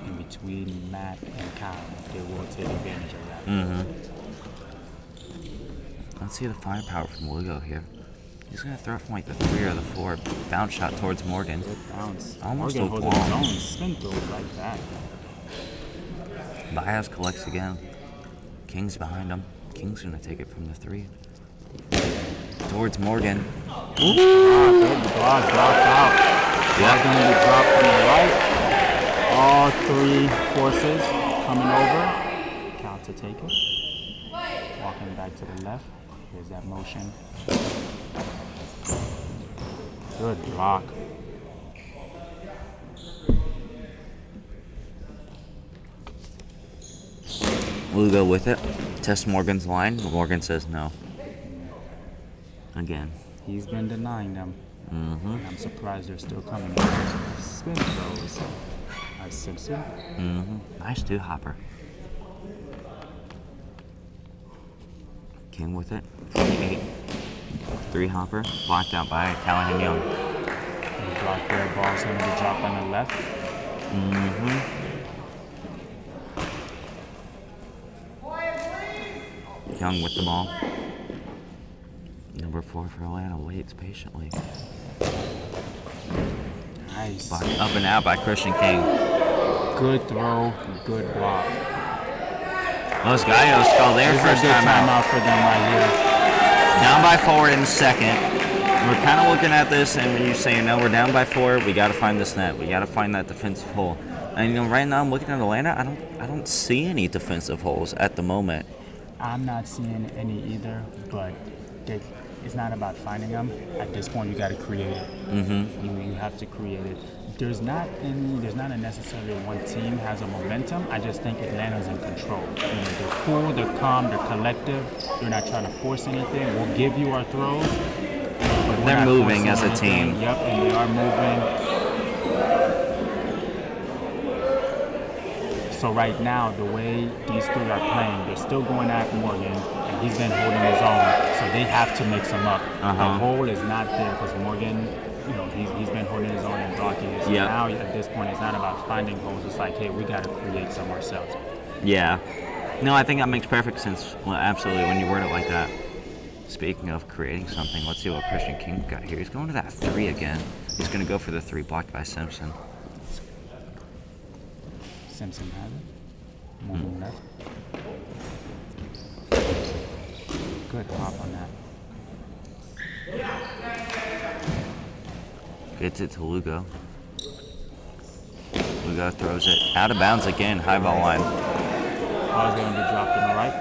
In between Matt and Kyle, they will take advantage of that. Let's see the firepower from Lugo here. He's going to throw it from like the 3 or the 4. Bounce shot towards Morgan. Good bounce. Almost Morgan a holding his wall. own. Spin throws like that. Baez collects again. King's behind him. King's going to take it from the 3. Towards Morgan. Good block, dropped out. Ball's going to be dropped from the right. All 3 forces coming over. Count to take it. Walking back to the left. Here's that motion. Good block. Lugo with it. Test Morgan's line. Morgan says no. Again. He's been denying them. I'm surprised they're still coming. Spin throws. Nice Simpson. Nice 2-hopper. King with it. 8. 3-hopper. Blocked out by Callahan Young. The block there. Ball's going to be dropped on the left. Young with the ball. Number 4 for Atlanta waits patiently. Nice. Up and out by Christian King. Good throw, good block. Los Gallos call their This is first a good timeout. timeout for them right here. Down by 4 in the second. We're kind of looking at this, and when you say, no, we're down by 4, we got to find this net. We got to find that defensive hole. And right now I'm looking at Atlanta. I don't see any defensive holes at the moment. I'm not seeing any either, but it's not about finding them. At this point, you got to create it. You have to create it. There's not necessarily one team has a momentum. I just think Atlanta's in control. They're cool, they're calm, they're collective. They're not trying to force anything. We'll give you our throws. But They're moving as a team. Yep, and they are moving. So right now, the way these three are playing, they're still going at Morgan, and he's been holding his own. So they have to mix him up. The hole is not there because Morgan, he's been holding his own and blocking it. So now at this point, it's not about finding holes. It's like, hey, we got to create some ourselves. Yeah. No, I think that makes perfect sense. Well, absolutely, when you word it like that. Speaking of creating something, let's see what Christian King got here. He's going to that 3 again. He's going to go for the 3 blocked by Simpson. Simpson has it. Moving left. Good hop on that. Gets it to Lugo. Lugo throws it out of bounds again, high ball line. Ball's going to be dropped in the right.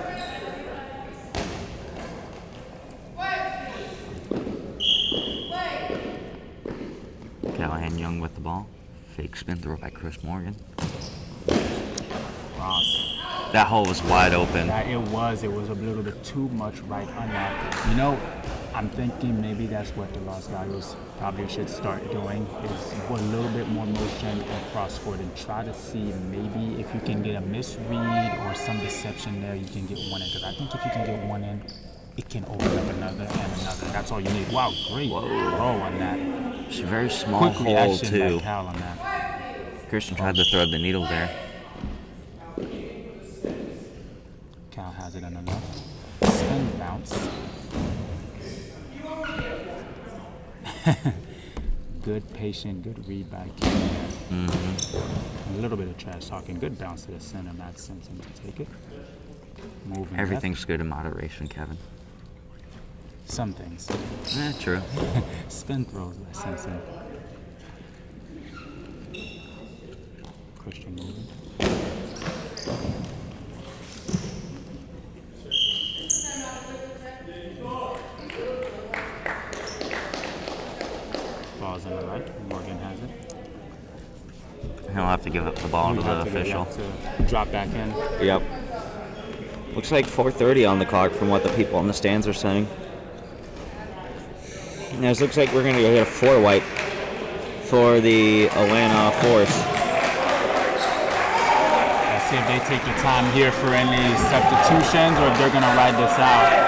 Callahan Young with the ball. Fake spin throw by Chris Morgan. That hole was wide open. It was a little bit too much right on that. I'm thinking maybe that's what the Los Gallos probably should start doing is put a little bit more motion and cross court and try to see maybe if you can get a misread or some deception there, you can get one in. Because I think if you can get one in, it can open up another and another. That's all you need. Wow, great throw on that. It's a very small Quick hole reaction too. by Cal on that. Christian tried to thread the needle there. Cal has it on the left. Spin bounce. Good patient, good read by Cal. A little bit of trash talking. Good bounce to the center. Matt Simpson to take it. Moving Everything's left. good in moderation, Kevin. Some things. True. Spin throws by Simpson. Christian moving. Ball's on the right. Morgan has it. He'll have to give up the ball to the official. To drop back in. Yep. Looks like 4:30 on the clock from what the people in the stands are saying. Now it looks like we're going to go get a 4 wipe for the Atlanta Force. Let's see if they take the time here for any substitutions or if they're going to ride this out.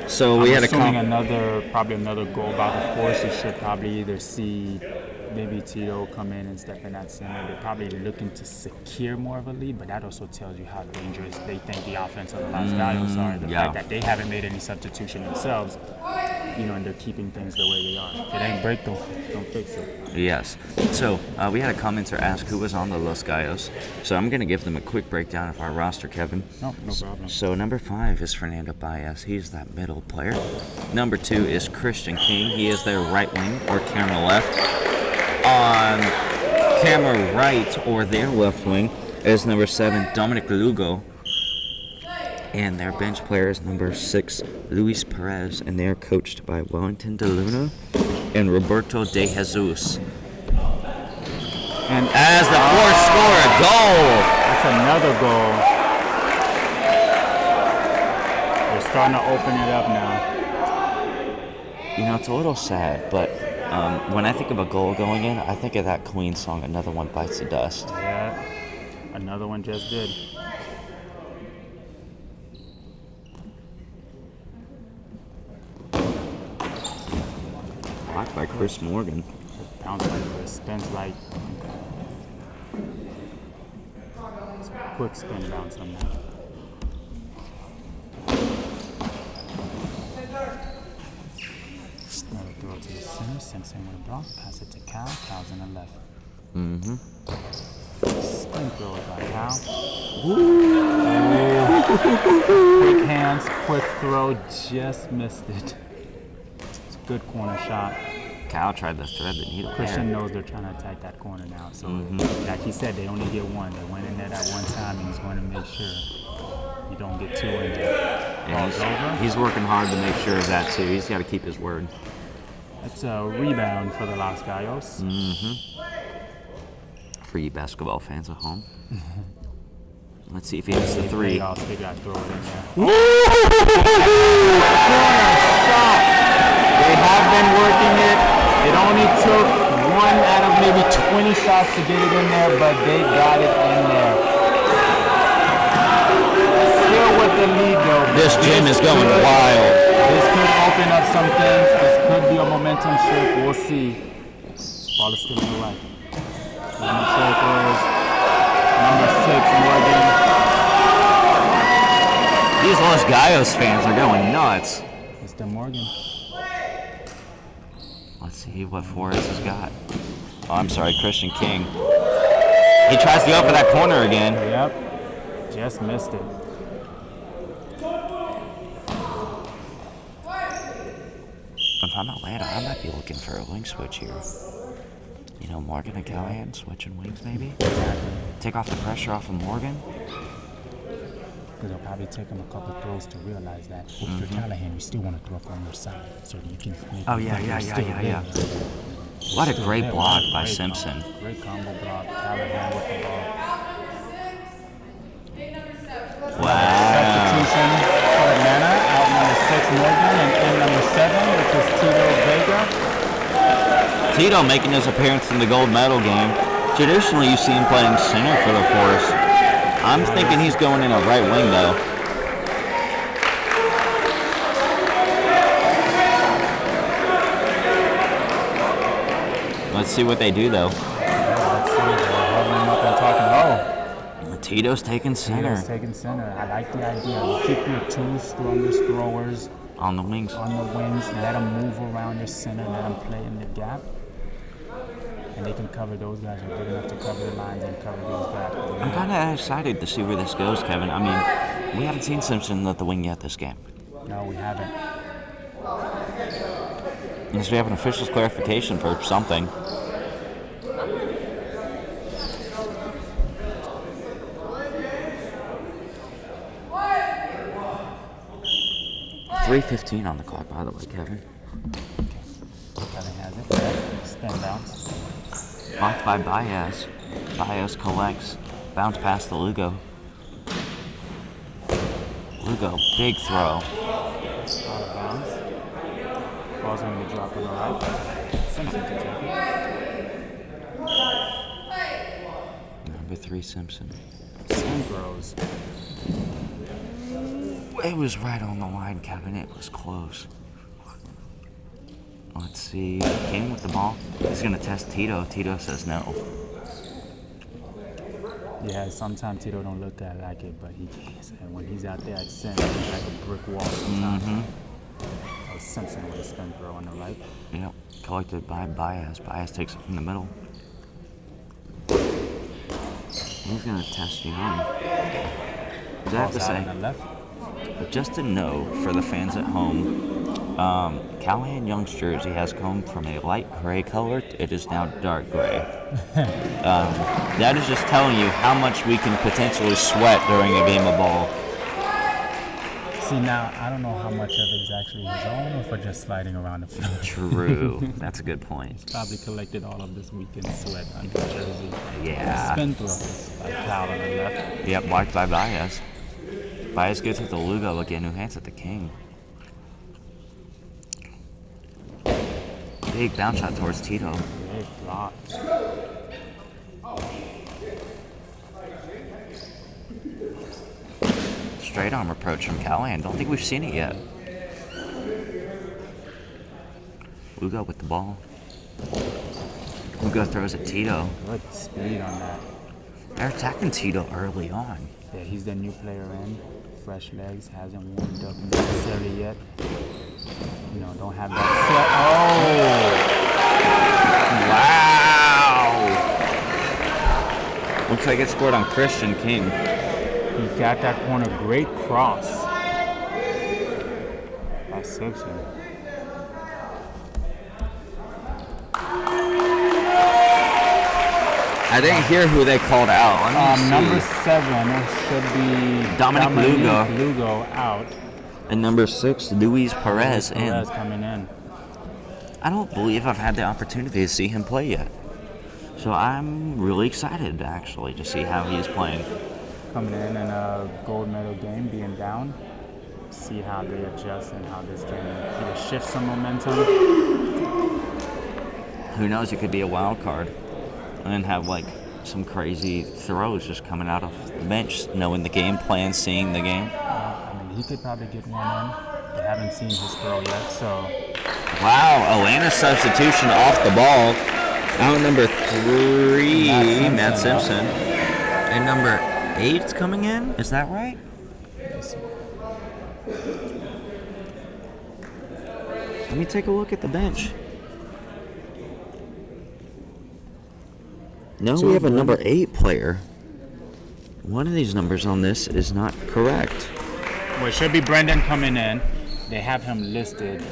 So we had assuming probably another goal by the Force. You should probably either see maybe Tito come in and step in that center. They're probably looking to secure more of a lead, but that also tells you how dangerous they think the offense of the Los Gallos are. The fact that they haven't made any substitution themselves, and they're keeping things the way they are. If it ain't break, don't fix it. Yes. So we had a commenter ask who was on the Los Gallos. So I'm going to give them a quick breakdown of our roster, Kevin. No problem. So number 5 is Fernando Baez. He's that middle player. Number 2 is Christian King. He is their right wing or camera left. On camera right or their left wing is number 7, Dominic Lugo. And their bench player is number 6, Luis Perez. And they're coached by Wellington De Luna and Roberto De Jesus. And as the Force score a goal. That's another goal. They're starting to open it up now. It's a little sad, but when I think of a goal going in, I think of that Queen song, Another One Bites the Dust. Yeah, another one just did. Blocked by Chris Morgan. Bounce right, but it spins right. Quick spin bounce on that. Another throw to the center. Simpson with a block. Pass it to Cal. Cal's in the left. Mm-hmm. Spin throw by Cal. Quick hands, quick throw. Just missed it. It's a good corner shot. Cal tried to thread the needle. Christian there. knows they're trying to attack that corner now. So, like he said, they only get one. They went in there that one time, and he's going to make sure you don't get two in there. Yeah, he's working hard to make sure of that, too. He's got to keep his word. That's a rebound for the Los Gallos. For you basketball fans at home. Let's see if he hits the three. They got to throw it in there. They have been working it. It only took one out of maybe 20 shots to get it in there, but they got it in there. Still with the lead, though. This gym is going wild. This could open up some things. This could be a momentum shift. We'll see. Ball is still in the right. Number 6, Morgan. These Los Gallos fans are going nuts. Mr. Morgan. Let's see what Forrest has got. Oh, I'm sorry, Christian King. He tries to go for that corner again. Yep. Just missed it. If I'm Atlanta, I might be looking for a wing switch here. You know, Morgan and Callahan switching wings, maybe? Take off the pressure off of Morgan. Because it'll probably take him a couple throws to realize that. If you're Callahan, you still want to throw from your side so you can make Oh, yeah. What a great block by Great Simpson. Great combo block. Callahan with the ball. Substitution for Atlanta. Out number 6, Morgan, and in number 7, which is Tito Vega. Tito making his appearance in the gold medal game. Traditionally, you see him playing center for the Force. I'm thinking he's going in a right wing, though. Let's see what they do, though. Let's see. They're huddling up and talking. Tito's taking center. Tito's taking center. I like the idea. You keep your two strongest throwers On the wings. on the wings. Let them move around the center. Let them play in the gap. And they can cover those guys. Are good enough to cover the lines and cover those gaps. I'm kind of excited to see where this goes, Kevin. I mean, we haven't seen Simpson at the wing yet this game. No, we haven't. Unless we have an official's clarification for something. .3:15 on the clock, by the way, Kevin. Kevin has it. Spin bounce. Blocked by Baez. Baez collects. Bounce past the Lugo. Lugo, big throw. Out of bounds. Ball's going to be dropped on the right. Simpson can take it. Number 3, Simpson. Spin throws. It was right on the line, Kevin. It was close. Let's see. King with the ball. He's going to test Tito. Tito says no. Yeah, sometimes Tito don't look at it like it, but he is. And when he's out there at center, he's like a brick wall sometimes. That was Simpson with a spin throw on the right. Yep. Collected by Baez. Baez takes it from the middle. He's going to test Young. I have to say, On the left. but just to know for the fans at home, Callahan Young's jersey has come from a light gray color. It is now dark gray. That is just telling you how much we can potentially sweat during a game of ball. See, now, I don't know how much of it is actually his own or if we're just sliding around the field. True. That's a good point. Probably collected all of this weekend sweat on his jersey. Yeah. Spin throws by Cal on the left. Yep, blocked by Baez. Baez gets it to Lugo again, who hands it to King. Big bounce shot towards Tito. Big block. Straight arm approach from Callahan. Don't think we've seen it yet. Lugo with the ball. Hugo throws at Tito. Good speed on that. They're attacking Tito early on. Yeah, he's the new player in. Fresh legs, hasn't warmed up necessarily yet. You know, don't have that Wow! Looks like it scored on Christian King. He got that corner, great cross. That's 6. I didn't hear who they called out. Let me see. Number 7 should be Dominic Lugo. Lugo out. And number 6, Luis Perez in. Perez coming in. I don't believe I've had the opportunity to see him play yet. So I'm really excited, actually, to see how he's playing. Coming in a gold medal game, being down. See how they adjust and how this can either shift some momentum. Who knows? It could be a wild card. And then have, like, some crazy throws just coming out of the bench, knowing the game plan, seeing the game. I mean, he could probably get one in. They haven't seen his throw yet, so. Wow, Atlanta substitution off the ball. Out number 3, Matt Simpson. And number 8's coming in? Is that right? Let me take a look at the bench. No, we have a number 8 player. One of these numbers on this is not correct. Well, it should be Brendan coming in. They have him listed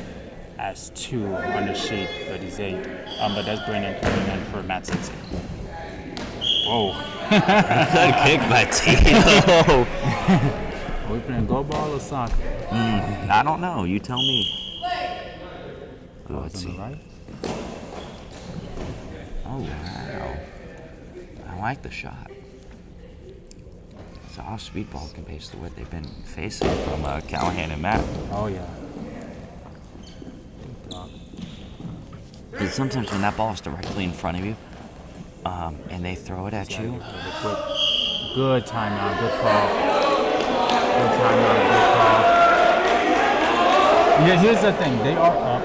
as 2 on the sheet, but he's 8. But that's Brendan coming in for Matt Simpson. Whoa. Good kick by Tito. Are we playing Goalball or soccer? I don't know. You tell me. Let's see. Right? Oh, wow. I like the shot. It's an off-speed ball compared to what they've been facing from Callahan and Matt. Oh, yeah. And sometimes when that ball is directly in front of you, and they throw it at you. Good timeout, good call. Good timeout, good call. Yeah, here's the thing. They are up,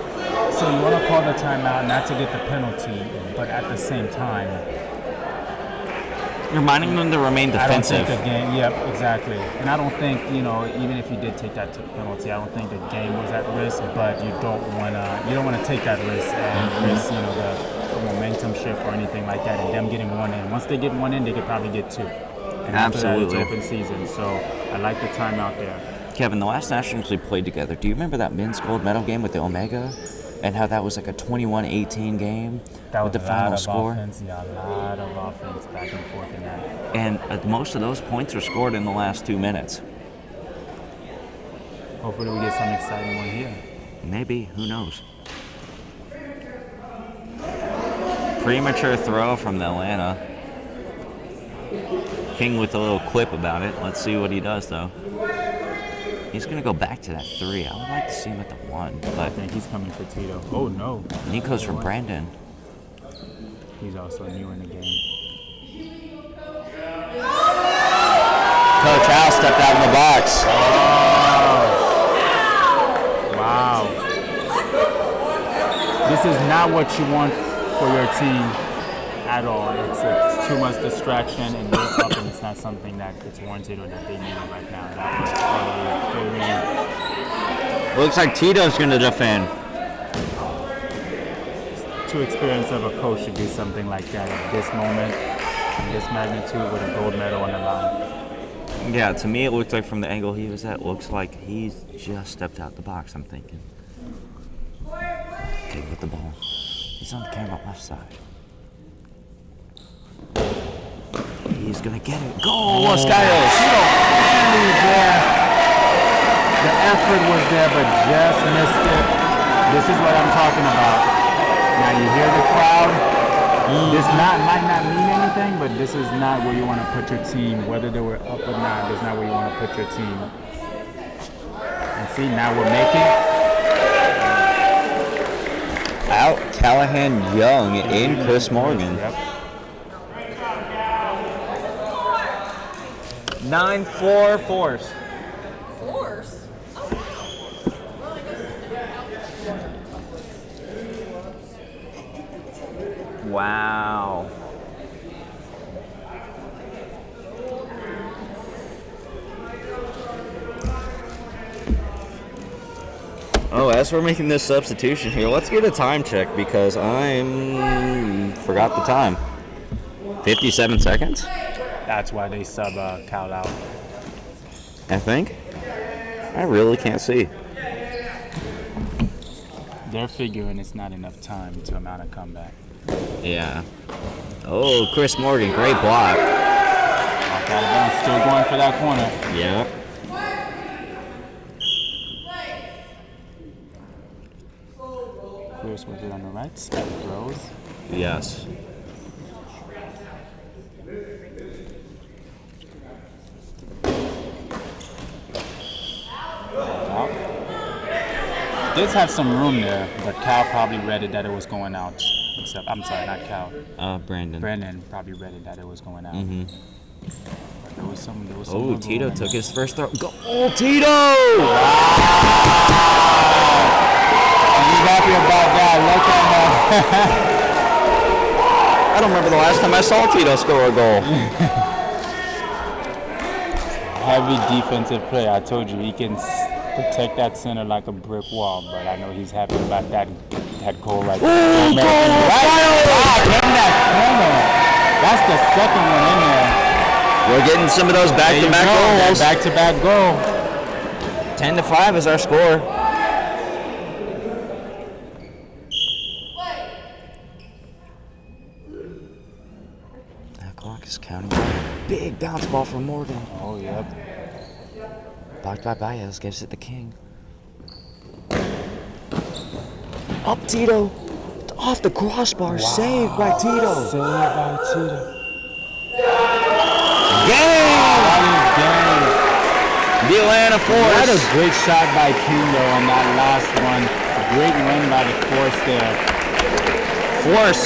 so you want to call the timeout not to get the penalty, but at the same time, You're reminding them to remain defensive. I don't think the game, yep, exactly. And I don't think, even if you did take that penalty, I don't think the game was at risk, but you don't want to take that risk and risk, the momentum shift or anything like that, and them getting one in. Once they get one in, they could probably get 2. And Absolutely. after that, it's open season, so I like the timeout there. Kevin, the last Nationals we played together, do you remember that men's gold medal game with the Omega? And how that was like a 21-18 game with the final score? A lot of offense back and forth in that. And most of those points were scored in the last 2 minutes. Hopefully we get some exciting one here. Maybe, who knows? Premature throw from the Atlanta. King with a little quip about it. Let's see what he does, though. He's going to go back to that 3. I would like to see him at the 1, but I think he's coming for Tito. Oh, no. Nico's for Brandon. He's also new in the game. Coach Al stepped out in the box. Wow. This is not what you want for your team at all. It's too much distraction, and you're up, and it's not something that it's warranted or that they need right now. That was very Looks like Tito's going to defend. too experienced of a coach to do something like that at this moment, in this magnitude, with a gold medal on the line. Yeah, to me it looks like from the angle he was at, looks like he's just stepped out the box, I'm thinking. Okay, with the ball. He's on the camera left side. He's going to get it. Goal, Los Gallos! The effort was there, but just missed it. This is what I'm talking about. Now you hear the crowd. This might not mean anything, but this is not where you want to put your team. Whether they were up or not, that's not where you want to put your team. And see, now we're making. Out Callahan Young in Chris Morgan. Yep. 9-4 force. Force? Wow. Oh, as we're making this substitution here, let's get a time check because forgot the time. 57 seconds? That's why they sub Cal out. I think. I really can't see. They're figuring it's not enough time to mount a comeback. Yeah. Oh, Chris Morgan, great block. Alabama still going for that corner. Yeah. Chris was it on the right? Step throws. Yes. Did have some room there, but Cal probably read it that it was going out. Except, I'm sorry, not Cal. Brandon. Brandon probably read it that it was going out. Mm-hmm. But there was some Oh, Tito room. took his first throw. Go. Oh, Tito! I'm happy about that. Look at that. I don't remember the last time I saw Tito score a goal. Heavy defensive play. I told you he can protect that center like a brick wall, but I know he's happy about that goal right there. Oh, goal! In that corner. That's the second one in there. We're getting some of those back-to-back goals. Back-to-back goal. 10-5 is our score. That clock is counting. Big bounce ball from Morgan. Oh, yep. Blocked by Baez, gives it the king. Up Tito. Off the crossbar. Wow. Saved by Tito. Saved by Tito. Game! The Atlanta Force. What a great shot by King though on that last one. Great run by the Force there. Force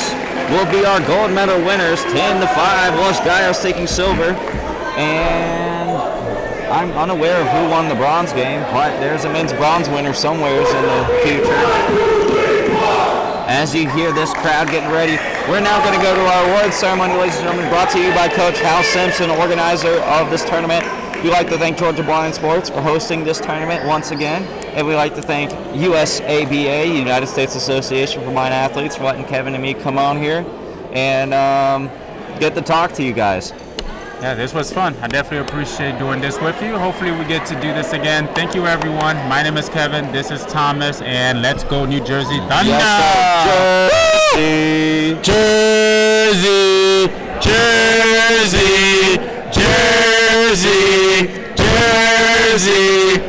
will be our gold medal winners. 10-5. Los Gallos taking silver. And I'm unaware of who won the bronze game, but there's a men's bronze winner somewhere in the future. As you hear this crowd getting ready, we're now going to go to our awards ceremony, ladies and gentlemen, brought to you by Coach Hal Simpson, organizer of this tournament. We'd like to thank Georgia Blind Sports for hosting this tournament once again, and we'd like to thank USABA, United States Association for Blind Athletes, for letting Kevin and me come on here and get to talk to you guys. Yeah, this was fun. I definitely appreciate doing this with you. Hopefully we get to do this again. Thank you, everyone. My name is Kevin. This is Thomas, and let's go New Jersey Thunder! Yes, Jersey, Jersey, Jersey, Jersey, Jersey.